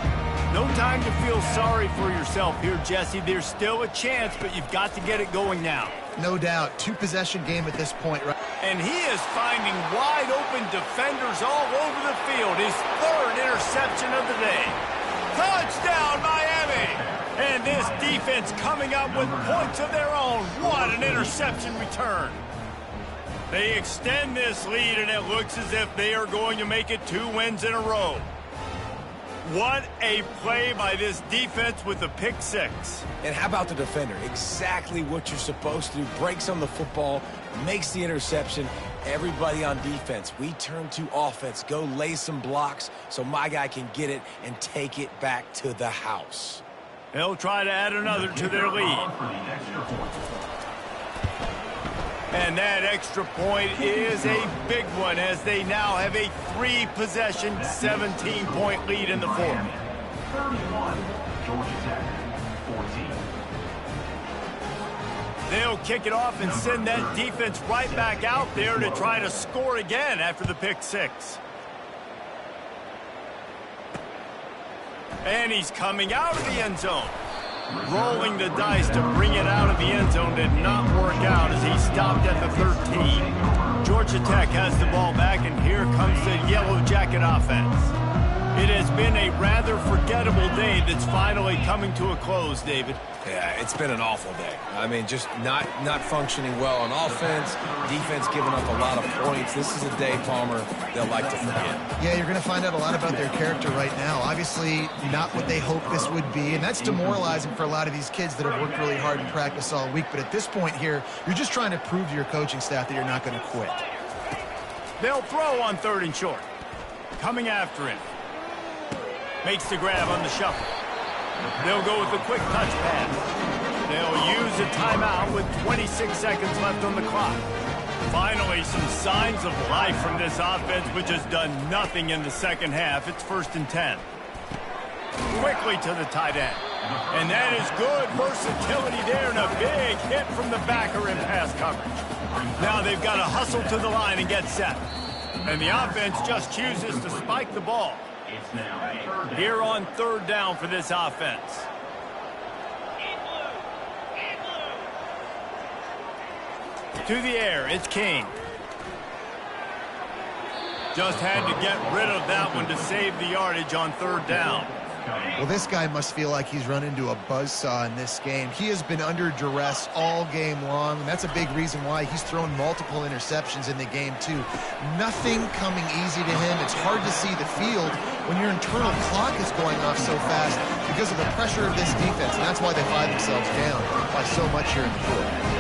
No time to feel sorry for yourself here, Jesse. There's still a chance, but you've got to get it going now. No doubt. Two-possession game at this point, right? And he is finding wide-open defenders all over the field. His third interception of the day. Touchdown, Miami! And this defense coming up with points of their own. What an interception return. They extend this lead, and it looks as if they are going to make it 2 wins in a row. What a play by this defense with the pick six. And how about the defender? Exactly what you're supposed to do. Breaks on the football, makes the interception. Everybody on defense, we turn to offense. Go lay some blocks so my guy can get it and take it back to the house. They'll try to add another to their lead. And that extra point is a big one, as they now have a 3-possession, 17-point lead in the fourth. 31, Georgia Tech, 14. They'll kick it off and send that defense right back out there to try to score again after the pick six. And he's coming out of the end zone. Rolling the dice to bring it out of the end zone did not work out as he stopped at the 13. Georgia Tech has the ball back, and here comes the Yellow Jacket offense. It has been a rather forgettable day that's finally coming to a close, David. Yeah, it's been an awful day. I mean, just not functioning well on offense, defense giving up a lot of points. This is a day, Palmer, they'll like to forget. Yeah, you're going to find out a lot about their character right now. Obviously, not what they hoped this would be, and that's demoralizing for a lot of these kids that have worked really hard in practice all week. But at this point here, you're just trying to prove to your coaching staff that you're not going to quit. They'll throw on 3rd and short. Coming after him. Makes the grab on the shuffle. They'll go with a quick touch pass. They'll use a timeout with 26 seconds left on the clock. Finally, some signs of life from this offense, which has done nothing in the second half. It's 1st and 10. Quickly to the tight end. And that is good versatility there, and a big hit from the backer in pass coverage. Now they've got to hustle to the line and get set. And the offense just chooses to spike the ball. Here on 3rd down for this offense. To the air, it's King. Just had to get rid of that one to save the yardage on 3rd down. Well, this guy must feel like he's run into a buzzsaw in this game. He has been under duress all game long, and that's a big reason why he's thrown multiple interceptions in the game, too. Nothing coming easy to him. It's hard to see the field when your internal clock is going off so fast because of the pressure of this defense, and that's why they find themselves down by so much here in the fourth.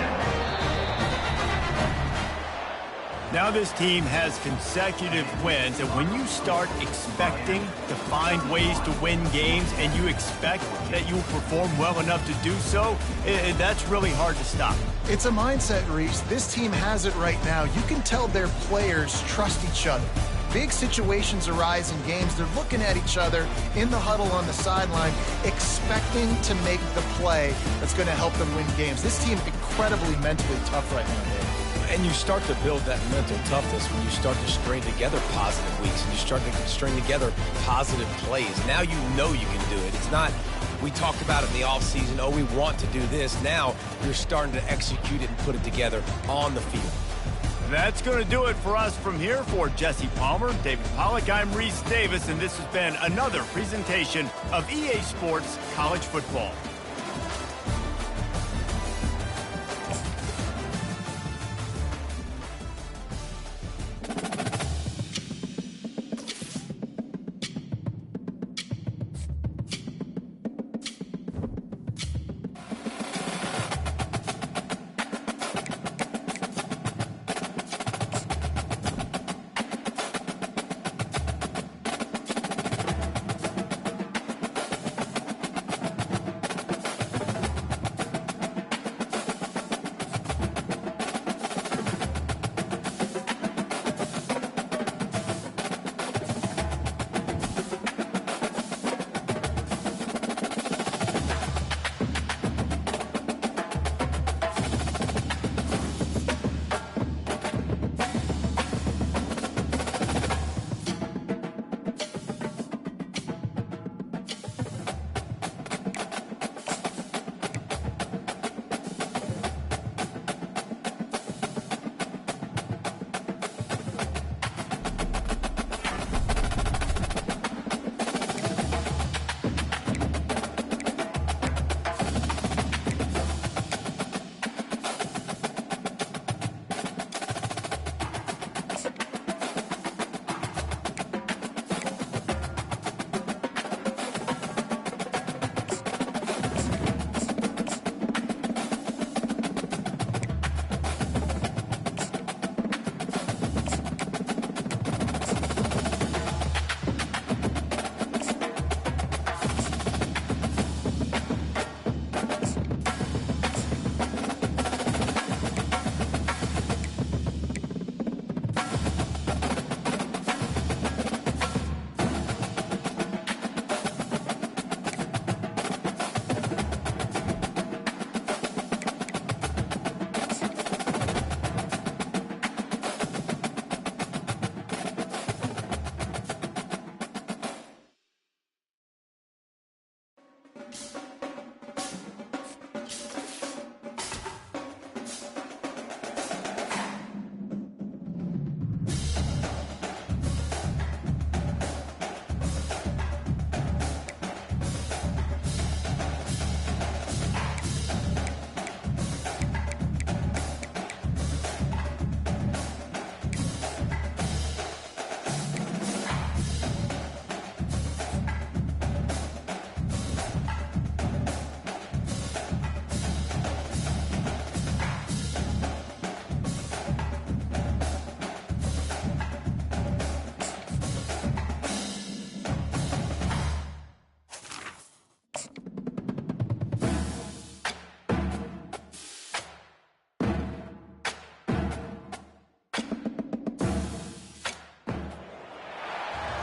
Now this team has consecutive wins, and when you start expecting to find ways to win games and you expect that you'll perform well enough to do so, that's really hard to stop. It's a mindset, Reese. This team has it right now. You can tell their players trust each other. Big situations arise in games. They're looking at each other in the huddle on the sideline, expecting to make the play that's going to help them win games. This team incredibly mentally tough right now, Dave. And you start to build that mental toughness when you start to string together positive weeks and you start to string together positive plays. Now you know you can do it. It's not, we talked about it in the offseason, oh, we want to do this. Now you're starting to execute it and put it together on the field. That's going to do it for us from here. For Jesse Palmer, David Pollack, I'm Reese Davis, and this has been another presentation of EA Sports College Football.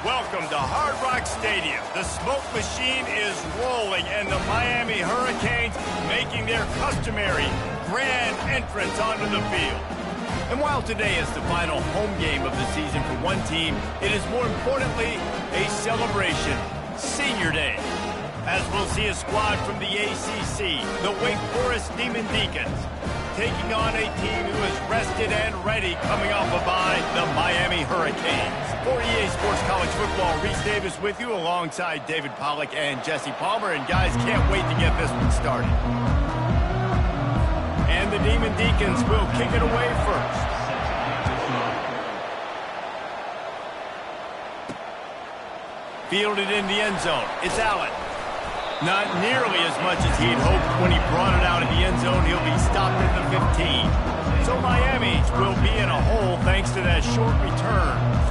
Welcome to Hard Rock Stadium. The smoke machine is rolling, and the Miami Hurricanes making their customary grand entrance onto the field. And while today is the final home game of the season for one team, it is more importantly a celebration, Senior Day. As we'll see a squad from the ACC, the Wake Forest Demon Deacons, taking on a team who is rested and ready coming off a bye, the Miami Hurricanes. For EA Sports College Football, Reese Davis with you alongside David Pollack and Jesse Palmer. And guys, can't wait to get this one started. And the Demon Deacons will kick it away first. Fielded in the end zone. It's Allen. Not nearly as much as he'd hoped when he brought it out of the end zone. He'll be stopped at the 15. So Miami will be in a hole thanks to that short return.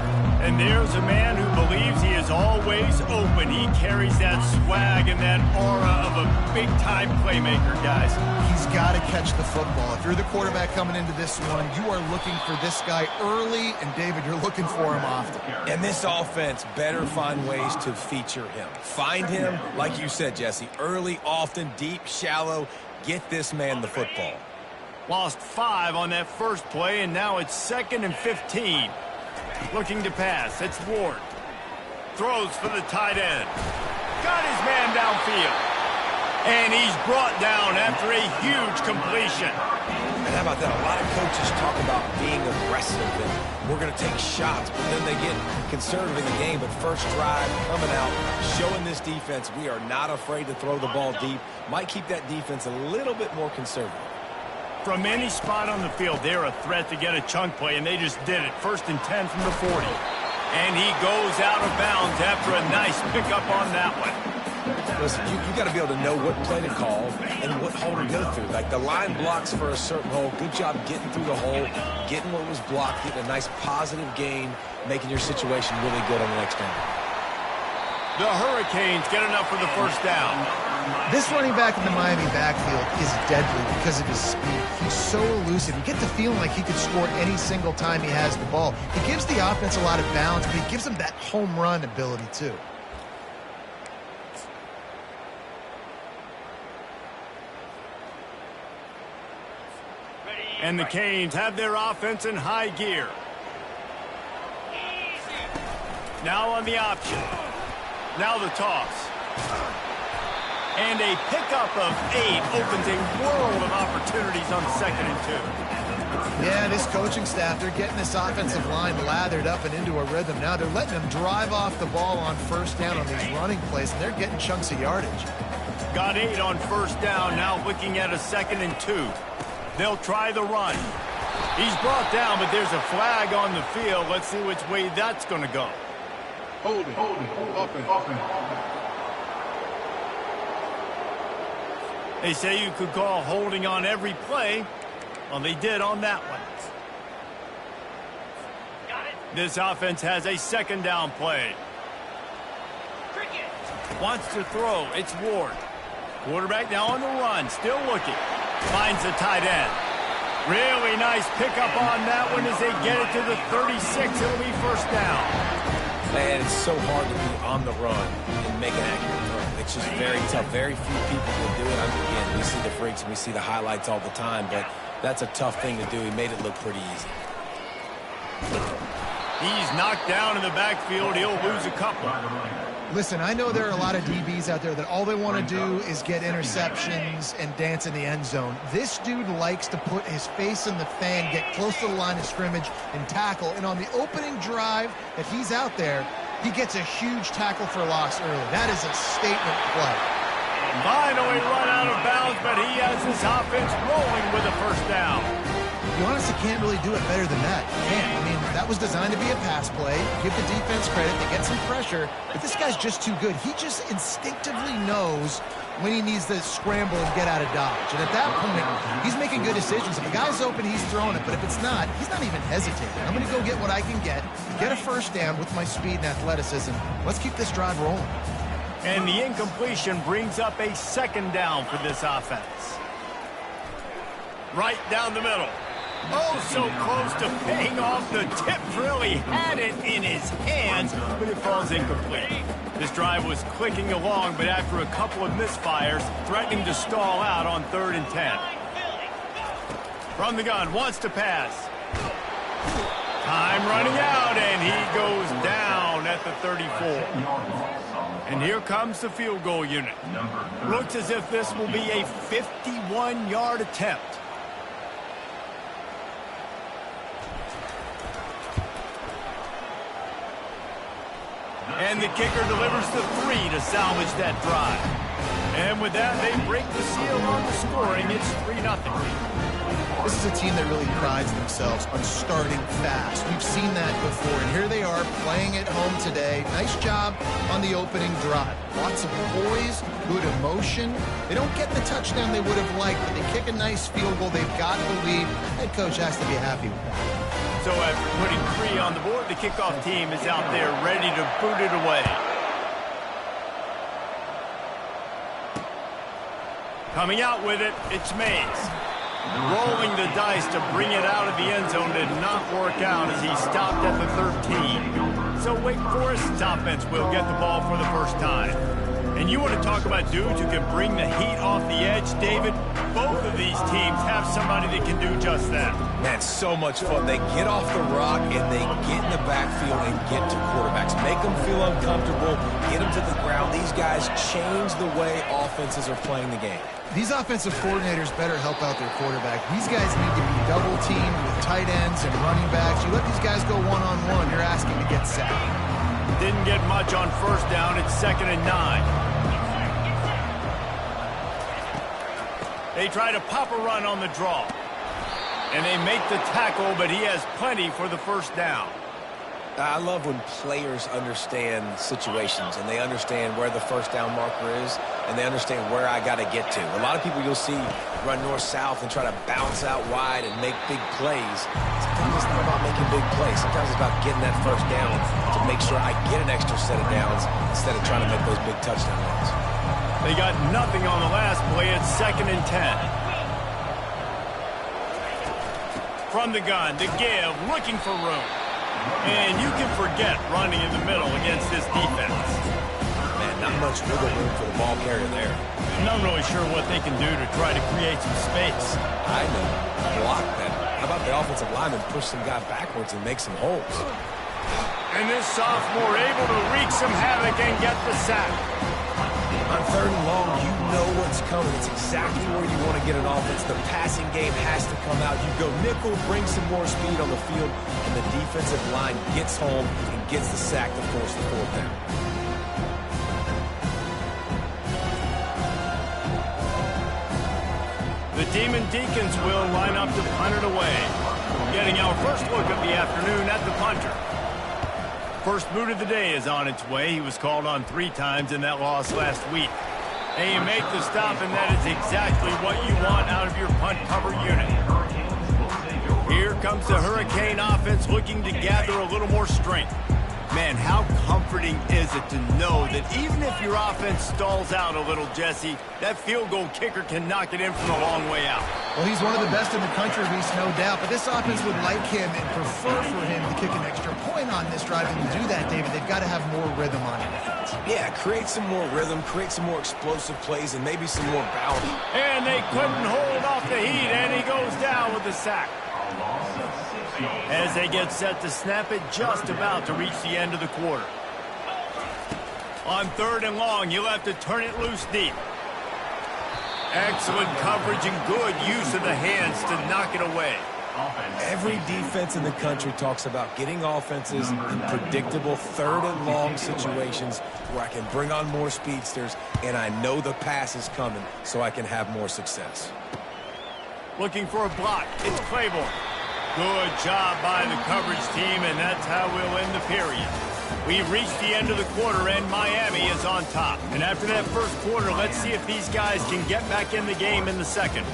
And there's a man who believes he is always open. He carries that swag and that aura of a big-time playmaker, guys. He's got to catch the football. If you're the quarterback coming into this one, you are looking for this guy early, and David, you're looking for him often. And this offense better find ways to feature him. Find him, like you said, Jesse, early, often, deep, shallow. Get this man the football. Lost 5 on that first play, and now it's 2nd and 15. Looking to pass. It's Ward. Throws for the tight end. Got his man downfield. And he's brought down after a huge completion. And how about that? A lot of coaches talk about being aggressive and we're going to take shots, but then they get conservative in the game. But first drive, coming out, showing this defense we are not afraid to throw the ball deep. Might keep that defense a little bit more conservative. From any spot on the field, they're a threat to get a chunk play, and they just did it. 1st and 10 from the 40. And he goes out of bounds after a nice pickup on that one. Listen, you got to be able to know what play to call and what hole to go through. Like the line blocks for a certain hole. Good job getting through the hole, getting what was blocked, getting a nice positive gain, making your situation really good on the next down. The Hurricanes get enough for the first down. This running back in the Miami backfield is deadly because of his speed. He's so elusive. You get the feeling like he could score any single time he has the ball. He gives the offense a lot of balance, but he gives them that home run ability too. And the Canes have their offense in high gear. Now on the option. Now the toss. And a pickup of 8 opens a world of opportunities on 2nd and 2. Yeah, this coaching staff, they're getting this offensive line lathered up and into a rhythm. Now they're letting them drive off the ball on first down on these running plays, and they're getting chunks of yardage. Got 8 on first down, now looking at a 2nd and 2. They'll try the run. He's brought down, but there's a flag on the field. Let's see which way that's going to go. Hold it, open. They say you could call holding on every play. Well, they did on that one. This offense has a 2nd down play. Wants to throw. It's Ward. Quarterback now on the run. Still looking. Finds the tight end. Really nice pickup on that one as they get it to the 36. It'll be first down. Man, it's so hard to be on the run and make an accurate throw. It's just very tough. Very few people will do it. I mean, again, we see the freaks and we see the highlights all the time, but that's a tough thing to do. He made it look pretty easy. He's knocked down in the backfield. He'll lose a couple. Listen, I know there are a lot of DBs out there that all they want to do is get interceptions and dance in the end zone. This dude likes to put his face in the fan, get close to the line of scrimmage, and tackle. And on the opening drive that he's out there, he gets a huge tackle for loss early. That is a statement play. Finally run out of bounds, but he has his offense rolling with a first down. You honestly can't really do it better than that. You can't. I mean, that was designed to be a pass play. Give the defense credit. They get some pressure. But this guy's just too good. He just instinctively knows when he needs to scramble and get out of dodge. And at that point, he's making good decisions. If the guy's open, he's throwing it. But if it's not, he's not even hesitating. I'm going to go get what I can get a first down with my speed and athleticism. Let's keep this drive rolling. And the incompletion brings up a 2nd down for this offense. Right down the middle. Oh, so close to paying off. The tip really had it in his hands, but it falls incomplete. This drive was clicking along, but after a couple of misfires, threatening to stall out on 3rd and 10. From the gun, wants to pass. Time running out, and he goes down at the 34. And here comes the field goal unit. Looks as if this will be a 51-yard attempt. And the kicker delivers the 3 to salvage that drive. And with that, they break the seal on the scoring. It's 3-0. This is a team that really prides themselves on starting fast. We've seen that before, and here they are playing at home today. Nice job on the opening drive. Lots of poise, good emotion. They don't get the touchdown they would have liked, but they kick a nice field goal. They've got the lead. Head coach has to be happy with that. So after putting 3 on the board, the kickoff team is out there ready to boot it away. Coming out with it, it's Mays. Rolling the dice to bring it out of the end zone did not work out as he stopped at the 13. So Wake Forest's offense will get the ball for the first time. And you want to talk about dudes who can bring the heat off the edge, David? Both of these teams have somebody that can do just that. Man, so much fun. They get off the rock and they get in the backfield and get to quarterbacks. Make them feel uncomfortable, get them to the ground. These guys change the way offenses are playing the game. These offensive coordinators better help out their quarterback. These guys need to be double-teamed with tight ends and running backs. You let these guys go one-on-one, you're asking to get sacked. Didn't get much on first down. It's 2nd and 9. They try to pop a run on the draw. And they make the tackle, but he has plenty for the first down. I love when players understand situations and they understand where the first down marker is and they understand where I got to get to. A lot of people you'll see run north-south and try to bounce out wide and make big plays. Sometimes it's not about making big plays. Sometimes it's about getting that first down to make sure I get an extra set of downs instead of trying to make those big touchdown runs. They got nothing on the last play. It's 2nd and 10. From the gun, to give, looking for room. And you can forget running in the middle against this defense. Man, not much wiggle room for the ball carrier there. I'm not really sure what they can do to try to create some space. I know. Block that. How about the offensive lineman push some guy backwards and make some holes? And this sophomore able to wreak some havoc and get the sack. On 3rd and long, you know what's coming. It's exactly where you want to get an offense. The passing game has to come out. You go nickel, bring some more speed on the field, and the defensive line gets home and gets the sack to force the 4th down. The Demon Deacons will line up to punt it away. Getting our first look of the afternoon at the punter. First boot of the day is on its way. He was called on 3 times in that loss last week. And you make the stop, and that is exactly what you want out of your punt cover unit. Here comes the Hurricane offense looking to gather a little more strength. Man, how comforting is it to know that even if your offense stalls out a little, Jesse, that field goal kicker can knock it in from a long way out. Well, he's one of the best in the country, Reese, no doubt. But this offense would like him and prefer for him to kick an extra point on this drive. And to do that, David, they've got to have more rhythm on it. Yeah, create some more rhythm, create some more explosive plays, and maybe some more bounce. And they couldn't hold off the heat, and he goes down with the sack. As they get set to snap it, just about to reach the end of the quarter. On 3rd and long, you'll have to turn it loose deep. Excellent coverage and good use of the hands to knock it away. Every defense in the country talks about getting offenses in predictable 3rd and long situations where I can bring on more speedsters and I know the pass is coming so I can have more success. Looking for a block. It's Claiborne. Good job by the coverage team, and that's how we'll end the period. We've reached the end of the quarter, and Miami is on top. And after that first quarter, let's see if these guys can get back in the game in the second.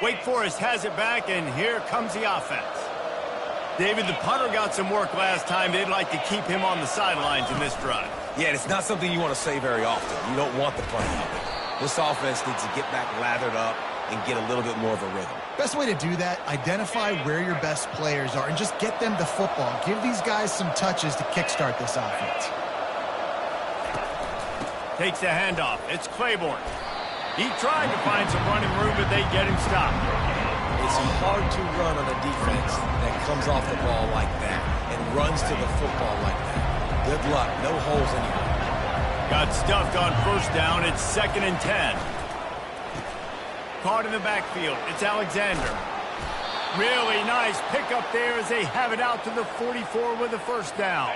Wake Forest has it back, and here comes the offense. David, the punter got some work last time. They'd like to keep him on the sidelines in this drive. Yeah, it's not something you want to say very often. You don't want the punter out there. This offense needs to get back lathered up and get a little bit more of a rhythm. Best way to do that, identify where your best players are and just get them the football. Give these guys some touches to kickstart this offense. Takes the handoff. It's Claiborne. He tried to find some running room, but they get him stopped. It's hard to run on a defense that comes off the ball like that and runs to the football like that. Good luck. No holes anywhere. Got stuffed on first down. It's 2nd and 10. Caught in the backfield. It's Alexander. Really nice pickup there as they have it out to the 44 with a first down.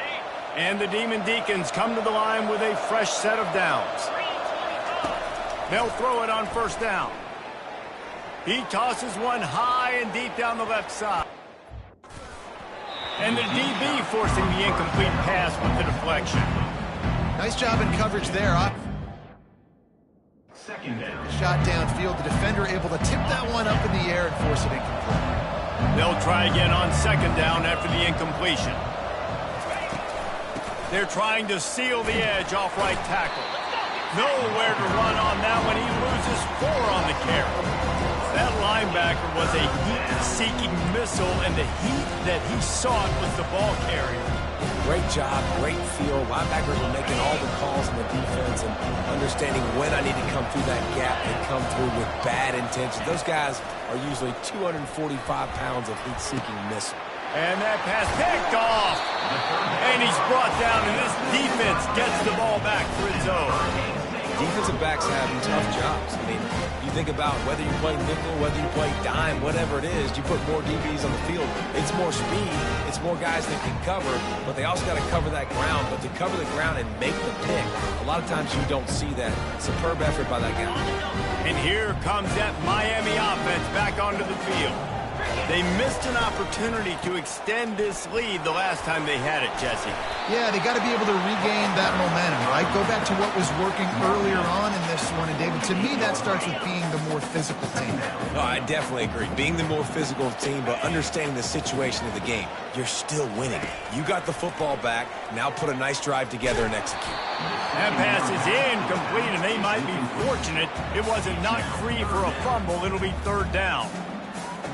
And the Demon Deacons come to the line with a fresh set of downs. They'll throw it on first down. He tosses one high and deep down the left side. And the DB forcing the incomplete pass with the deflection. Nice job in coverage there. Second down. Shot downfield. The defender able to tip that one up in the air and force it incomplete. They'll try again on 2nd down after the incompletion. They're trying to seal the edge off right tackle. Nowhere to run on that one. He loses 4 on the carry. That linebacker was a heat-seeking missile, and the heat that he sought was the ball carrier. Great job, great feel. Linebackers are making all the calls in the defense and understanding when I need to come through that gap and come through with bad intentions. Those guys are usually 245 pounds of heat-seeking missile. And that pass picked off. And he's brought down, and this defense gets the ball back for its own. Defensive backs have tough jobs. I mean, you think about whether you play nickel, whether you play dime, whatever it is, you put more DBs on the field. It's more speed. It's more guys that can cover, but they also got to cover that ground. But to cover the ground and make the pick, a lot of times you don't see that. Superb effort by that guy. And here comes that Miami offense back onto the field. They missed an opportunity to extend this lead the last time they had it, Jesse. Yeah, they got to be able to regain that momentum, right? Go back to what was working earlier on in this one. And, David, to me, that starts with being the more physical team. Oh, I definitely agree. Being the more physical team, but understanding the situation of the game. You're still winning. You got the football back. Now put a nice drive together and execute. That pass is incomplete, and they might be fortunate it wasn't knocked free for a fumble. It'll be 3rd down.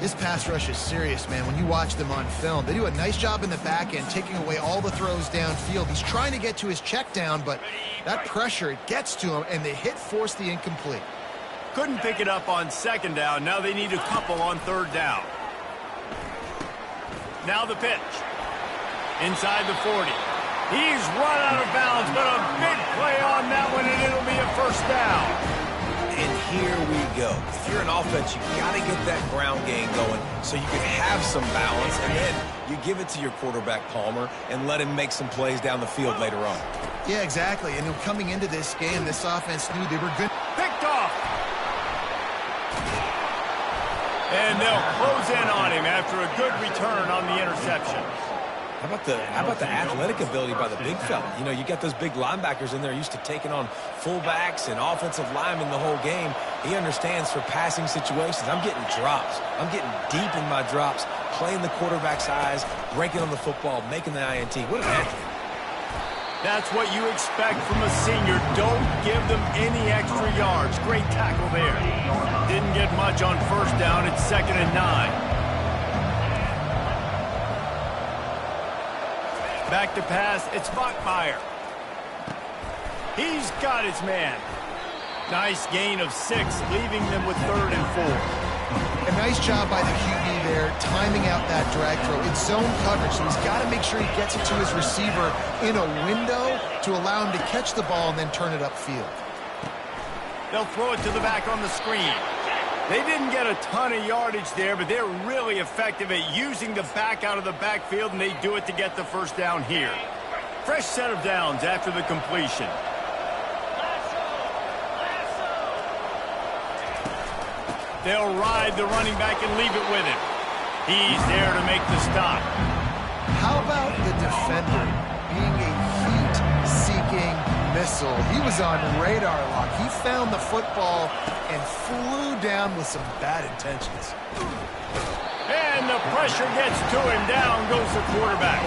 This pass rush is serious, man. When you watch them on film, they do a nice job in the back end, taking away all the throws downfield. He's trying to get to his check down, but that pressure, it gets to him, and the hit forced the incomplete. Couldn't pick it up on 2nd down. Now they need a couple on 3rd down. Now the pitch. Inside the 40. He's run out of bounds, but a big play on that one, and it'll be a first down. And here we go. If you're an offense, you got to get that ground game going so you can have some balance, and then you give it to your quarterback, Palmer, and let him make some plays down the field later on. Yeah, exactly. And coming into this game, this offense knew they were good. Picked off. And they'll close in on him after a good return on the interception. How about the athletic ability by the big fella? You know, you got those big linebackers in there used to taking on fullbacks and offensive linemen the whole game. He understands for passing situations. I'm getting drops. I'm getting deep in my drops, playing the quarterback's eyes, breaking on the football, making the INT. What an athlete. That's what you expect from a senior. Don't give them any extra yards. Great tackle there. Didn't get much on first down. It's 2nd and 9. Back to pass, it's Bachmeier. He's got his man. Nice gain of 6, leaving them with 3rd and 4. A nice job by the QB there, timing out that drag throw. It's zone coverage, so he's got to make sure he gets it to his receiver in a window to allow him to catch the ball and then turn it upfield. They'll throw it to the back on the screen. They didn't get a ton of yardage there, but they're really effective at using the back out of the backfield, and they do it to get the first down here. Fresh set of downs after the completion. They'll ride the running back and leave it with him. He's there to make the stop. How about the defender being a heat-seeking missile? He was on radar lock. He found the football and flew down with some bad intentions. And the pressure gets to him. Down goes the quarterback.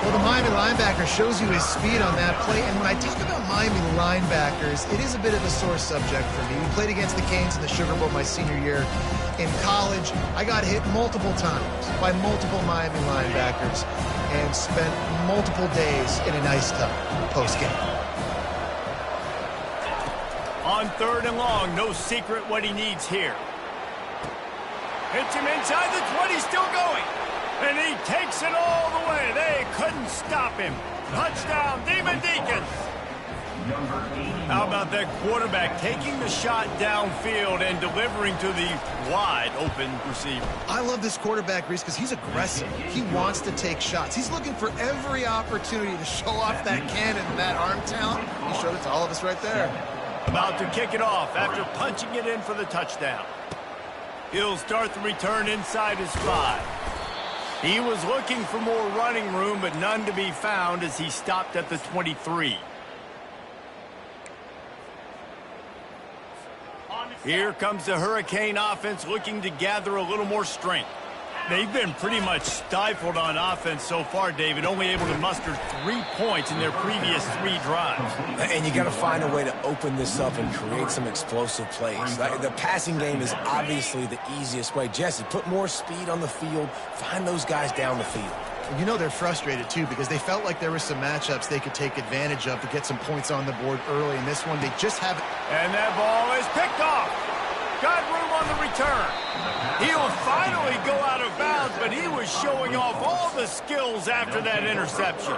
Well, the Miami linebacker shows you his speed on that play. And when I talk about Miami linebackers, it is a bit of a sore subject for me. We played against the Canes in the Sugar Bowl my senior year. In college, I got hit multiple times by multiple Miami linebackers and spent multiple days in an ice tub post-game. On 3rd and long, no secret what he needs here. Hits him inside the 20, still going. And he takes it all the way. They couldn't stop him. Touchdown, Demon Deacons. How about that quarterback taking the shot downfield and delivering to the wide open receiver? I love this quarterback, Reese, because he's aggressive. He wants to take shots. He's looking for every opportunity to show off that cannon and that arm talent. He showed it to all of us right there. About to kick it off after punching it in for the touchdown. He'll start the return inside his 5. He was looking for more running room, but none to be found as he stopped at the 23. Here comes the Hurricane offense looking to gather a little more strength. They've been pretty much stifled on offense so far, David, only able to muster 3 points in their previous 3 drives. And you got to find a way to open this up and create some explosive plays. The passing game is obviously the easiest way. Jesse, put more speed on the field, find those guys down the field. You know they're frustrated, too, because they felt like there were some matchups they could take advantage of to get some points on the board early. In this one, they just haven't. And that ball is picked off. Got room on the return. He'll finally go out of bounds, but he was showing off all the skills after that interception.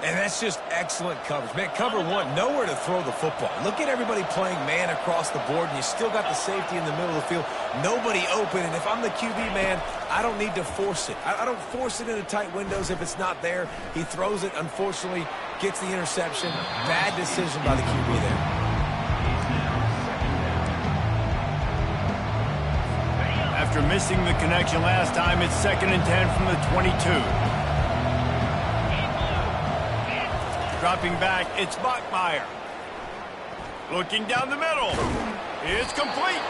And that's just excellent coverage. Man, cover 1, nowhere to throw the football. Look at everybody playing man across the board, and you still got the safety in the middle of the field. Nobody open, and if I'm the QB, man, I don't need to force it. I don't force it into tight windows if it's not there. He throws it, unfortunately, gets the interception. Bad decision by the QB there. After missing the connection last time, it's 2nd and 10 from the 22. Dropping back, it's Bachmeier. Looking down the middle. It's complete.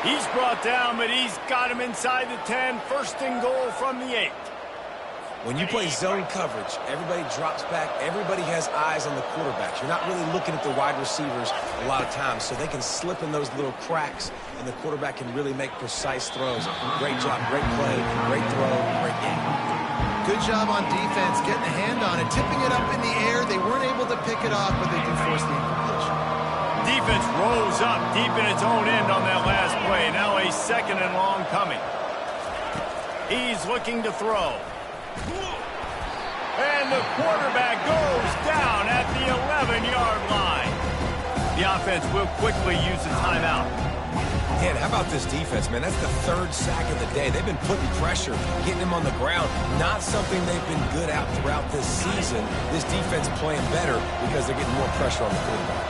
He's brought down, but he's got him inside the 10. 1st and goal from the 8. When you play zone coverage, everybody drops back. Everybody has eyes on the quarterbacks. You're not really looking at the wide receivers a lot of times, so they can slip in those little cracks, and the quarterback can really make precise throws. Great job, great play, great throw, great game. Good job on defense, getting a hand on it, tipping it up in the air. They weren't able to pick it off, but they do force the incompletion. Defense rose up deep in its own end on that last play. Now a 2nd and long coming. He's looking to throw. And the quarterback goes down at the 11-yard line. The offense will quickly use the timeout. Man, how about this defense, man? That's the 3rd sack of the day. They've been putting pressure, getting him on the ground. Not something they've been good at throughout this season. This defense playing better because they're getting more pressure on the quarterback.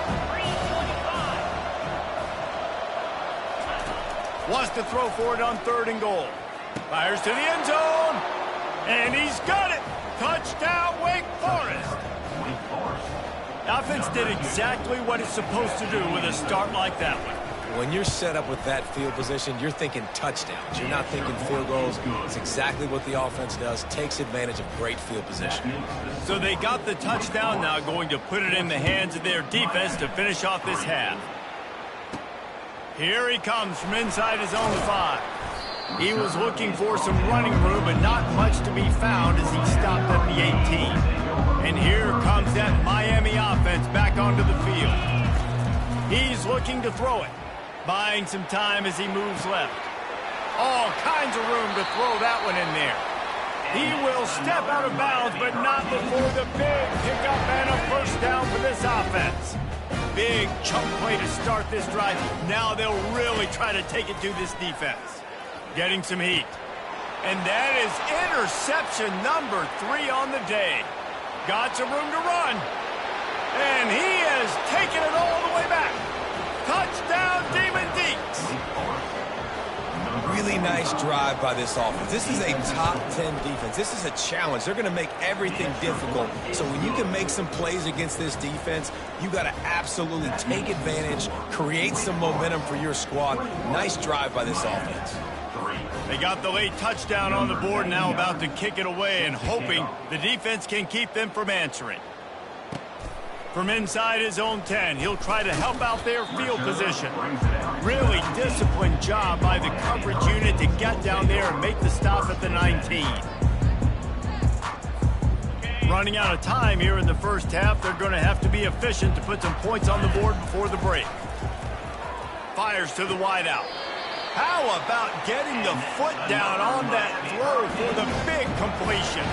Wants to throw for it on 3rd and goal. Fires to the end zone. And he's got it. Touchdown, Wake Forest. The offense did exactly what it's supposed to do with a start like that one. When you're set up with that field position, you're thinking touchdowns. You're not thinking field goals. It's exactly what the offense does. Takes advantage of great field position. So they got the touchdown, now going to put it in the hands of their defense to finish off this half. Here he comes from inside his own 5. He was looking for some running room, but not much to be found as he stopped at the 18. And here comes that Miami offense back onto the field. He's looking to throw it, buying some time as he moves left. All kinds of room to throw that one in there. He will step out of bounds, but not before the big pickup and a 1st down for this offense. Big chunk play to start this drive. Now they'll really try to take it to this defense. Getting some heat. And that is interception number 3 on the day. Got some room to run. And he has taken it all the way back. Touchdown, Demon Deeks. Really nice drive by this offense. This is a top 10 defense. This is a challenge. They're going to make everything difficult. So when you can make some plays against this defense, you got to absolutely take advantage, create some momentum for your squad. Nice drive by this offense. They got the late touchdown on the board, now about to kick it away and hoping the defense can keep them from answering. From inside his own 10, he'll try to help out their field position. Really disciplined job by the coverage unit to get down there and make the stop at the 19. Running out of time here in the 1st half, they're going to have to be efficient to put some points on the board before the break. Fires to the wideout. How about getting the foot down on that throw for the big completion?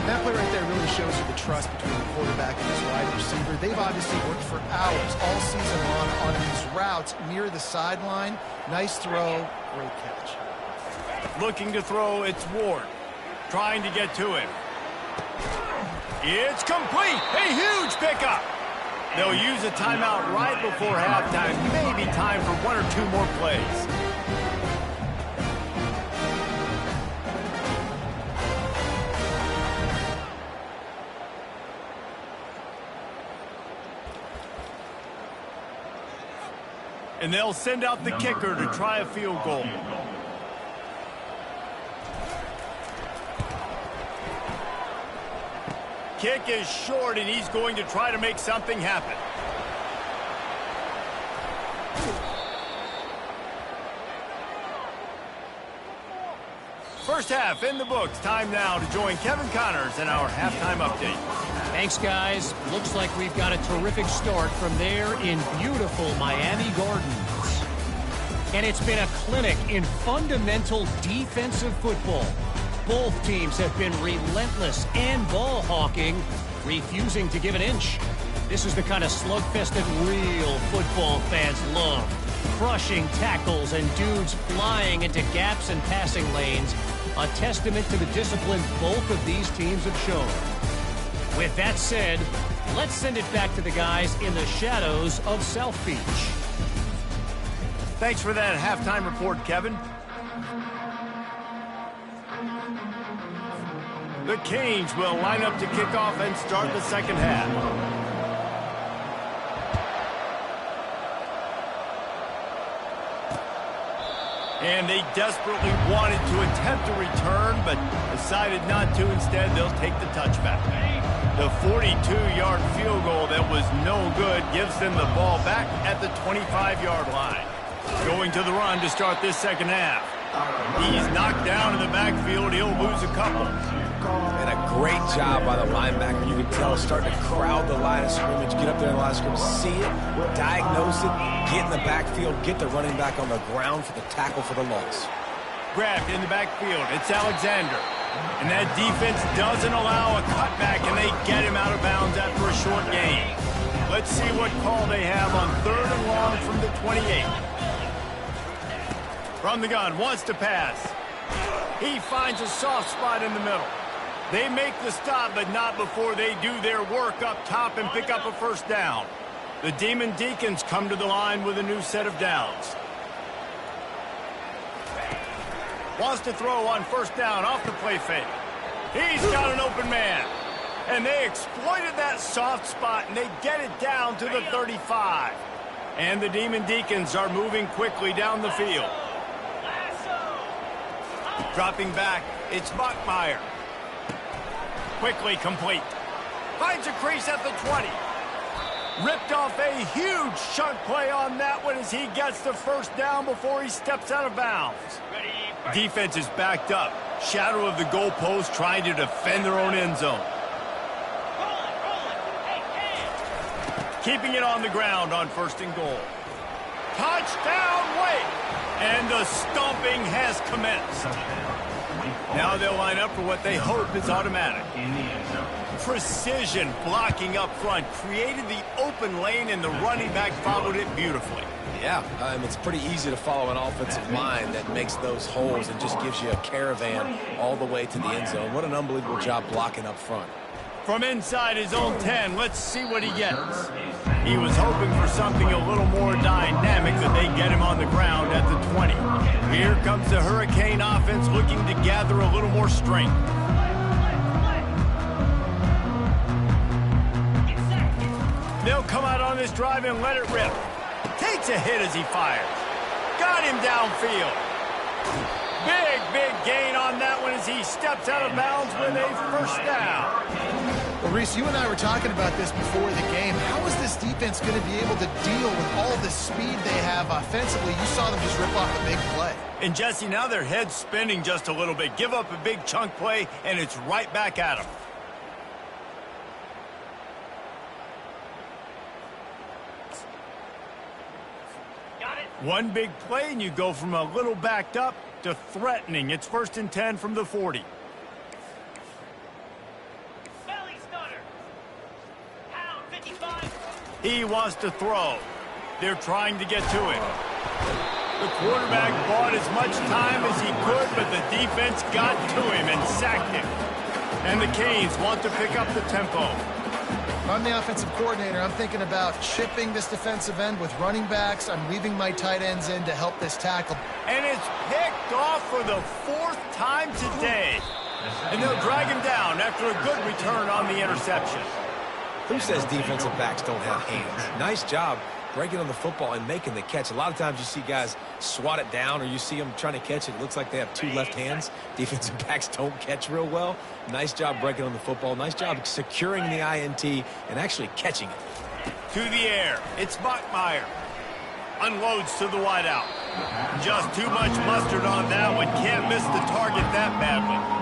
That play right there really shows you the trust between the quarterback and his wide receiver. They've obviously worked for hours all season long on these routes near the sideline. Nice throw, great catch. Looking to throw, it's Ward. Trying to get to him. It's complete. A huge pickup. They'll use a timeout right before halftime. Maybe time for one or two more plays. And they'll send out the kicker to try a field goal. Kick is short, and he's going to try to make something happen. First half in the books. Time now to join Kevin Connors in our halftime update. Thanks, guys. Looks like we've got a terrific start from there in beautiful Miami Gardens. And it's been a clinic in fundamental defensive football. Both teams have been relentless and ball hawking, refusing to give an inch. This is the kind of slugfest that real football fans love. Crushing tackles and dudes flying into gaps and passing lanes. A testament to the discipline both of these teams have shown. With that said, let's send it back to the guys in the shadows of South Beach. Thanks for that halftime report, Kevin. The Canes will line up to kick off and start the second half. And they desperately wanted to attempt a return, but decided not to. Instead, they'll take the touchback. The 42-yard field goal that was no good gives them the ball back at the 25-yard line. Going to the run to start this second half. He's knocked down in the backfield. He'll lose a couple. And a great job by the linebacker. You can tell starting to crowd the line of scrimmage, get up there in the line of scrimmage, see it, diagnose it, get in the backfield, get the running back on the ground for the tackle for the loss. Grabbed in the backfield. It's Alexander. And that defense doesn't allow a cutback, and they get him out of bounds after a short gain. Let's see what call they have on 3rd and long from the 28. From the gun, wants to pass. He finds a soft spot in the middle. They make the stop, but not before they do their work up top and pick up a first down. The Demon Deacons come to the line with a new set of downs. Wants to throw on first down off the play fake. He's got an open man. And they exploited that soft spot, and they get it down to the 35. And the Demon Deacons are moving quickly down the field. Dropping back, it's Bachmeier. Quickly complete. Finds a crease at the 20. Ripped off a huge chunk play on that one as he gets the first down before he steps out of bounds. Defense is backed up. Shadow of the goalpost trying to defend their own end zone. Keeping it on the ground on 1st and goal. Touchdown, Wake! And the stomping has commenced. Now they'll line up for what they hope is automatic. Precision blocking up front created the open lane, and the running back followed it beautifully. Yeah, it's pretty easy to follow an offensive line that makes those holes and just gives you a caravan all the way to the end zone. What an unbelievable job blocking up front. From inside his own 10, let's see what he gets. He was hoping for something a little more dynamic, that they get him on the ground at the 20. Here comes the Hurricane offense looking to gather a little more strength. They'll come out on this drive and let it rip. Takes a hit as he fires. Got him downfield. Big gain on that one as he steps out of bounds with a first down. Well, Reese, you and I were talking about this before the game. How is this defense going to be able to deal with all the speed they have offensively? You saw them just rip off a big play. And, Jesse, now their head's spinning just a little bit. Give up a big chunk play, and it's right back at them. One big play, and you go from a little backed up to threatening. It's 1st and 10 from the 40. He wants to throw. They're trying to get to him. The quarterback bought as much time as he could, but the defense got to him and sacked him. And the Canes want to pick up the tempo. I'm the offensive coordinator. I'm thinking about chipping this defensive end with running backs. I'm leaving my tight ends in to help this tackle. And it's picked off for the 4th time today. And they'll drag him down after a good return on the interception. Who says defensive backs don't have hands? Nice job breaking on the football and making the catch. A lot of times you see guys swat it down or you see them trying to catch it. It looks like they have 2 left hands. Defensive backs don't catch real well. Nice job breaking on the football. Nice job securing the INT and actually catching it. To the air. It's Bachmeier. Unloads to the wideout. Just too much mustard on that one. Can't miss the target that badly.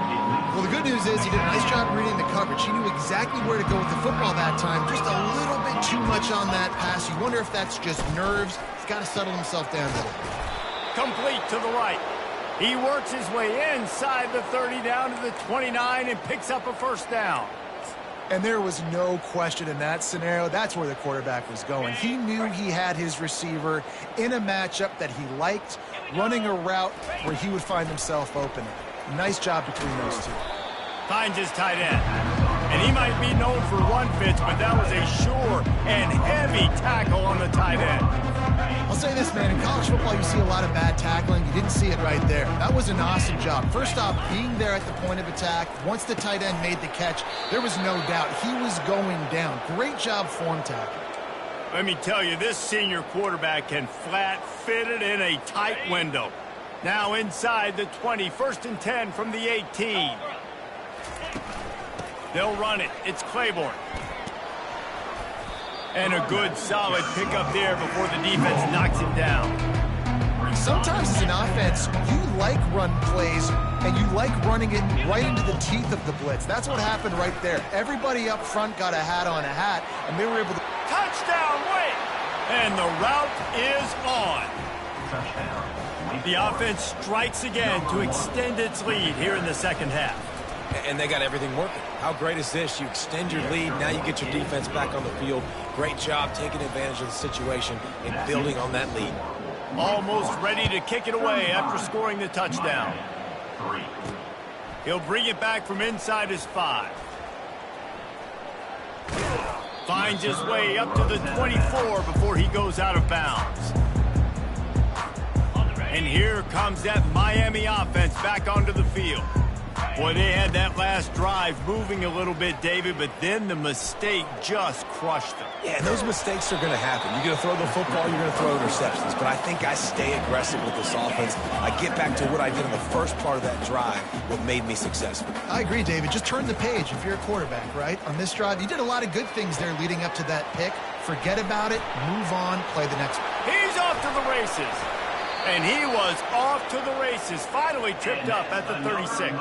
Well, the good news is he did a nice job reading the coverage. He knew exactly where to go with the football that time. Just a little bit too much on that pass. You wonder if that's just nerves. He's got to settle himself down a little. Complete to the right. He works his way inside the 30 down to the 29 and picks up a first down. And there was no question in that scenario. That's where the quarterback was going. He knew he had his receiver in a matchup that he liked, running a route where he would find himself open. Nice job between those two. Finds his tight end. And he might be known for run fits, but that was a sure and heavy tackle on the tight end. I'll say this, man. In college football, you see a lot of bad tackling. You didn't see it right there. That was an awesome job. First off, being there at the point of attack. Once the tight end made the catch, there was no doubt he was going down. Great job form tackling. Let me tell you, this senior quarterback can flat fit it in a tight window. Now inside the 20, 1st and 10 from the 18. They'll run it. It's Claiborne. And a good, solid pickup there before the defense knocks him down. Sometimes as an offense, you like run plays, and you like running it right into the teeth of the blitz. That's what happened right there. Everybody up front got a hat on a hat, and they were able to... Touchdown, wait! And the route is on. Touchdown. The offense strikes again to extend its lead here in the second half. And they got everything working. How great is this? You extend your lead. Now you get your defense back on the field. Great job taking advantage of the situation and building on that lead. Almost ready to kick it away after scoring the touchdown. He'll bring it back from inside his 5. Finds his way up to the 24 before he goes out of bounds. And here comes that Miami offense back onto the field. Boy, they had that last drive moving a little bit, David, but then the mistake just crushed them. Yeah, those mistakes are going to happen. You're going to throw the football, you're going to throw interceptions. But I think I stay aggressive with this offense. I get back to what I did in the first part of that drive, what made me successful. I agree, David. Just turn the page if you're a quarterback, right? On this drive, you did a lot of good things there leading up to that pick. Forget about it, move on, play the next one. He's off to the races. And he was off to the races, finally tripped up at the 36.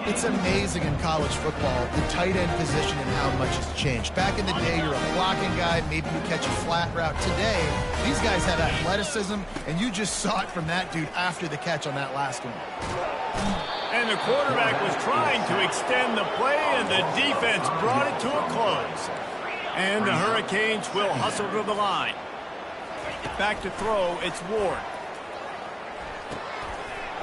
It's amazing in college football, the tight end position and how much has changed. Back in the day, you're a blocking guy, maybe you catch a flat route. Today, these guys have athleticism, and you just saw it from that dude after the catch on that last one. And the quarterback was trying to extend the play, and the defense brought it to a close. And the Hurricanes will hustle to the line. Back to throw, it's Ward.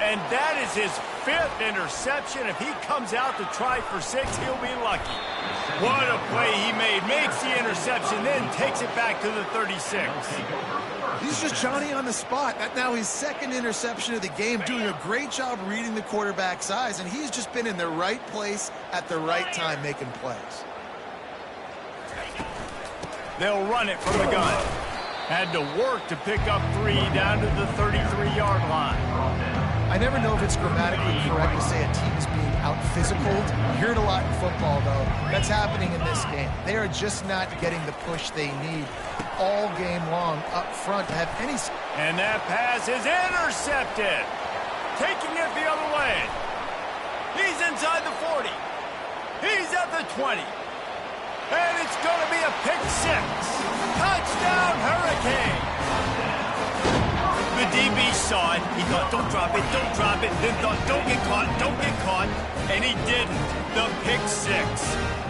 And that is his 5th interception. If he comes out to try for 6, he'll be lucky. What a play he made. Makes the interception, then takes it back to the 36. He's just Johnny on the spot. That's now his 2nd interception of the game, doing a great job reading the quarterback's eyes, and he's just been in the right place at the right time making plays. They'll run it from the gun. Had to work to pick up 3 down to the 33-yard line. I never know if it's grammatically correct to say a team is being out-physicaled. You hear it a lot in football, though. That's happening in this game. They are just not getting the push they need all game long up front to have any... And that pass is intercepted. Taking it the other way. He's inside the 40. He's at the 20. And it's going to be a pick 6. Touchdown, Hurricane. The DB saw it. He thought, don't drop it, don't drop it. Then thought, don't get caught, don't get caught. And he didn't. The pick 6.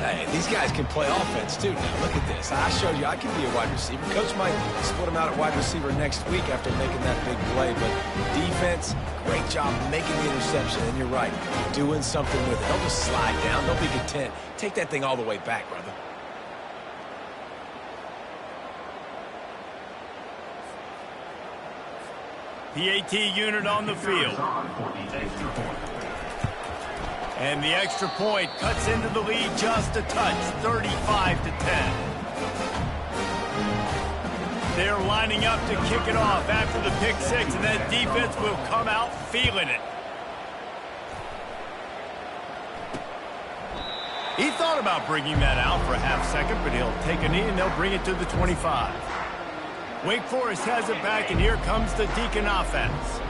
Hey, these guys can play offense, too. Now, look at this. I showed you I can be a wide receiver. Coach might split him out at wide receiver next week after making that big play. But defense, great job making the interception. And you're right, doing something with it. Don't just slide down. Don't be content. Take that thing all the way back, brother. PAT unit on the field. And the extra point cuts into the lead just a touch, 35-10. They're lining up to kick it off after the pick six, and that defense will come out feeling it. He thought about bringing that out for a half second, but he'll take a knee and they'll bring it to the 25. Wake Forest has it back, and here comes the Deacon offense.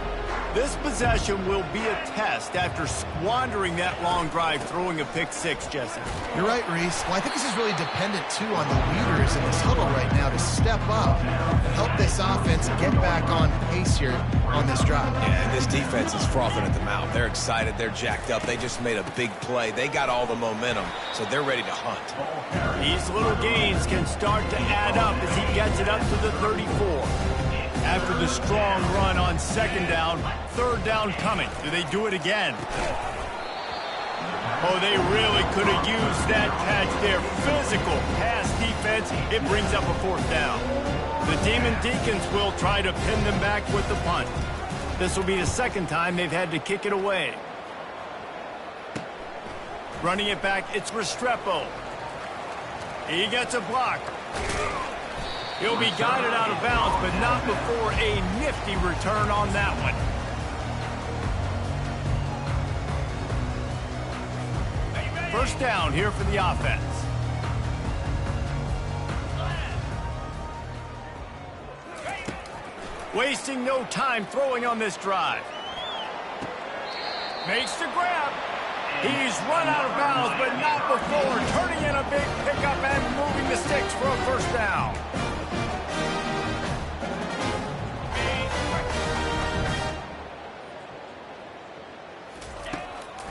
This possession will be a test after squandering that long drive throwing a pick six, Jesse. You're right, Reese. Well, I think this is really dependent, too, on the leaders in this huddle right now to step up and help this offense get back on pace here on this drive. Yeah, and this defense is frothing at the mouth. They're excited. They're jacked up. They just made a big play. They got all the momentum, so they're ready to hunt. These little gains can start to add up as he gets it up to the 34. After the strong run on second down, third down coming. Do they do it again? Oh, they really could have used that catch there. Physical pass defense. It brings up a fourth down. The Demon Deacons will try to pin them back with the punt. This will be the second time they've had to kick it away. Running it back, it's Restrepo. He gets a block. He'll be guided out of bounds, but not before a nifty return on that one. First down here for the offense. Wasting no time throwing on this drive. Makes the grab. He's run out of bounds, but not before turning in a big pickup and moving the sticks for a first down.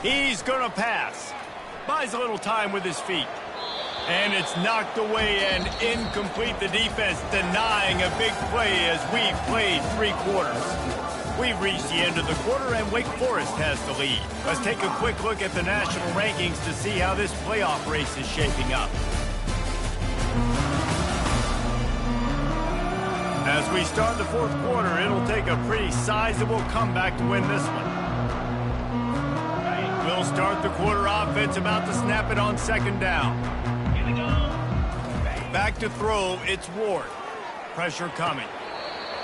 He's going to pass. Buys a little time with his feet. And it's knocked away and incomplete. The defense denying a big play as we've played 3 quarters. We've reached the end of the quarter, and Wake Forest has the lead. Let's take a quick look at the national rankings to see how this playoff race is shaping up. As we start the fourth quarter, it'll take a pretty sizable comeback to win this one. We'll start the quarter offense about to snap it on second down. Back to throw, it's Ward. Pressure coming.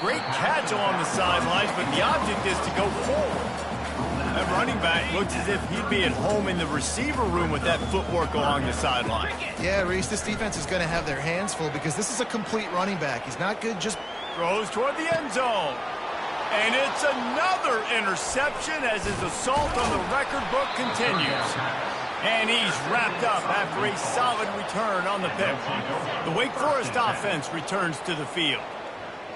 Great catch along the sidelines, but the object is to go forward. That running back looks as if he'd be at home in the receiver room with that footwork along the sideline. Yeah, Reese, this defense is going to have their hands full because this is a complete running back. He's not good, just throws toward the end zone. And it's another interception as his assault on the record book continues. And he's wrapped up after a solid return on the pick. The Wake Forest offense returns to the field.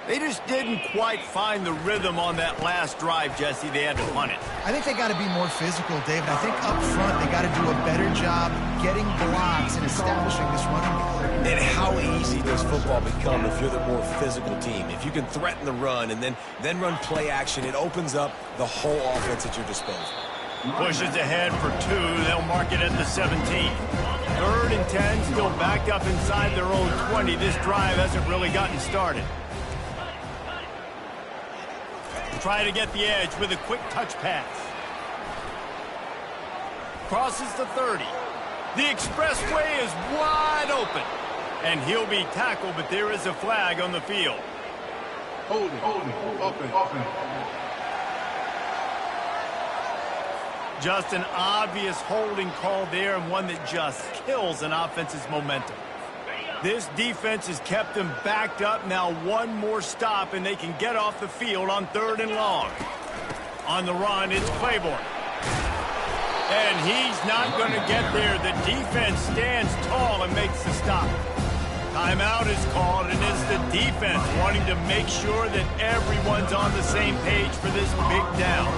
They just didn't quite find the rhythm on that last drive, Jesse. They had to punt it. I think they got to be more physical, David. I think up front they got to do a better job getting blocks and establishing this running game. And how easy does football become if you're the more physical team? If you can threaten the run and then run play action, it opens up the whole offense at your disposal. Pushes ahead for 2. They'll mark it at the 17. 3rd and 10, still backed up inside their own 20. This drive hasn't really gotten started. Try to get the edge with a quick touch pass. Crosses the 30. The expressway is wide open. And he'll be tackled, but there is a flag on the field. Holding, open. Just an obvious holding call there, and one that just kills an offense's momentum. This defense has kept them backed up. Now one more stop, and they can get off the field on 3rd and long. On the run, it's Claiborne. And he's not going to get there. The defense stands tall and makes the stop. Timeout is called, and it's the defense wanting to make sure that everyone's on the same page for this big down.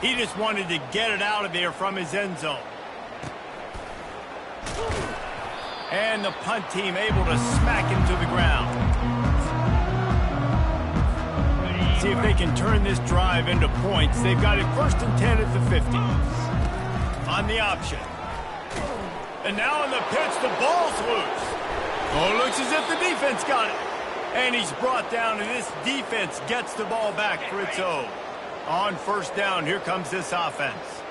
He just wanted to get it out of there from his end zone. And the punt team able to smack him to the ground. See if they can turn this drive into points. They've got it 1st and 10 at the 50. On the option. And now in the pitch, the ball's loose. Oh, looks as if the defense got it. And he's brought down, and this defense gets the ball back for its own. On 1st down, here comes this offense.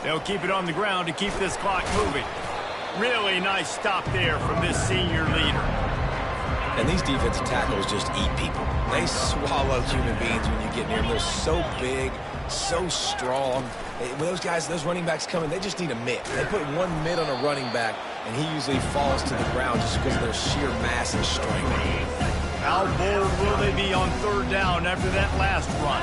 They'll keep it on the ground to keep this clock moving. Really nice stop there from this senior leader. And these defensive tackles just eat people. They swallow human beings when you get near them. They're so big, so strong. When those guys, those running backs come in, they just need a mitt. They put one mitt on a running back, and he usually falls to the ground just because of their sheer mass and strength. How bold will they be on 3rd down after that last run?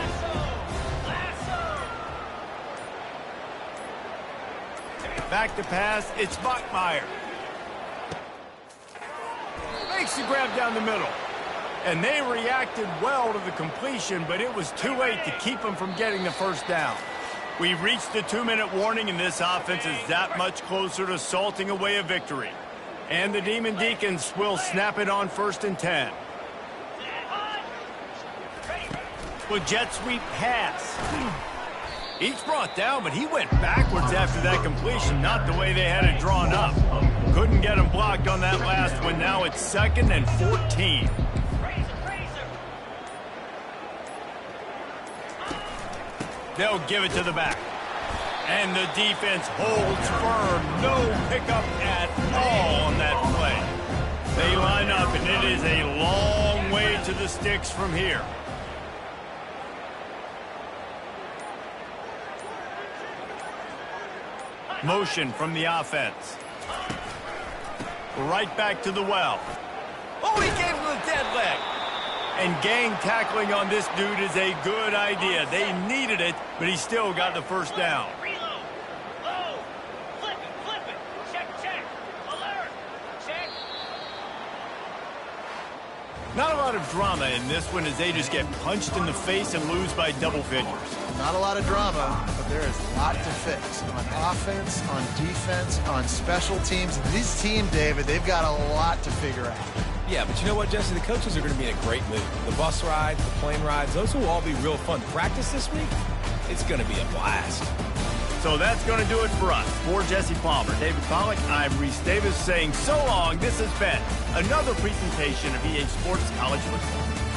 Back to pass, it's Bachmeier. Makes the grab down the middle. And they reacted well to the completion, but it was too late to keep them from getting the 1st down. We've reached the 2-minute warning, and this offense is that much closer to salting away a victory. And the Demon Deacons will snap it on 1st and 10. With jet sweep pass. Each brought down, but he went backwards after that completion, not the way they had it drawn up. Couldn't get him blocked on that last one. Now it's 2nd and 14. They'll give it to the back. And the defense holds firm. No pickup at all on that play. They line up, and it is a long way to the sticks from here. Motion from the offense. Right back to the well. Oh, he gave him the dead leg. And gang tackling on this dude is a good idea. They needed it, but he still got the 1st down. Reload. Low. Flip it. Check. Alert. Check. Not a lot of drama in this one as they just get punched in the face and lose by double figures. Not a lot of drama, but there is a lot to fix on offense, on defense, on special teams. This team, David, they've got a lot to figure out. Yeah, but you know what, Jesse? The coaches are going to be in a great mood. The bus rides, the plane rides, those will all be real fun. Practice this week, it's going to be a blast. So that's going to do it for us. For Jesse Palmer, David Pollack, I'm Reese Davis saying so long. This has been another presentation of EA Sports College Football.